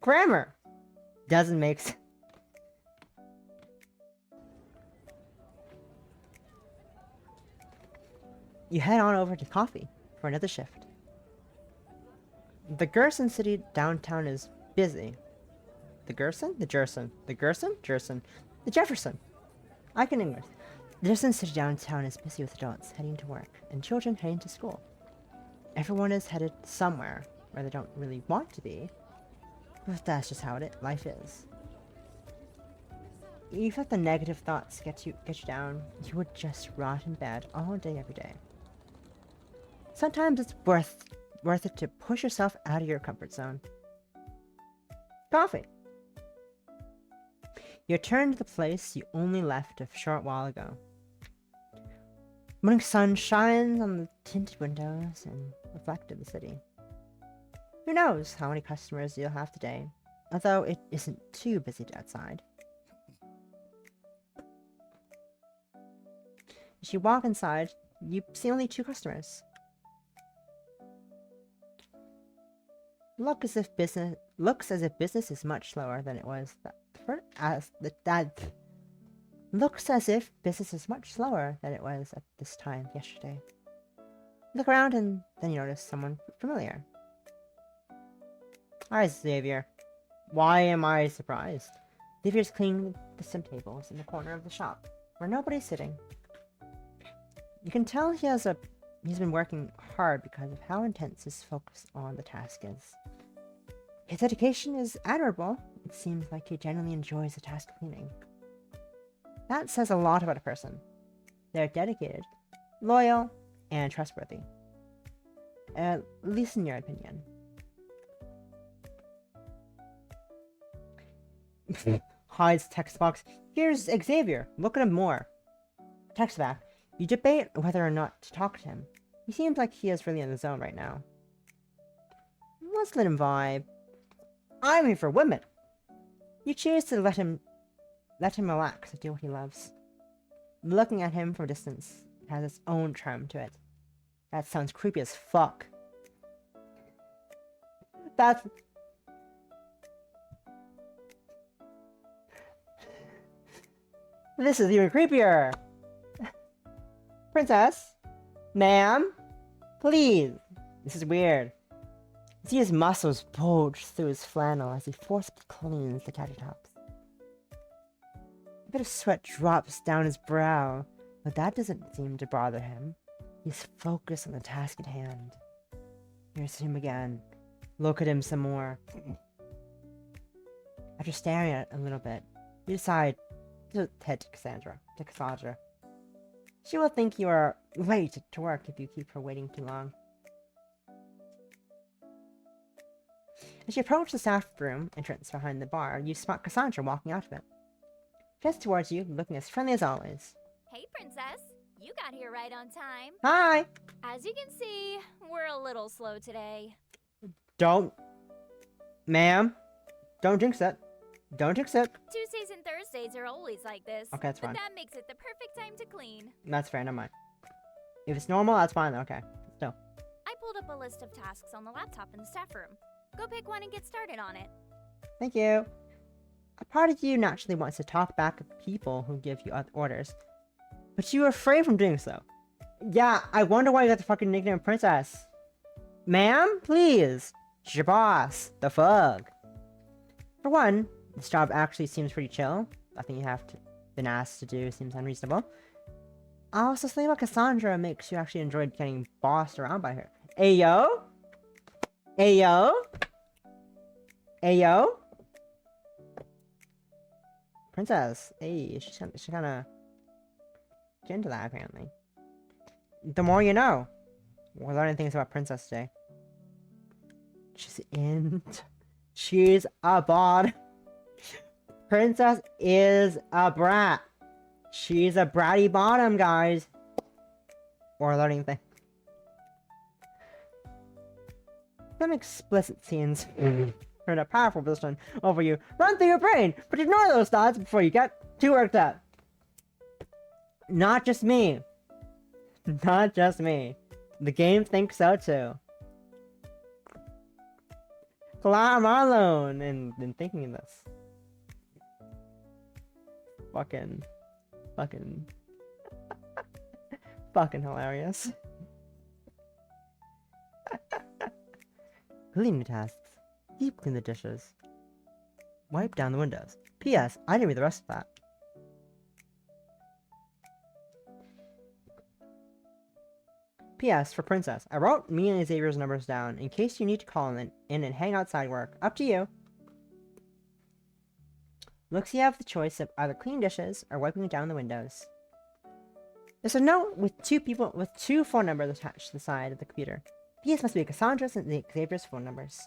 Grammar! Doesn't make sense. You head on over to coffee for another shift. The Gerson City downtown is busy. The Gerson? The Jerson. The Gerson? Jerson. The Jefferson. I can English. The Gerson City downtown is busy with adults heading to work and children heading to school. Everyone is headed somewhere where they don't really want to be, but that's just how life is. If let the negative thoughts get you down, you would just rot in bed all day every day. Sometimes it's worth it to push yourself out of your comfort zone. Coffee. You return to the place you only left a short while ago. Morning sun shines on the tinted windows and reflects the city. Who knows how many customers you'll have today, although it isn't too busy outside. As you walk inside, you see only 2 customers. Looks as if business is much slower than it was looks as if business is much slower than it was at this time yesterday. Look around and then you notice someone familiar. Hi, Xavier. Why am I surprised? Xavier's cleaning the sim tables in the corner of the shop, where nobody's sitting. You can tell he's been working hard because of how intense his focus on the task is. His dedication is admirable. It seems like he genuinely enjoys the task of cleaning. That says a lot about a person. They're dedicated, loyal, and trustworthy. At least in your opinion. Hides text box. Here's Xavier. Look at him more. Text back. You debate whether or not to talk to him. He seems like he is really in the zone right now. Let's let him vibe. I'm here for women. You choose to let him relax and do what he loves. Looking at him from a distance has its own charm to it. That sounds creepy as fuck. This is even creepier. Princess? Ma'am? Please. This is weird. You see his muscles bulge through his flannel as he forcibly cleans the countertops. A bit of sweat drops down his brow, but that doesn't seem to bother him. He's focused on the task at hand. Here's him again. Look at him some more. After staring at it a little bit, you decide to head to Cassandra. She will think you are late to work if you keep her waiting too long. As you approach the staff room entrance behind the bar, you spot Cassandra walking out of it. Just towards you, looking as friendly as always. Hey, Princess. You got here right on time. Hi! As you can see, we're a little slow today. Don't. Ma'am. Don't jinx it. Don't jinx it. Tuesdays and Thursdays are always like this. Okay, that's fine. But that makes it the perfect time to clean. That's fair, never mind. If it's normal, that's fine, okay. Still. I pulled up a list of tasks on the laptop in the staff room. Go pick one and get started on it. Thank you. A part of you naturally wants to talk back at people who give you orders, but you are afraid from doing so. Yeah, I wonder why you got the fucking nickname Princess. Ma'am, please. She's your boss. The fuck. For one, this job actually seems pretty chill. Nothing you have been asked to do seems unreasonable. Also, something about Cassandra makes you actually enjoy getting bossed around by her. Ayo? Ayo? Ayo? Princess. Hey, she's kinda get into that, apparently. The more you know. We're learning things about Princess today. She's a bod. Princess is a brat. She's a bratty bottom, guys. We're learning things. Some explicit scenes turn a powerful position over you. Run through your brain, but ignore those thoughts before you get too worked up. Not just me. Not just me. The game thinks so too. I'm not alone in thinking this. Fucking hilarious. Cleaning tasks. Deep clean the dishes. Wipe down the windows. P.S. I didn't read the rest of that. P.S. for Princess. I wrote me and Xavier's numbers down in case you need to call in and hang outside work. Up to you. Looks you have the choice of either cleaning dishes or wiping down the windows. There's a note with two phone numbers attached to the side of the computer. These must be Cassandra's and Xavier's phone numbers.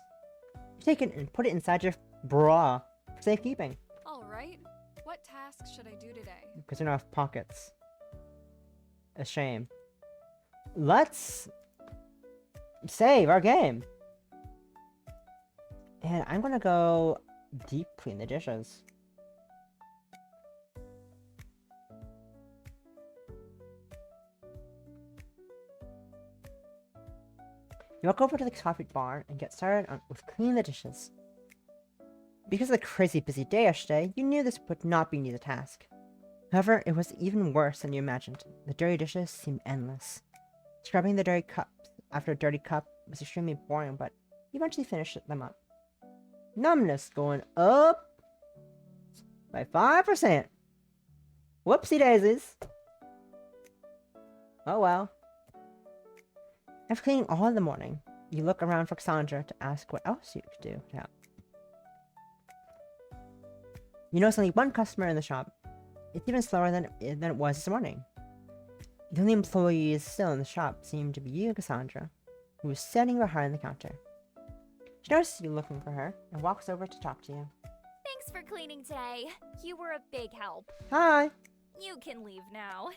You take it and put it inside your bra for safekeeping. Alright, what tasks should I do today? Because you don't have pockets. A shame. Let's save our game. And I'm gonna go deep clean the dishes. You walk over to the coffee bar and get started with cleaning the dishes. Because of the crazy busy day yesterday, you knew this would not be an easy task. However, it was even worse than you imagined. The dirty dishes seemed endless. Scrubbing the dirty cups after a dirty cup was extremely boring, but you eventually finished them up. Numbness going up by 5%. Whoopsie daisies. Oh well. After cleaning all in the morning, you look around for Cassandra to ask what else you could do to help. You notice only one customer in the shop. It's even slower than it was this morning. The only employees still in the shop seem to be you and Cassandra, who is standing behind the counter. She notices you looking for her and walks over to talk to you. Thanks for cleaning today. You were a big help. Hi! You can leave now.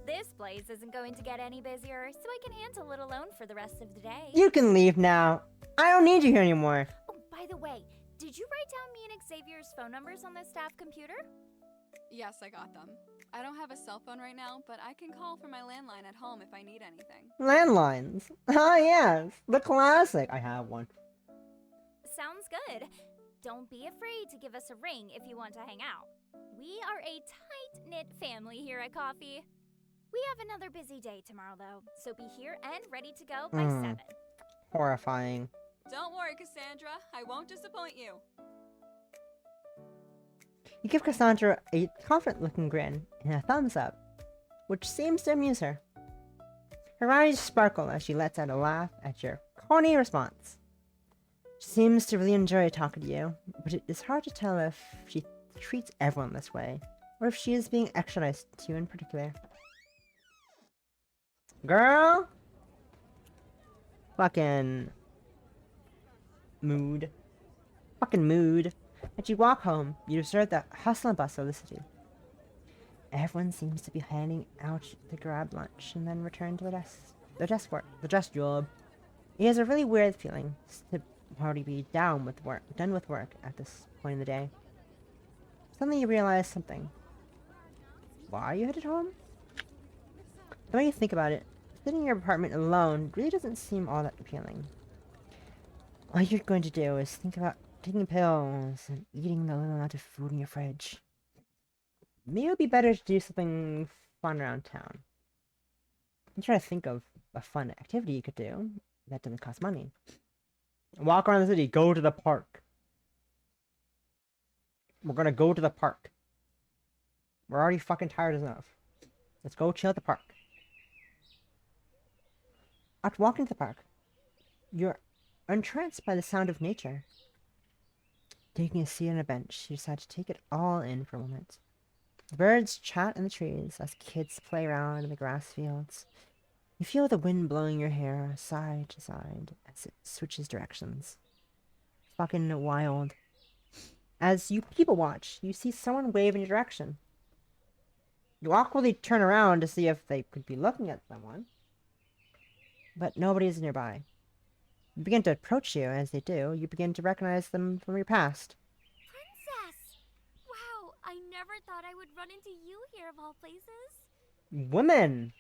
This place isn't going to get any busier, so I can handle it alone for the rest of the day. You can leave now. I don't need you here anymore. Oh, by the way, did you write down me and Xavier's phone numbers on the staff computer? Yes, I got them. I don't have a cell phone right now, but I can call from my landline at home if I need anything. Landlines. Ah yes, the classic. I have one. Sounds good. Don't be afraid to give us a ring if you want to hang out. We are a tight-knit family here at Coffee. We have another busy day tomorrow, though, so be here and ready to go by 7. Horrifying. Don't worry, Cassandra. I won't disappoint you. You give Cassandra a confident-looking grin and a thumbs up, which seems to amuse her. Her eyes sparkle as she lets out a laugh at your corny response. She seems to really enjoy talking to you, but it is hard to tell if she treats everyone this way, or if she is being extra nice to you in particular. Girl! Fucking mood. Fucking mood. As you walk home, you observe the hustle and bustle of the city. Everyone seems to be heading out to grab lunch and then return to their desk job. It is a really weird feeling to already be done with work at this point in the day. Suddenly you realize something. Why are you headed home? The way you think about it, sitting in your apartment alone really doesn't seem all that appealing. All you're going to do is think about taking pills and eating the little amount of food in your fridge. Maybe it would be better to do something fun around town. I'm trying to think of a fun activity you could do that doesn't cost money. Walk around the city, go to the park. We're gonna go to the park. We're already fucking tired enough. Let's go chill at the park. After walking to the park, you're entranced by the sound of nature. Taking a seat on a bench, you decide to take it all in for a moment. The birds chat in the trees as kids play around in the grass fields. You feel the wind blowing your hair side to side as it switches directions. Fucking wild. As you people watch, you see someone wave in your direction. You awkwardly turn around to see if they could be looking at someone, but nobody is nearby. You begin to approach you. As they do, you begin to recognize them from your past. Princess! Wow, I never thought I would run into you here of all places. Women!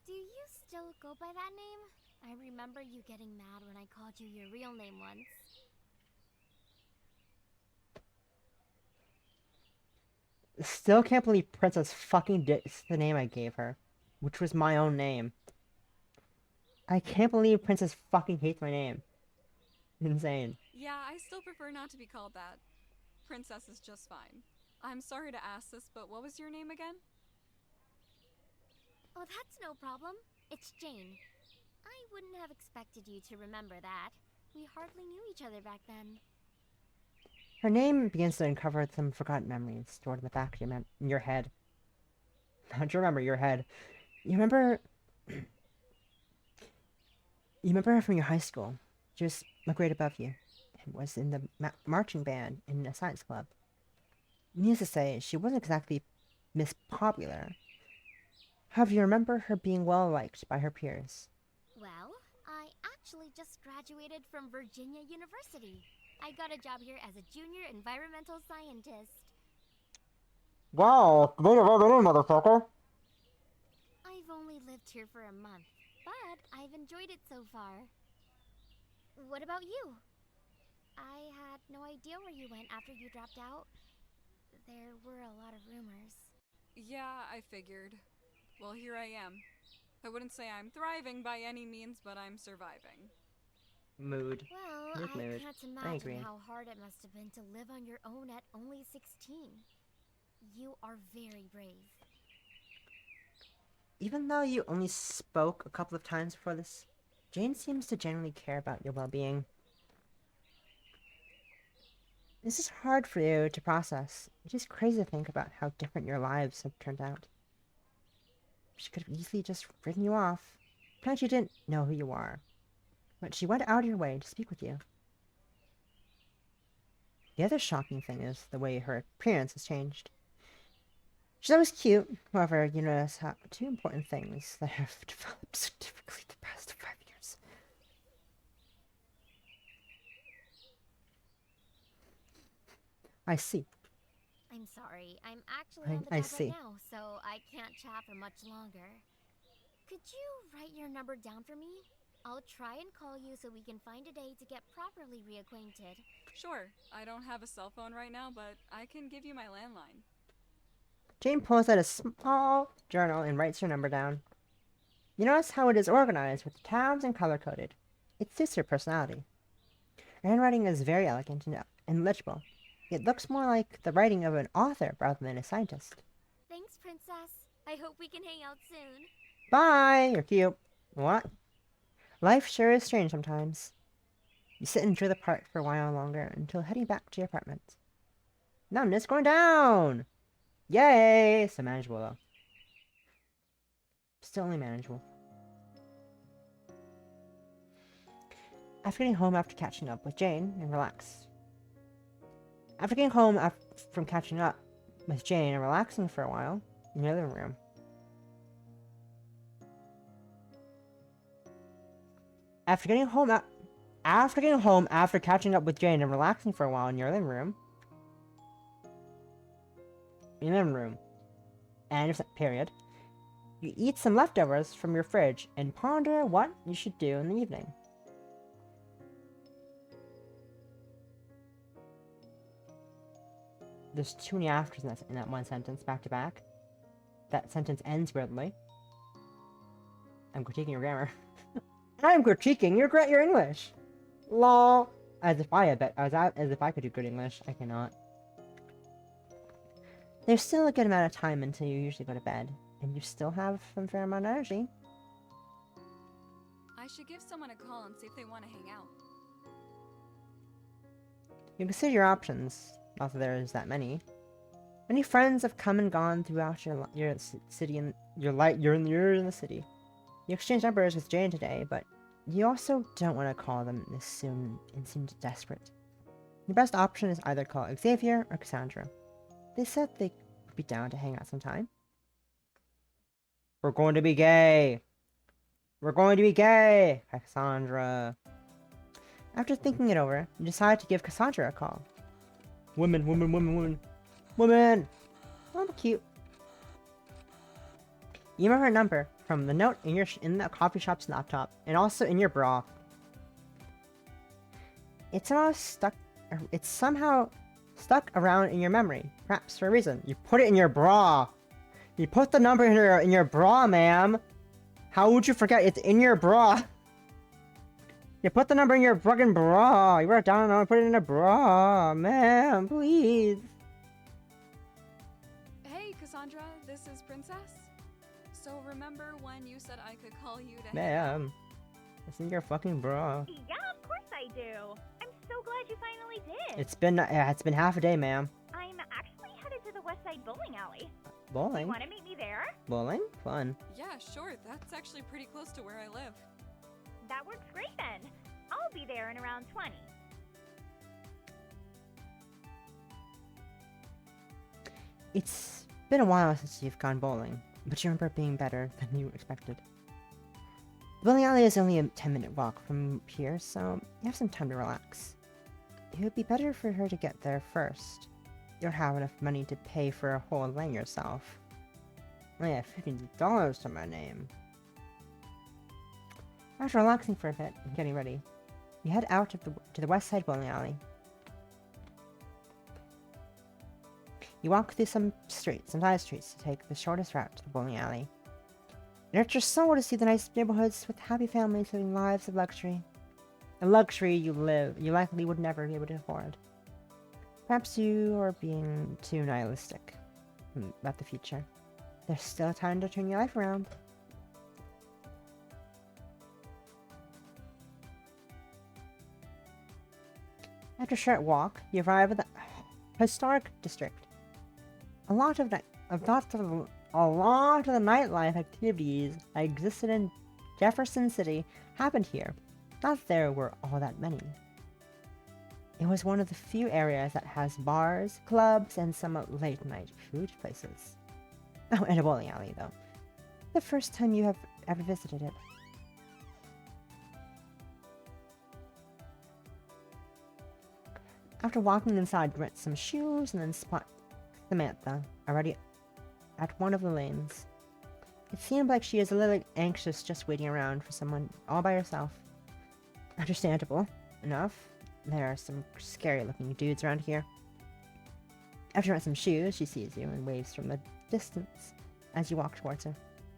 Do you still go by that name? I remember you getting mad when I called you your real name once. Still can't believe Princess fucking dissed the name I gave her, which was my own name. I can't believe Princess fucking hates my name. Insane. Yeah, I still prefer not to be called that. Princess is just fine. I'm sorry to ask this, but what was your name again? Oh, that's no problem. It's Jane. I wouldn't have expected you to remember that. We hardly knew each other back then. Her name begins to uncover some forgotten memories stored in the back of your head. Don't you remember your head? You remember... You remember her from your high school. She was a grade above you, and was in the marching band in a science club. Needless to say, she wasn't exactly Miss Popular. However, you remember her being well liked by her peers. Well, I actually just graduated from Virginia University. I got a job here as a junior environmental scientist. Wow, way to rub it in, motherfucker. I've only lived here for a month, but I've enjoyed it so far. What about you? I had no idea where you went after you dropped out. There were a lot of rumors. Yeah, I figured. Well, here I am. I wouldn't say I'm thriving by any means, but I'm surviving. Mood. Well, Good I mood. can't I imagine agree. how hard it must have been to live on your own at only 16. You are very brave. Even though you only spoke a couple of times before this, Jane seems to genuinely care about your well-being. This is hard for you to process. It is crazy to think about how different your lives have turned out. She could have easily just written you off. Perhaps you didn't know who you are. But she went out of her way to speak with you. The other shocking thing is the way her appearance has changed. She's always cute, however, you notice how two important things that have developed significantly the past 5 years. I see. I'm sorry. I'm actually on the I job see. right now, so I can't chat for much longer. Could you write your number down for me? I'll try and call you so we can find a day to get properly reacquainted. Sure, I don't have a cell phone right now, but I can give you my landline. Jane pulls out a small journal and writes her number down. You notice how it is organized with tabs and color-coded. It suits her personality. Her handwriting is very elegant and legible. It looks more like the writing of an author rather than a scientist. Thanks, Princess. I hope we can hang out soon. Bye! You're cute. What? Life sure is strange sometimes. You sit and enjoy the park for a while longer until heading back to your apartment. Numbness going down! Yay! So manageable though. Still only manageable. After getting home after catching up with Jane and relax. After getting home from catching up with Jane and relaxing for a while in your living room. After getting home after catching up with Jane and relaxing for a while in your living room. And period. You eat some leftovers from your fridge and ponder what you should do in the evening. There's too many afters in that one sentence, back to back. That sentence ends weirdly. I'm critiquing your grammar. I'm critiquing your English. Lol. As if I could do good English. I cannot. There's still a good amount of time until you usually go to bed, and you still have some fair amount of energy. I should give someone a call and see if they want to hang out. You consider your options. Not that there is that many. Many friends have come and gone throughout your city and you're in the city. You exchange numbers with Jane today, but you also don't want to call them this soon and seem desperate. Your best option is either call Xavier or Cassandra. They said they would be down to hang out sometime. We're going to be gay! We're going to be gay! Cassandra. After thinking it over, you decide to give Cassandra a call. Women! Oh, cute. You remember her number from the note in the coffee shop's laptop, and also in your bra. It's somehow stuck around in your memory, perhaps for a reason. You put it in your bra. You put the number in your bra, ma'am. How would you forget? It's in your bra. You put the number in your fucking bra. You wrote it down and put it in a bra, ma'am. Please. Hey, Cassandra, this is Princess. So remember when you said I could call you to Ma'am, it's in your fucking bra. Yeah, of course I do. I'm so glad you finally did. It's been half a day, ma'am. I'm actually headed to the West Side Bowling Alley. Bowling? Want to meet me there? Bowling? Fun. Yeah, sure. That's actually pretty close to where I live. That works great then. I'll be there in around 20. It's been a while since you've gone bowling, but you remember it being better than you expected. The bowling alley is only a 10-minute walk from here, so you have some time to relax. It would be better for her to get there first. You don't have enough money to pay for a whole lane yourself. I have $50 to my name. After relaxing for a bit and getting ready, you head out to the west side bowling alley. You walk through some side streets to take the shortest route to the bowling alley. It hurts your soul to see the nice neighborhoods with happy families living lives of luxury. A luxury you likely would never be able to afford. Perhaps you are being too nihilistic about the future. There's still time to turn your life around. After a short walk, you arrive at the historic district. A lot of the nightlife activities that existed in Jefferson City happened here. Not that there were all that many. It was one of the few areas that has bars, clubs, and some late-night food places. Oh, and a bowling alley, though. The first time you have ever visited it. After walking inside, you rent some shoes and then spot Samantha already at one of the lanes. It seemed like she is a little anxious just waiting around for someone all by herself. Understandable enough. There are some scary looking dudes around here. After you rent some shoes, she sees you and waves from the distance as you walk towards her.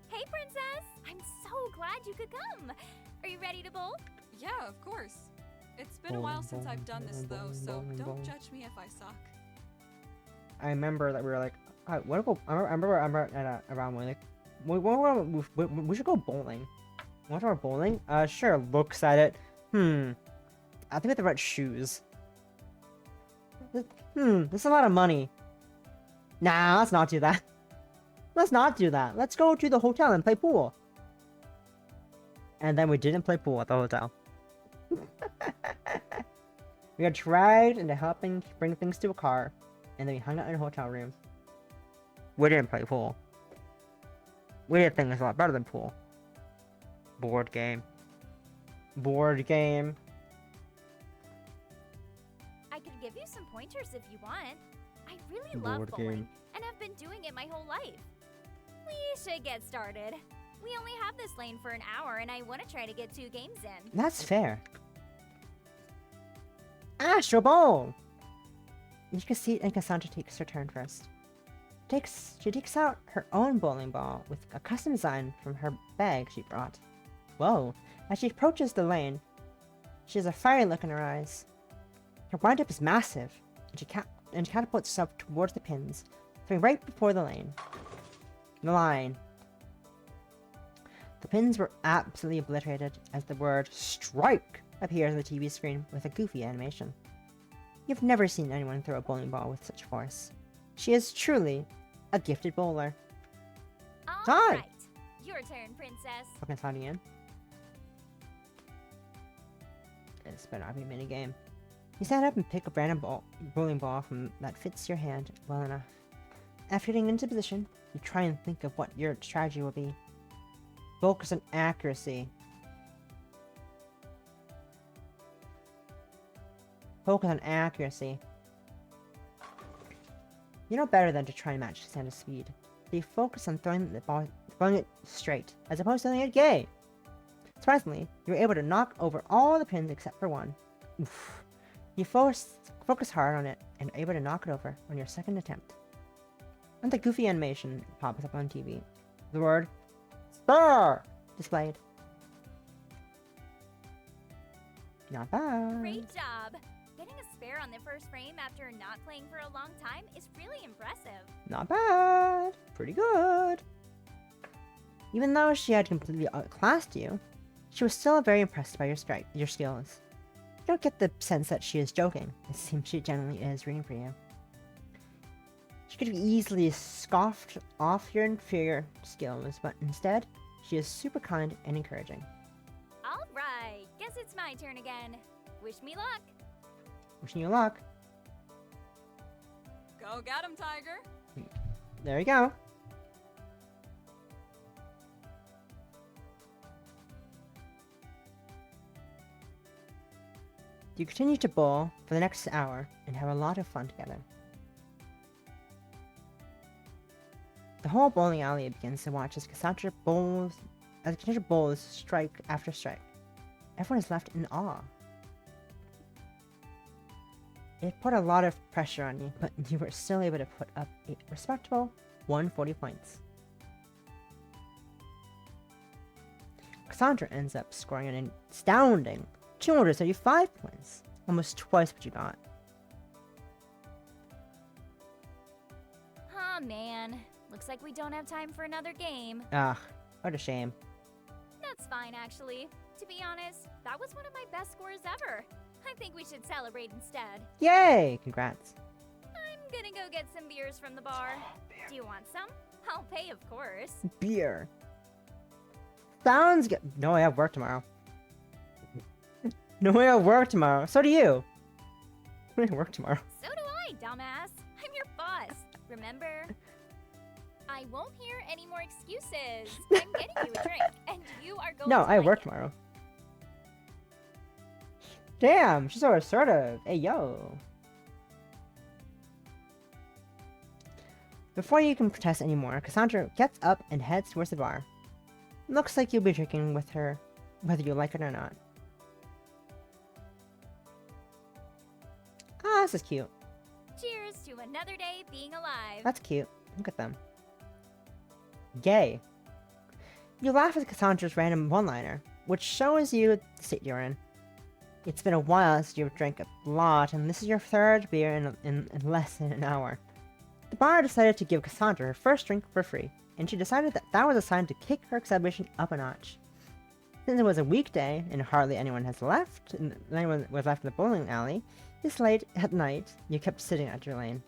Hey, Princess! I'm so glad you could come. Are you ready to bowl? Yeah, of course. It's been a while since I've done this though, so don't judge me if I suck. I remember that we were like, I remember around when like, we should go bowling. Want to go bowling? Sure. Looks at it. I think we have the right shoes. This is a lot of money. Nah, let's not do that. Let's not do that. Let's go to the hotel and play pool. And then we didn't play pool at the hotel. We got dragged into helping bring things to a car, and then we hung out in a hotel room. We didn't play pool. We did things a lot better than pool. Board game. Board game. I could give you some pointers if you want. I really love Board bowling, game. and I've been doing it my whole life. We should get started. We only have this lane for an hour, and I want to try to get 2 games in. That's fair. Astro Bowl! You can see, and Cassandra takes her turn first. She takes out her own bowling ball with a custom design from her bag she brought. Whoa! As she approaches the lane, she has a fiery look in her eyes. Her windup is massive, and she catapults herself towards the pins, throwing right before the lane. The line. The pins were absolutely obliterated as the word STRIKE appears on the TV screen with a goofy animation. You've never seen anyone throw a bowling ball with such force. She is truly a gifted bowler. All right, your turn, Princess. Okay, starting in. This better not be a minigame. You stand up and pick a random bowling ball from that fits your hand well enough. After getting into position, you try and think of what your strategy will be. Focus on accuracy. Focus on accuracy. You know better than to try and match Santa's speed. So you focus on throwing the ball, throwing it straight, as opposed to throwing it gay. Surprisingly, you were able to knock over all the pins except for one. Oof. You focus hard on it and are able to knock it over on your second attempt. And the goofy animation pops up on TV. The word SPUR displayed. Not bad. Great job. Getting a spare on the first frame after not playing for a long time is really impressive. Not bad. Pretty good. Even though she had completely outclassed you, she was still very impressed by your skills. You don't get the sense that she is joking. It seems she genuinely is rooting for you. She could have easily scoffed off your inferior skills, but instead, she is super kind and encouraging. All right, guess it's my turn again. Wish me luck. Wishing you luck. Go get him, Tiger. There you go. You continue to bowl for the next hour and have a lot of fun together. The whole bowling alley begins to watch as Cassandra bowls strike after strike. Everyone is left in awe. It put a lot of pressure on you, but you were still able to put up a respectable 140 points. Cassandra ends up scoring an astounding 235 points, almost twice what you got. Aw, man. Looks like we don't have time for another game. Ah, what a shame. That's fine, actually. To be honest, that was one of my best scores ever. I think we should celebrate instead. Yay! Congrats. I'm gonna go get some beers from the bar. Do you want some? I'll pay, of course. Beer. Sounds good. No, I have work tomorrow. No, I have work tomorrow. So do you. I have work tomorrow. So do I, dumbass. I'm your boss. Remember? I won't hear any more excuses. I'm getting you a drink, and you are going No, to I like work it. tomorrow. Damn, she's so assertive. Hey, yo. Before you can protest anymore, Cassandra gets up and heads towards the bar. Looks like you'll be drinking with her, whether you like it or not. Ah, this is cute. Cheers to another day being alive. That's cute. Look at them. Gay. You laugh at Cassandra's random one-liner, which shows you the state you're in. It's been a while since you've drank a lot, and this is your third beer in less than an hour. The bar decided to give Cassandra her first drink for free, and she decided that that was a sign to kick her celebration up a notch. Since it was a weekday, and hardly anyone was left in the bowling alley, this late at night, you kept sitting at your lane.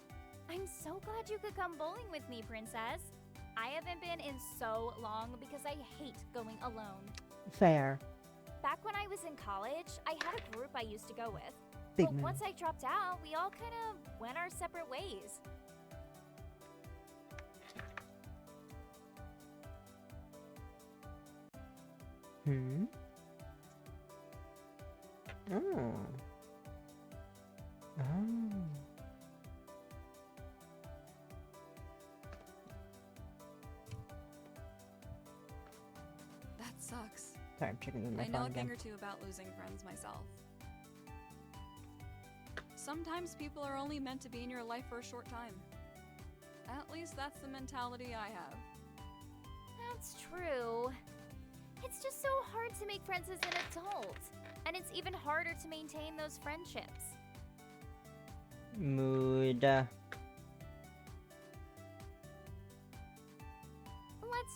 I'm so glad you could come bowling with me, Princess. I haven't been in so long because I hate going alone. Fair. Back when I was in college, I had a group I used to go with. Big But move. once I dropped out, we all kind of went our separate ways. Hmm? Oh. Oh. That sucks. Sorry, I'm checking in my I know phone a thing again. or two about losing friends myself. Sometimes people are only meant to be in your life for a short time. At least that's the mentality I have. That's true. It's just so hard to make friends as an adult. And it's even harder to maintain those friendships. Mood. Let's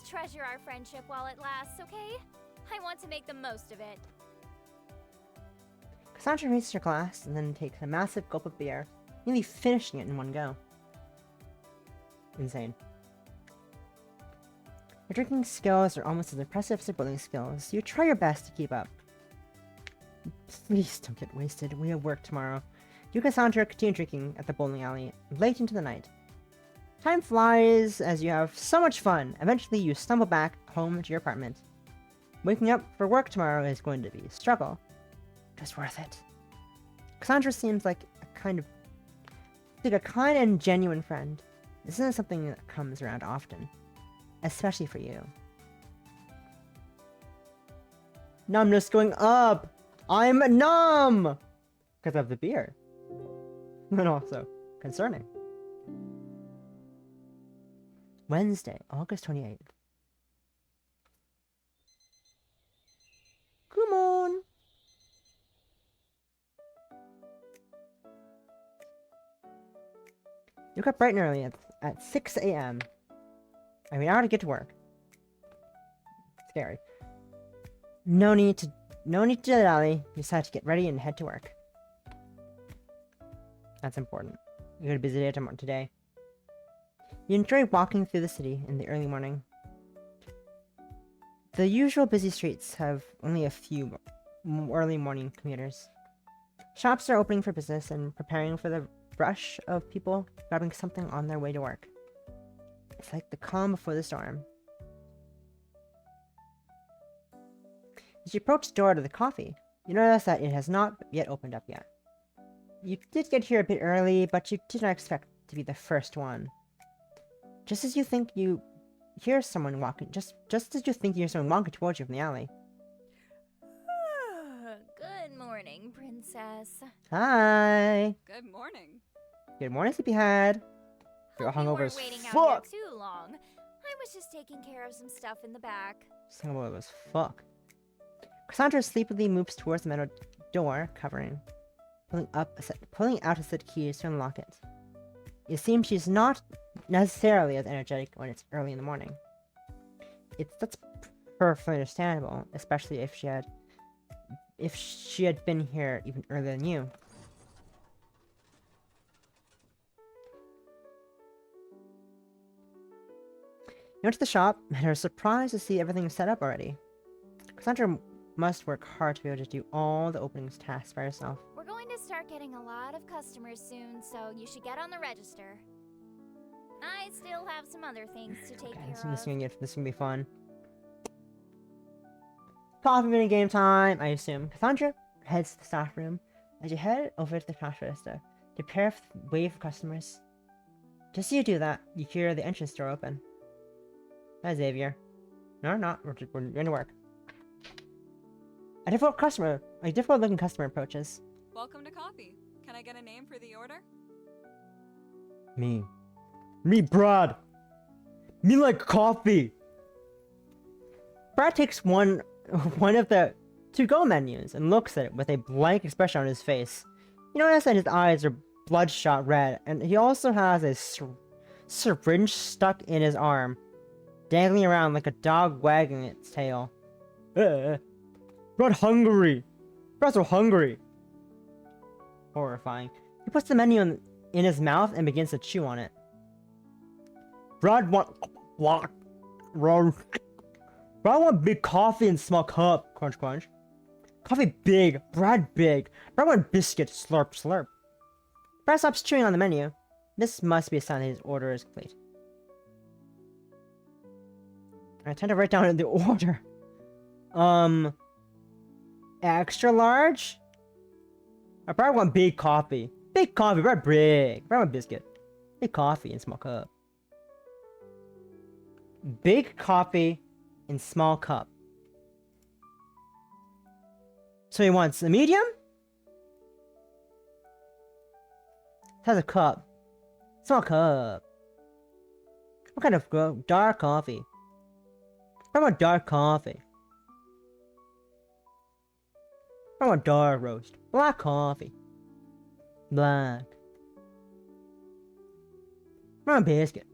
treasure our friendship while it lasts, okay? I want to make the most of it. Cassandra raises her glass and then takes a massive gulp of beer, nearly finishing it in one go. Insane. Your drinking skills are almost as impressive as your bowling skills, so you try your best to keep up. Please don't get wasted. We have work tomorrow. You and Cassandra continue drinking at the bowling alley late into the night. Time flies as you have so much fun. Eventually, you stumble back home to your apartment. Waking up for work tomorrow is going to be a struggle. It's worth it. Cassandra seems like a kind and genuine friend. This isn't something that comes around often, especially for you. Numbness going up. I'm numb because of the beer, and also concerning. Wednesday, August 28th. Come on. You got bright and early at 6 a.m. I have an hour to get to work. Scary. No need to dilly. You decide to get ready and head to work. That's important. You got a busy day today. You enjoy walking through the city in the early morning. The usual busy streets have only a few early morning commuters. Shops are opening for business and preparing for the rush of people grabbing something on their way to work. It's like the calm before the storm. As you approach the door to the coffee You notice that it has not yet opened up yet. You did get here a bit early, but you did not expect to be the first one. Just as you think you hear someone walking, just as you think you hear someone walking towards you from the alley. Good morning, princess. Hi. Good morning. Good morning, sleepyhead. You're Hope you hungover weren't as waiting out fuck. here too long. I was just taking care of some stuff in the back. Hungover as fuck. Cassandra sleepily moves towards the metal door, covering, pulling out a set of keys to unlock it. It seems she's not necessarily as energetic when it's early in the morning. That's perfectly understandable, especially if she had been here even earlier than you. You went to the shop and are surprised to see everything set up already. Cassandra must work hard to be able to do all the openings tasks by herself. We're going to start getting a lot of customers soon, so you should get on the register. I still have some other things to take care This of. is gonna be fun. Coffee mini game time, I assume. Cassandra heads to the staff room as you head over to the cash register to prepare for the wave of customers. Just as you do that, you hear the entrance door open. Hi, Xavier. No, we're not. We're going to work. A difficult looking customer approaches. Welcome to coffee. Can I get a name for the order? Me, Brad. Me like coffee. Brad takes one of the to-go menus and looks at it with a blank expression on his face. You notice that his eyes are bloodshot red, and he also has a syringe stuck in his arm, dangling around like a dog wagging its tail. Brad's hungry. Brad's so hungry. Horrifying. He puts the menu in his mouth and begins to chew on it. Brad want big coffee in small cup. Crunch, crunch. Coffee big. Brad big. Brad want biscuit. Slurp, slurp. Brad stops chewing on the menu. This must be a sign that his order is complete. I tend to write down the order. Extra large? I probably want big coffee. Big coffee, Brad big. Brad want biscuit. Big coffee in small cup. Big coffee in small cup. So he wants a medium? It has a cup. Small cup. What kind of dark coffee? I want dark coffee. I want dark roast. Black coffee. Black. I want biscuit.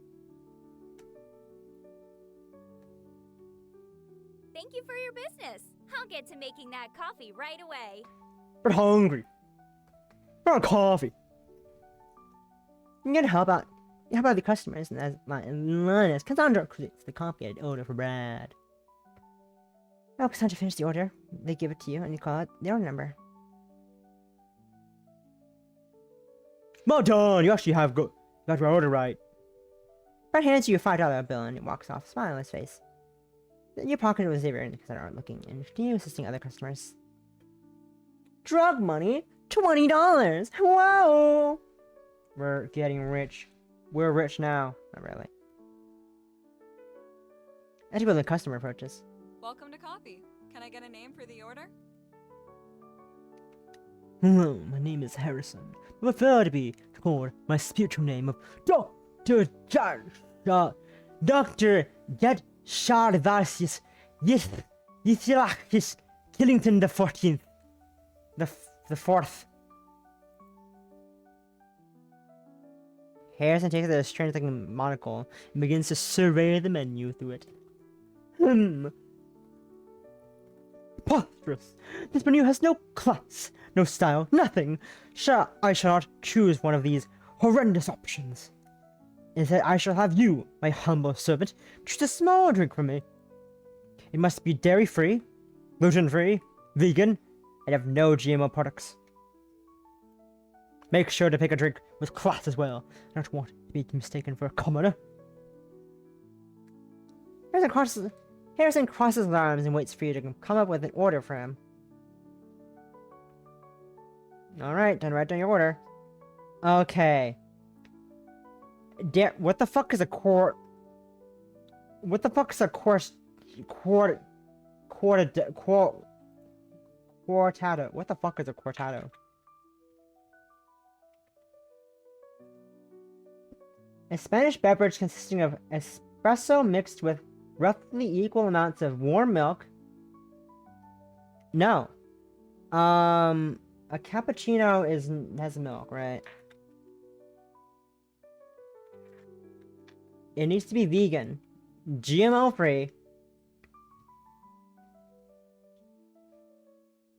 Thank you for your business. I'll get to making that coffee right away. But hungry. I want coffee. You can help out the customers and as Cassandra creates the complicated order for Brad. Now Cassandra finishes the order. They give it to you and you call it the order number. Well done! You actually got your order right. Brad hands you a $5 bill and he walks off, smile on his face. Then you pocket it with Xavier and Cassandra are looking and continue assisting other customers. Drug money? $20! Whoa! We're getting rich. We're rich now. Not really. As the customer approaches. Welcome to coffee. Can I get a name for the order? Hello, my name is Harrison. I prefer to be called my spiritual name of Dr. Get Shardvasius Yithilakis Killington the 14th. The 4th. Harrison takes a strange looking monocle and begins to survey the menu through it. Preposterous! This menu has no class, no style, nothing! I shall not choose one of these horrendous options. Instead, I shall have you, my humble servant, choose a small drink for me. It must be dairy-free, gluten-free, vegan, and have no GMO products. Make sure to pick a drink with class as well. I don't want to be mistaken for a commoner. Harrison crosses his arms and waits for you to come up with an order for him. Alright, then write down your order. Okay. What the fuck is a quart? What the fuck is a quartado? What the fuck is a quartado? A Spanish beverage consisting of espresso mixed with roughly equal amounts of warm milk. No. A cappuccino has milk, right? It needs to be vegan, GMO free,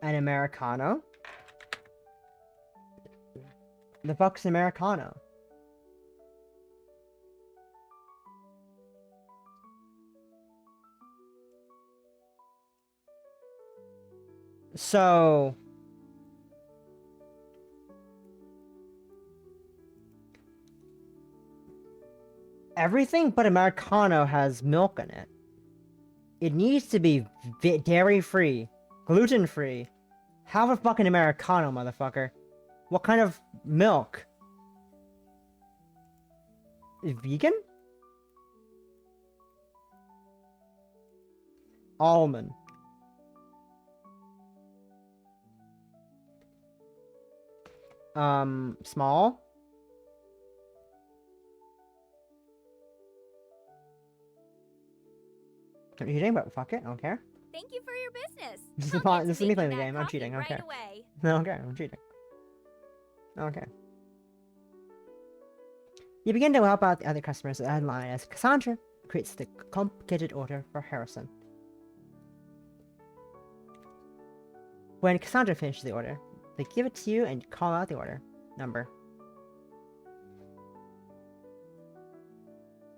an Americano. The fuck's an Americano? So everything but Americano has milk in it. It needs to be dairy-free, gluten-free. Have a fucking Americano, motherfucker. What kind of milk? Vegan? Almond. Small? What are you doing? But fuck it, I don't care. Thank you for your business. This is me playing the game. I'm cheating. I don't care. Away. No, okay, I'm cheating. Okay. You begin to help out the other customers in line as Cassandra creates the complicated order for Harrison. When Cassandra finishes the order, they give it to you and call out the order number.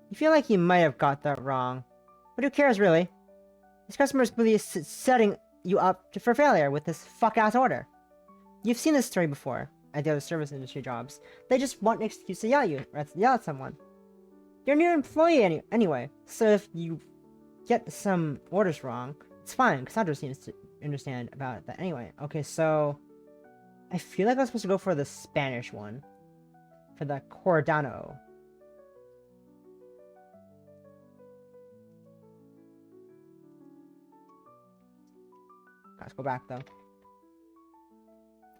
You feel like you might have got that wrong, but who cares really? This customer is really setting you up for failure with this fuck-ass order. You've seen this story before at the other service industry jobs. They just want an excuse to yell at someone. You're a new employee anyway, so if you get some orders wrong, it's fine. Cassandra seems to understand about that anyway. Okay, so I feel like I'm supposed to go for the Spanish one, for the Cordano. Let's go back though.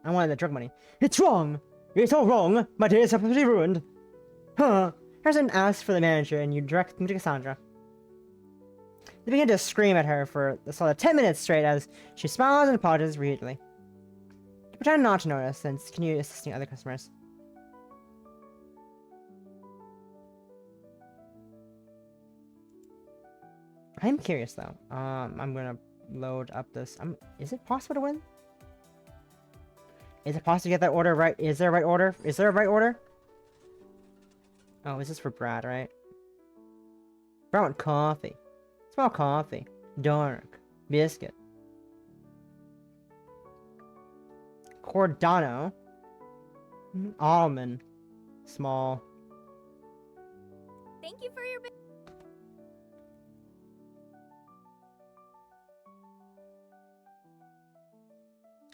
I wanted the drug money. It's wrong! It's all wrong! My day is absolutely ruined! Huh? Harrison asks for the manager and you direct him to Cassandra. They begin to scream at her for a solid 10 minutes straight as she smiles and apologizes repeatedly. You pretend not to notice and continue assisting other customers. I'm curious though. I'm gonna load up this. Is it possible to win? Is it possible to get that order right? Is there a right order? Is there a right order? Oh, is this for Brad, right? Brown coffee. Small coffee. Dark. Biscuit. Cordano. Almond. Small. Thank you for your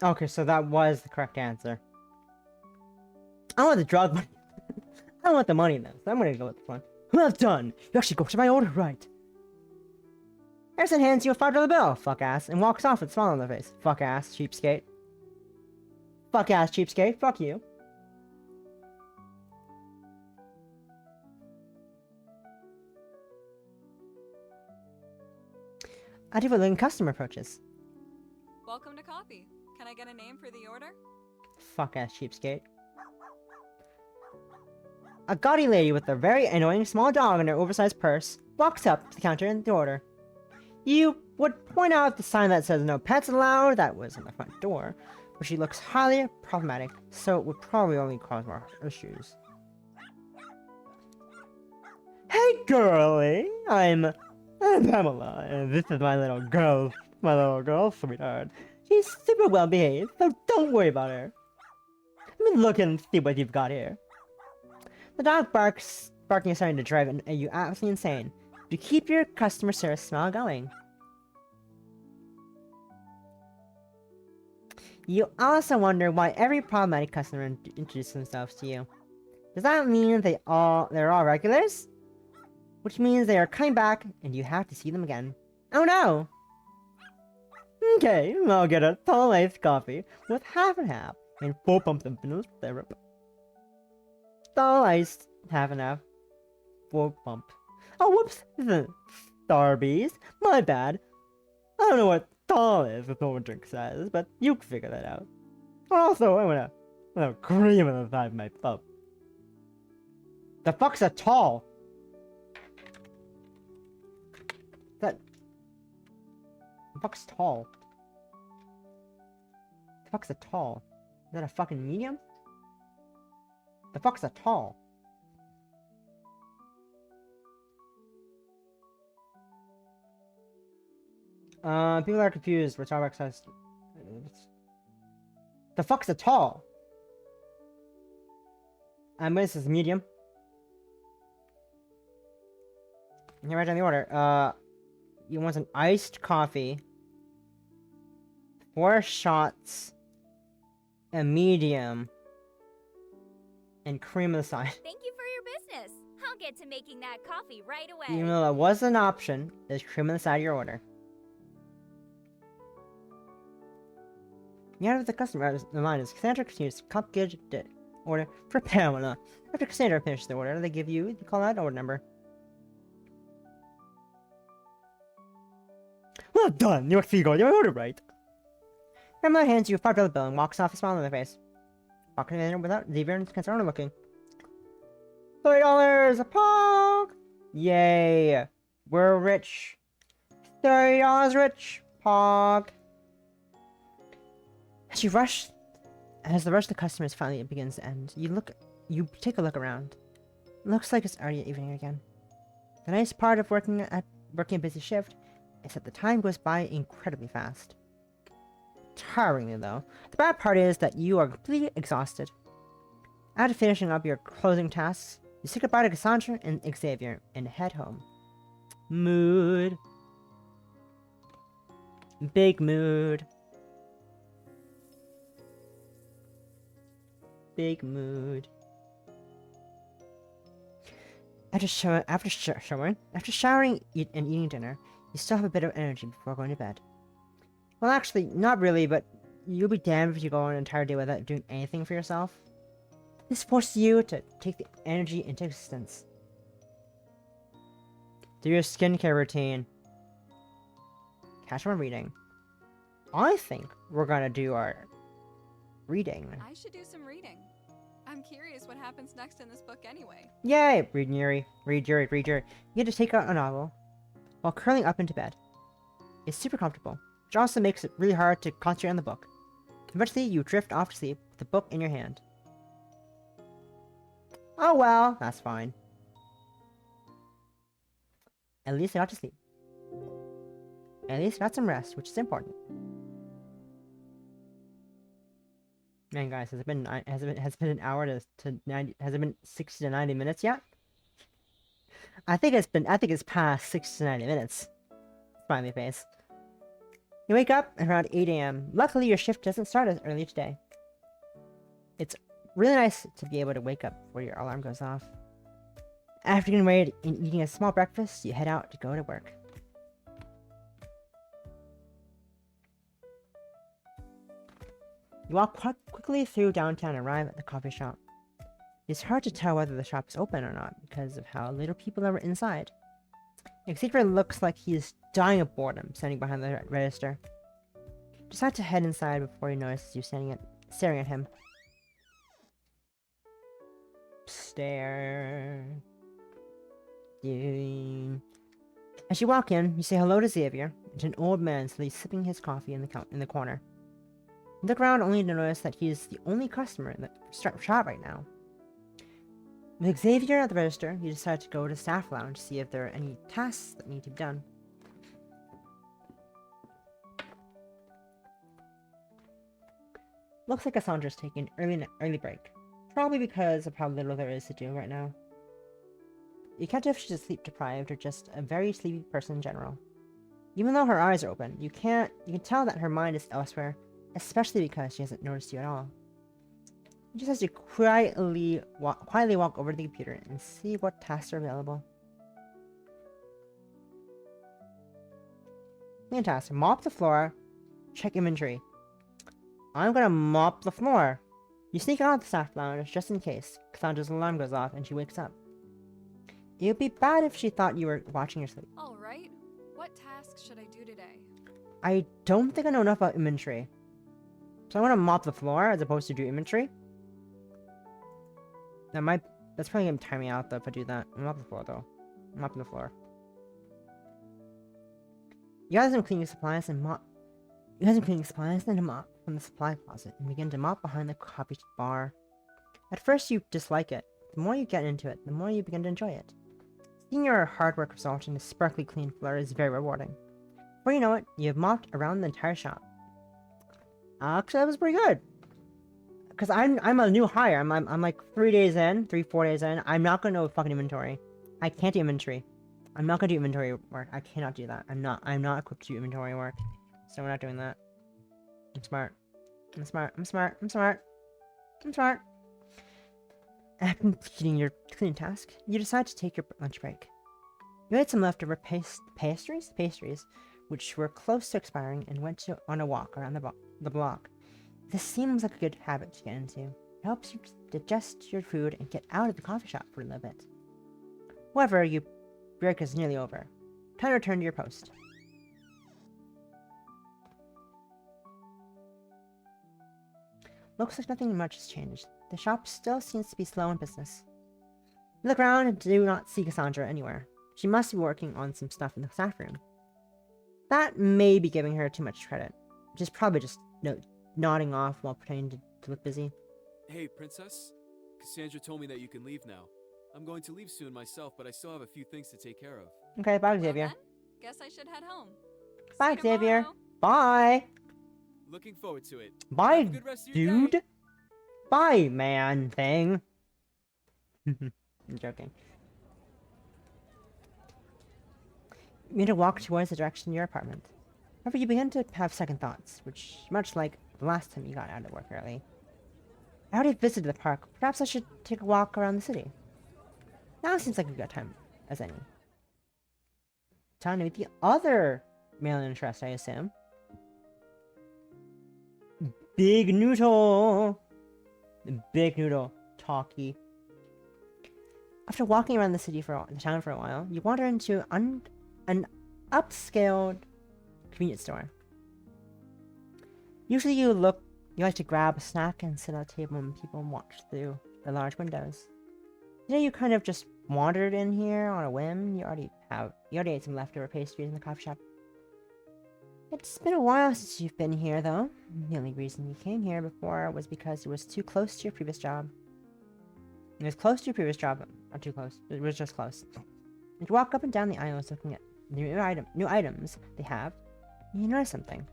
Okay, so that was the correct answer. I want the drug money. I don't want the money though, so I'm gonna go with this one. Well done! You actually got my order right. Harrison hands you a $5 bill, fuck ass, and walks off with a smile on their face. Fuck ass, cheapskate. Fuck ass, cheapskate. Fuck you. I do when customer approaches. Welcome to coffee. Can I get a name for the order? Fuck ass cheapskate. A gaudy lady with a very annoying small dog in her oversized purse walks up to the counter and the order. You would point out the sign that says no pets allowed that was on the front door, but she looks highly problematic, so it would probably only cause more issues. Hey girlie, I'm Pamela, and this is my little girl, sweetheart. She's super well behaved, so don't worry about her. Let me look and see what you've got here. The dog barking is starting to drive you absolutely insane. To keep your customer service smile going. You also wonder why every problematic customer introduces themselves to you. Does that mean they're all regulars? Which means they are coming back and you have to see them again. Oh no! Okay, I'll get a tall iced coffee with half and half and 4 pumps of vanilla syrup. Tall iced, half and half, 4 pump. Oh whoops! Starbies, my bad. I don't know what tall is with over drink size, but you can figure that out. Also, I want a cream on the side of my pup. The fuck's a tall? The fuck's tall? The fuck's a tall? Is that a fucking medium? The fuck's a tall? People are confused. We're talking about size. The fuck's a tall? This is medium. Here, right down the order. You want an iced coffee, 4 shots, a medium, and cream on the side. Thank you for your business. I'll get to making that coffee right away. Even though that was an option, there's cream on the side of your order. The end of the customer the line is Cassandra continues to complicate the order for Pamela. After Cassandra finishes the order, they give you the call out order number. Well done! You actually got your order right. Pamela hands you a $5 bill and walks off a smile on her face. Walking in without Xavier and concern looking. $30 a pog! Yay! We're rich. $30 rich. Pog. As the rush of the customers finally begins to end, you take a look around. Looks like it's already evening again. The nice part of working a busy shift is that the time goes by incredibly fast. Tiringly though. The bad part is that you are completely exhausted. After finishing up your closing tasks, you say goodbye to Cassandra and Xavier and head home. Mood. Big mood. Big mood. After showering and eating dinner, you still have a bit of energy before going to bed. Well, actually, not really, but you'll be damned if you go an entire day without doing anything for yourself. This forces you to take the energy into existence. Do your skincare routine. Catch on reading. I think we're gonna do our reading. I should do some reading. I'm curious what happens next in this book anyway. Yay! Read Yuri. Read Yuri. You get to take out a novel while curling up into bed. It's super comfortable, which also makes it really hard to concentrate on the book. Eventually, you drift off to sleep with the book in your hand. Oh well, that's fine. At least I got to sleep. At least I got some rest, which is important. Man, guys, has it been an hour to 90? Has it been 60 to 90 minutes yet? I think it's past 60 to 90 minutes. Smiley face. You wake up at around 8 a.m. Luckily, your shift doesn't start as early today. It's really nice to be able to wake up before your alarm goes off. After getting ready and eating a small breakfast, you head out to go to work. You walk quickly through downtown and arrive at the coffee shop. It's hard to tell whether the shop is open or not because of how little people are inside. Xavier looks like he is dying of boredom standing behind the register. Decide to head inside before he notices you staring at him. Stare. As you walk in, you say hello to Xavier, and an old man is sipping his coffee in the corner. You look around only to notice that he is the only customer in the shop right now. With Xavier at the register, you decide to go to the staff lounge to see if there are any tasks that need to be done. Looks like Cassandra's taking an early break. Probably because of how little there is to do right now. You can't tell if she's sleep deprived or just a very sleepy person in general. Even though her eyes are open, you can tell that her mind is elsewhere, especially because she hasn't noticed you at all. You just has to quietly walk over to the computer and see what tasks are available. Main task: mop the floor, check inventory. I'm gonna mop the floor. You sneak out of the staff lounge just in case Cassandra's alarm goes off and she wakes up. It would be bad if she thought you were watching her sleep. Alright, what tasks should I do today? I don't think I know enough about inventory. So I want to mop the floor as opposed to do inventory. That's probably gonna tire me out though if I do that. Mop the floor though. I'm mopping the floor. You gather some cleaning supplies and mop. You gather some cleaning supplies and a mop from the supply closet and begin to mop behind the coffee bar. At first you dislike it. The more you get into it, the more you begin to enjoy it. Seeing your hard work result in a sparkly clean floor is very rewarding. Before you know it, you have mopped around the entire shop. Actually, that was pretty good. Because I'm a new hire. I'm like 4 days in. I'm not gonna know fucking inventory. I can't do inventory. I'm not gonna do inventory work. I cannot do that. I'm not equipped to do inventory work. So we're not doing that. I'm smart. After completing your cleaning task, you decide to take your lunch break. You ate some leftover pastries, which were close to expiring, and went on a walk around the block. This seems like a good habit to get into. It helps you digest your food and get out of the coffee shop for a little bit. However, your break is nearly over. Time to return to your post. Looks like nothing much has changed. The shop still seems to be slow in business. You look around and do not see Cassandra anywhere. She must be working on some stuff in the staff room. That may be giving her too much credit. She's probably just nodding off while pretending to look busy. Hey, Princess. Cassandra told me that you can leave now. I'm going to leave soon myself, but I still have a few things to take care of. Okay, bye, Well Xavier. then, guess I should head home. Bye, See you Xavier. tomorrow. Bye. Looking forward to it. Bye, Have a good rest of your dude. day. Bye, man thing. I'm joking. You need to walk towards the direction of your apartment. However, you begin to have second thoughts, which, much like the last time you got out of work early. I already visited the park. Perhaps I should take a walk around the city. Now seems like a good time as any. Time to meet the other male interest, I assume. Big Noodle! Big Noodle. Talkie. After walking around the town for a while, you wander into an upscaled convenience store. Usually you like to grab a snack and sit at a table and people watch through the large windows. Today you kind of just wandered in here on a whim. You already ate some leftover pastries in the coffee shop. It's been a while since you've been here, though. The only reason you came here before was because it was too close to your previous job. It was close to your previous job, not too close. It was just close. And you walk up and down the aisles looking at new items they have, and you notice something.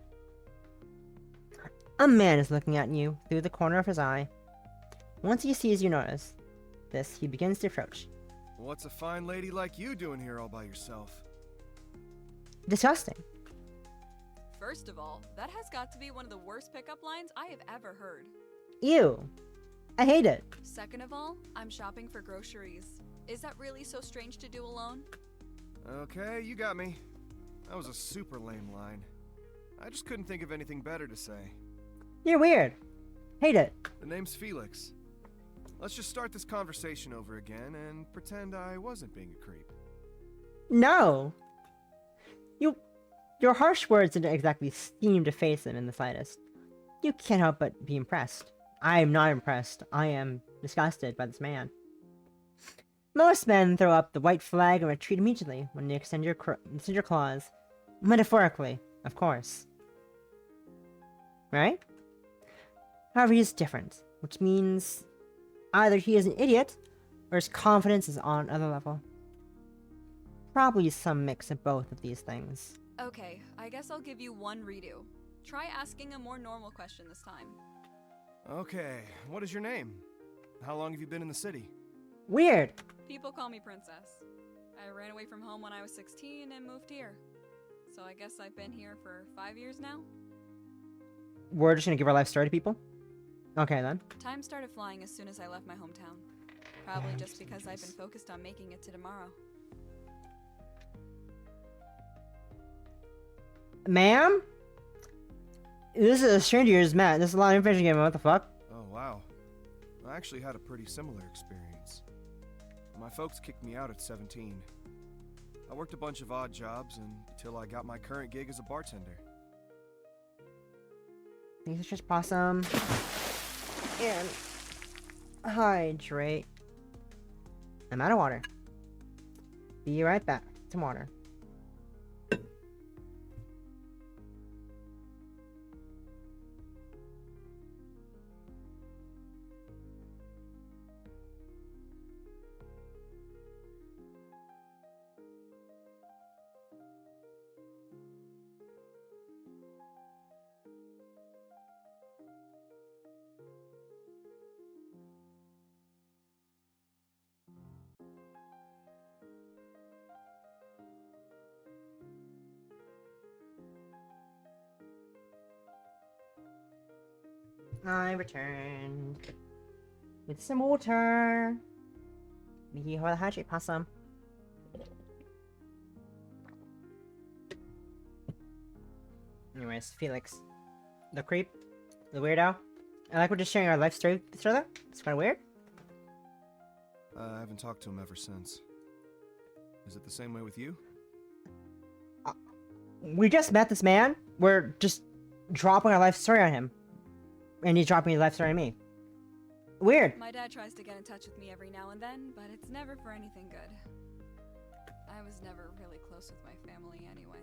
A man is looking at you through the corner of his eye. Once he sees you notice this, he begins to approach. What's a fine lady like you doing here all by yourself? Disgusting. First of all, that has got to be one of the worst pickup lines I have ever heard. Ew. I hate it. Second of all, I'm shopping for groceries. Is that really so strange to do alone? Okay, you got me. That was a super lame line. I just couldn't think of anything better to say. You're weird. Hate it. The name's Felix. Let's just start this conversation over again and pretend I wasn't being a creep. No. Your harsh words didn't exactly seem to faze him in the slightest. You can't help but be impressed. I am not impressed. I am disgusted by this man. Most men throw up the white flag and retreat immediately when you extend your claws. Metaphorically, of course. Right? However, he is different, which means either he is an idiot, or his confidence is on another level. Probably some mix of both of these things. Okay, I guess I'll give you one redo. Try asking a more normal question this time. Okay, what is your name? How long have you been in the city? Weird. People call me Princess. I ran away from home when I was 16 and moved here. So I guess I've been here for 5 years now? we're just gonna give our life story to people? Okay, then. Time started flying as soon as I left my hometown. Probably just because I've been focused on making it to tomorrow. Ma'am? This is a stranger you just met. This is a lot of information given. What the fuck? Oh, wow. I actually had a pretty similar experience. My folks kicked me out at 17. I worked a bunch of odd jobs until I got my current gig as a bartender. These are just possum. And hydrate. I'm out of water. Be right back. Some water. I returned with some water. Be here for the hydrate possum. Anyways, Felix, the creep, the weirdo. I like we're just sharing our life story with each other. It's kind of weird. I haven't talked to him ever since. Is it the same way with you? We just met this man. We're just dropping our life story on him. And he's dropping his life story on me. Weird. My dad tries to get in touch with me every now and then, but it's never for anything good. I was never really close with my family anyway.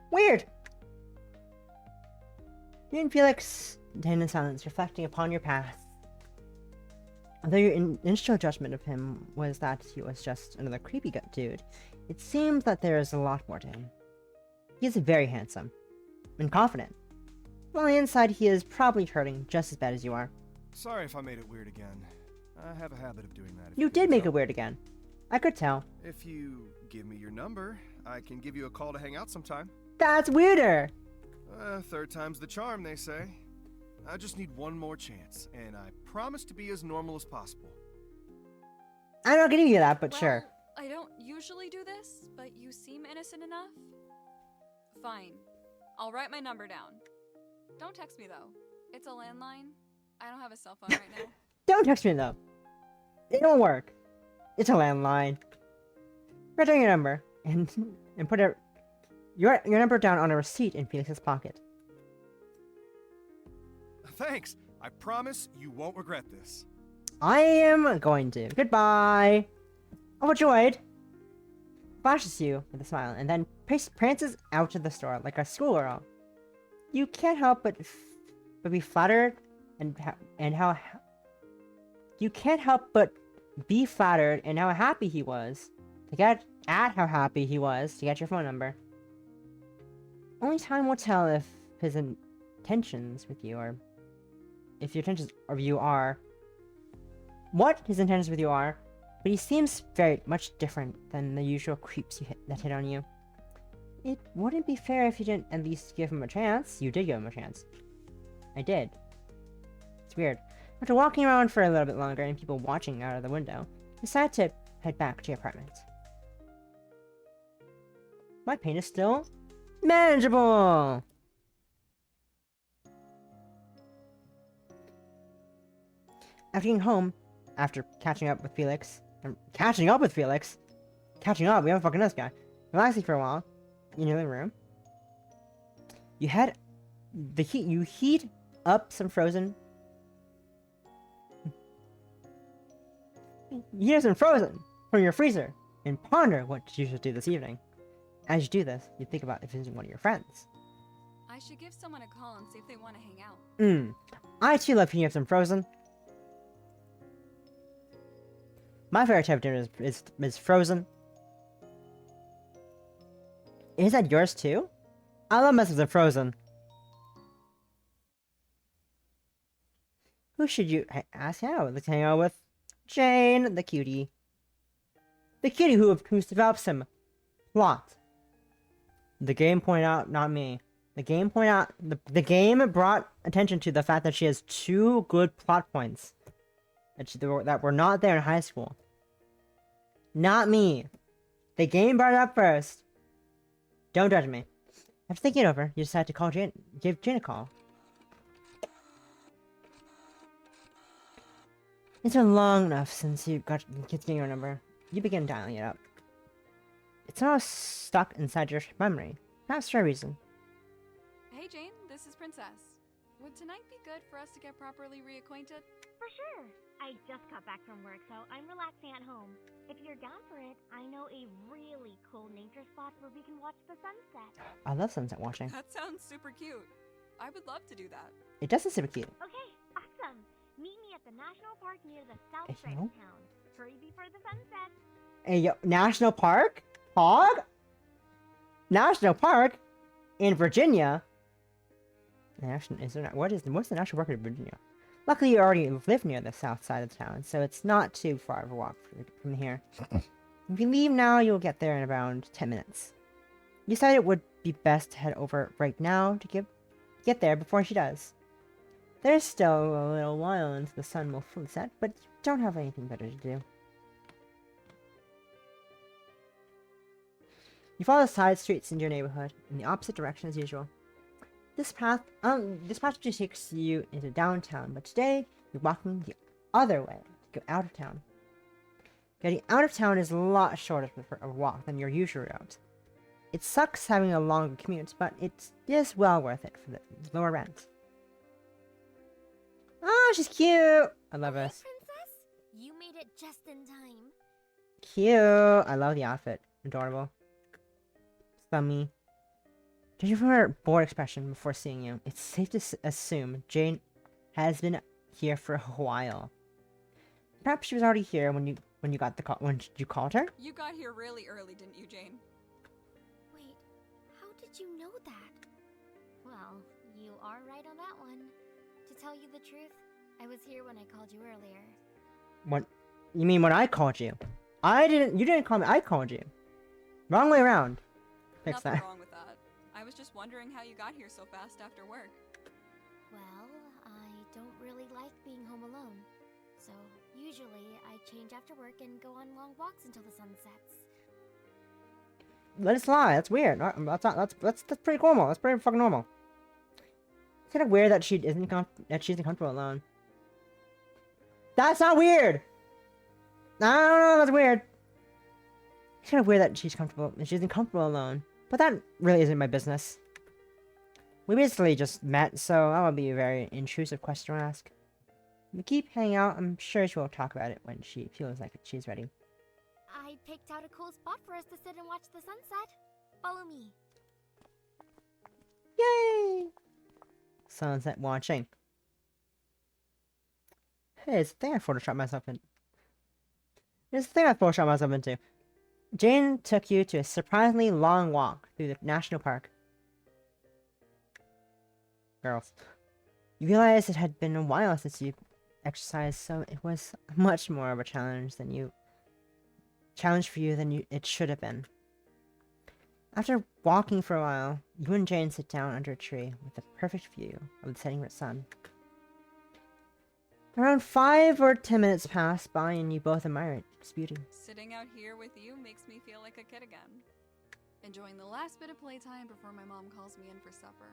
Weird. You and Felix stand in silence, reflecting upon your past. Although your initial judgment of him was that he was just another creepy gut dude, it seems that there is a lot more to him. He is very handsome and confident. On the inside, he is probably hurting just as bad as you are. Sorry if I made it weird again. I have a habit of doing that. You did make it weird again. I could tell. If you give me your number, I can give you a call to hang out sometime. That's weirder! Third time's the charm, they say. I just need one more chance, and I promise to be as normal as possible. I'm not giving you that, but Well, sure. I don't usually do this, but you seem innocent enough. Fine. I'll write my number down. Don't text me, though. It's a landline. I don't have a cell phone right now. Don't text me though. It won't work. It's a landline. Write down your number and put your number down on a receipt in Felix's pocket. Thanks. I promise you won't regret this. I am going to. Goodbye. Overjoyed. Flashes you with a smile and then prances out of the store like a schoolgirl. You can't help but be flattered how you can't help but be flattered and how happy he was to get your phone number. Only time will tell if his intentions with you are what his intentions with you are, but he seems very much different than the usual creeps that hit on you. It wouldn't be fair if you didn't at least give him a chance. You did give him a chance. I did. It's weird. After walking around for a little bit longer and people watching out of the window, I decided to head back to your apartment. My pain is still manageable! After getting home, after catching up, we haven't fucking this guy. Relaxing for a while, in your living room, you heat up some frozen. You heat some frozen from your freezer and ponder what you should do this evening. As you do this, you think about visiting one of your friends. I should give someone a call and see if they want to hang out. I too love heating up some frozen. My favorite type of dinner is frozen. Is that yours too? I love messing with frozen. Who should you ask out? Let's hang out with Jane, the cutie. The cutie who develops some plot. The game pointed out, not me. The game the game brought attention to the fact that she has 2 good plot points that were not there in high school. Not me. The game brought it up first. Don't judge me. After thinking it over, you decide to give Jane a call. It's been long enough since you got getting your number. You begin dialing it up. It's not stuck inside your memory. Perhaps for a reason. Hey Jane, this is Princess. Would tonight be good for us to get properly reacquainted? For sure. I just got back from work, so I'm relaxing at home. If you're down for it, I know a really cool nature spot where we can watch the sunset. I love sunset watching. That sounds super cute. I would love to do that. It does sound super cute. Okay, awesome. Meet me at the national park near the south Hey, side yo. of town. Hurry before the sunset. Hey, yo, National Park? Hog? National Park? In Virginia? What's the National Park in Virginia? Luckily, you already live near the south side of the town, so it's not too far of a walk from here. If you leave now, you'll get there in around 10 minutes. You decided it would be best to head over right now to get there before she does. There's still a little while until the sun will fully set, but you don't have anything better to do. You follow the side streets into your neighborhood in the opposite direction as usual. This path usually takes you into downtown, but today you're walking the other way to go out of town. Getting out of town is a lot shorter of a walk than your usual route. It sucks having a longer commute, but it is well worth it for the lower rent. Oh, she's cute! I love this. Princess, you made it just in time. Cute! I love the outfit. Adorable. Thummy. Judging from her bored expression before seeing you, it's safe to assume Jane has been here for a while. Perhaps she was already here when you got the call when you called her. You got here really early, didn't you, Jane? Wait, how did you know that? Well, you are right on that one. To tell you the truth, I was here when I called you earlier. What? You mean when I called you? You didn't call me. I called you. Wrong way around. Fix Nothing that. wrong with that. I was just wondering how you got here so fast after work. Well, I don't really like being home alone. So, usually I change after work and go on long walks until the sun sets. Let us lie. That's weird. That's pretty normal. That's pretty fucking normal. It's kind of weird that she's comfortable alone. That's not weird. I don't know. That's weird. It's kind of weird that she's isn't comfortable alone. But that really isn't my business. We basically just met, so that would be a very intrusive question to ask. We keep hanging out. I'm sure she will talk about it when she feels like she's ready. I picked out a cool spot for us to sit and watch the sunset. Follow me. Yay! Sunset watching. Hey, it's the thing I photoshopped myself in. It's the thing I photoshopped myself into. Jane took you to a surprisingly long walk through the national park. Girls. You realized it had been a while since you exercised, so it was much more of a challenge for you than it should have been. After walking for a while, you and Jane sit down under a tree with a perfect view of the setting sun. Around 5 or 10 minutes pass by and you both admire its beauty. Sitting out here with you makes me feel like a kid again. Enjoying the last bit of playtime before my mom calls me in for supper.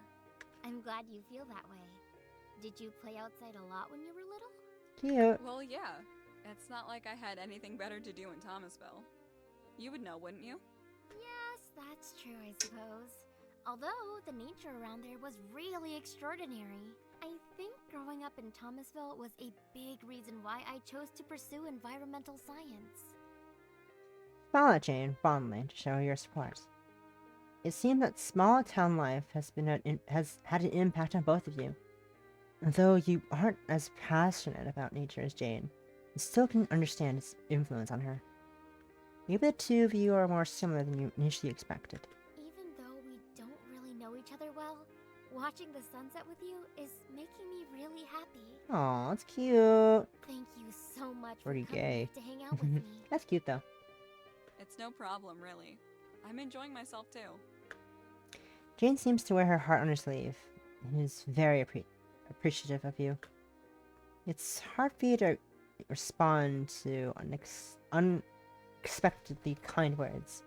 I'm glad you feel that way. Did you play outside a lot when you were little? Cute. Well, yeah. It's not like I had anything better to do in Thomasville. You would know, wouldn't you? Yes, that's true, I suppose. Although the nature around there was really extraordinary. I think growing up in Thomasville was a big reason why I chose to pursue environmental science. Smile at Jane fondly to show your support. It seems that small town life has had an impact on both of you. Though you aren't as passionate about nature as Jane, you still can understand its influence on her. Maybe the two of you are more similar than you initially expected. Even though we don't really know each other well, watching the sunset with you is making me really happy. Aw, that's cute. Thank you so much Pretty for coming gay. to hang out with me. That's cute though. It's no problem, really. I'm enjoying myself too. Jane seems to wear her heart on her sleeve, and is very appreciative of you. It's hard for you to respond to unexpectedly kind words.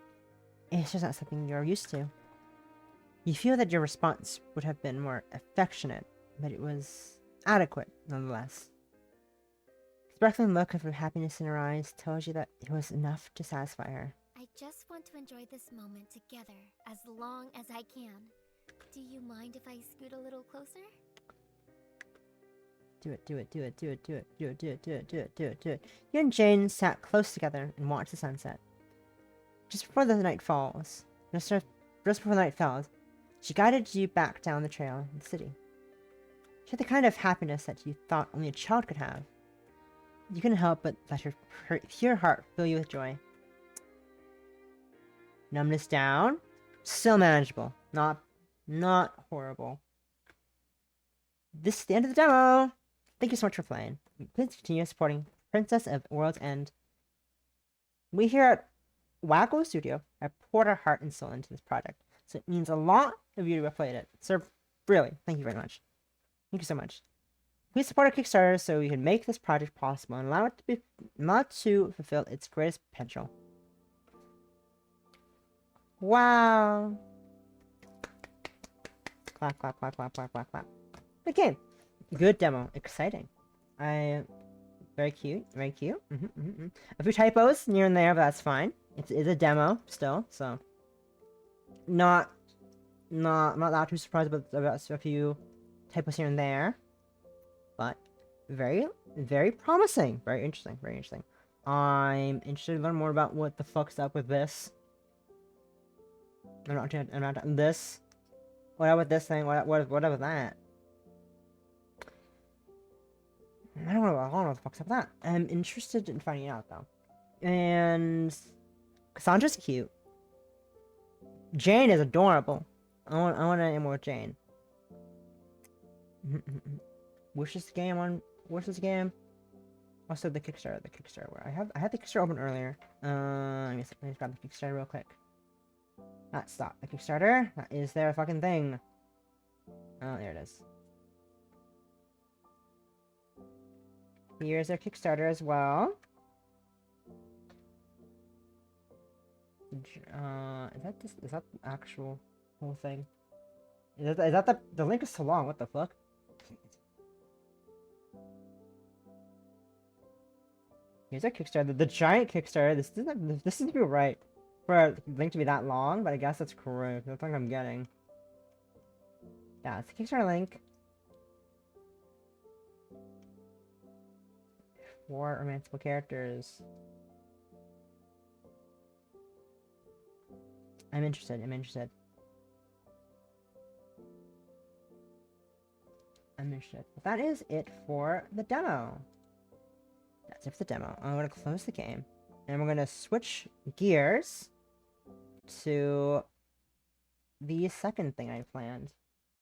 It's just not something you're used to. You feel that your response would have been more affectionate, but it was adequate nonetheless. The sparkling look of her happiness in her eyes tells you that it was enough to satisfy her. I just want to enjoy this moment together as long as I can. Do you mind if I scoot a little closer? Do it, do it, do it, do it, do it, do it, do it, do it, do it, do it, do it. You and Jane sat close together and watched the sunset. Just before the night falls, just before the night fell, she guided you back down the trail in the city. She had the kind of happiness that you thought only a child could have. You couldn't help but let her pure heart fill you with joy. Numbness down, still manageable, not horrible. This is the end of the demo. Thank you so much for playing. Please continue supporting Princess of World's End. We here at Wacol Studio have poured our heart and soul into this project, so it means a lot of you to have played it. So really, thank you very much. Thank you so much. Please support our Kickstarter so we can make this project possible and allow it to fulfill its greatest potential. Wow. Clap, clap, clap, clap, clap, clap, clap. Okay. Good demo. Exciting. Very cute. Very cute. A few typos near and there, but that's fine. It's a demo still, so not that too surprised about a few typos here and there, but very promising. Very interesting. Very interesting. I'm interested to learn more about what the fuck's up with this. I'm not done this. What with this thing? What with that? I don't know what the fuck's up with that. I'm interested in finding out though. And Cassandra's cute. Jane is adorable. I want to know more Jane. What's this game? Also the Kickstarter. Where I had the Kickstarter open earlier. Let me just grab the Kickstarter real quick. Stop the Kickstarter. That is their fucking thing. Oh, there it is. Here's their Kickstarter as well. Is that the actual whole thing? Is that the link is so long? What the fuck? Here's our Kickstarter. The giant Kickstarter. This doesn't feel right for a link to be that long, but I guess that's correct. That's what I'm getting. Yeah, it's the Kickstarter link. 4 romantical characters. I'm interested. But that is it for the demo. That's it for the demo. I'm going to close the game. And we're going to switch gears to the second thing I planned.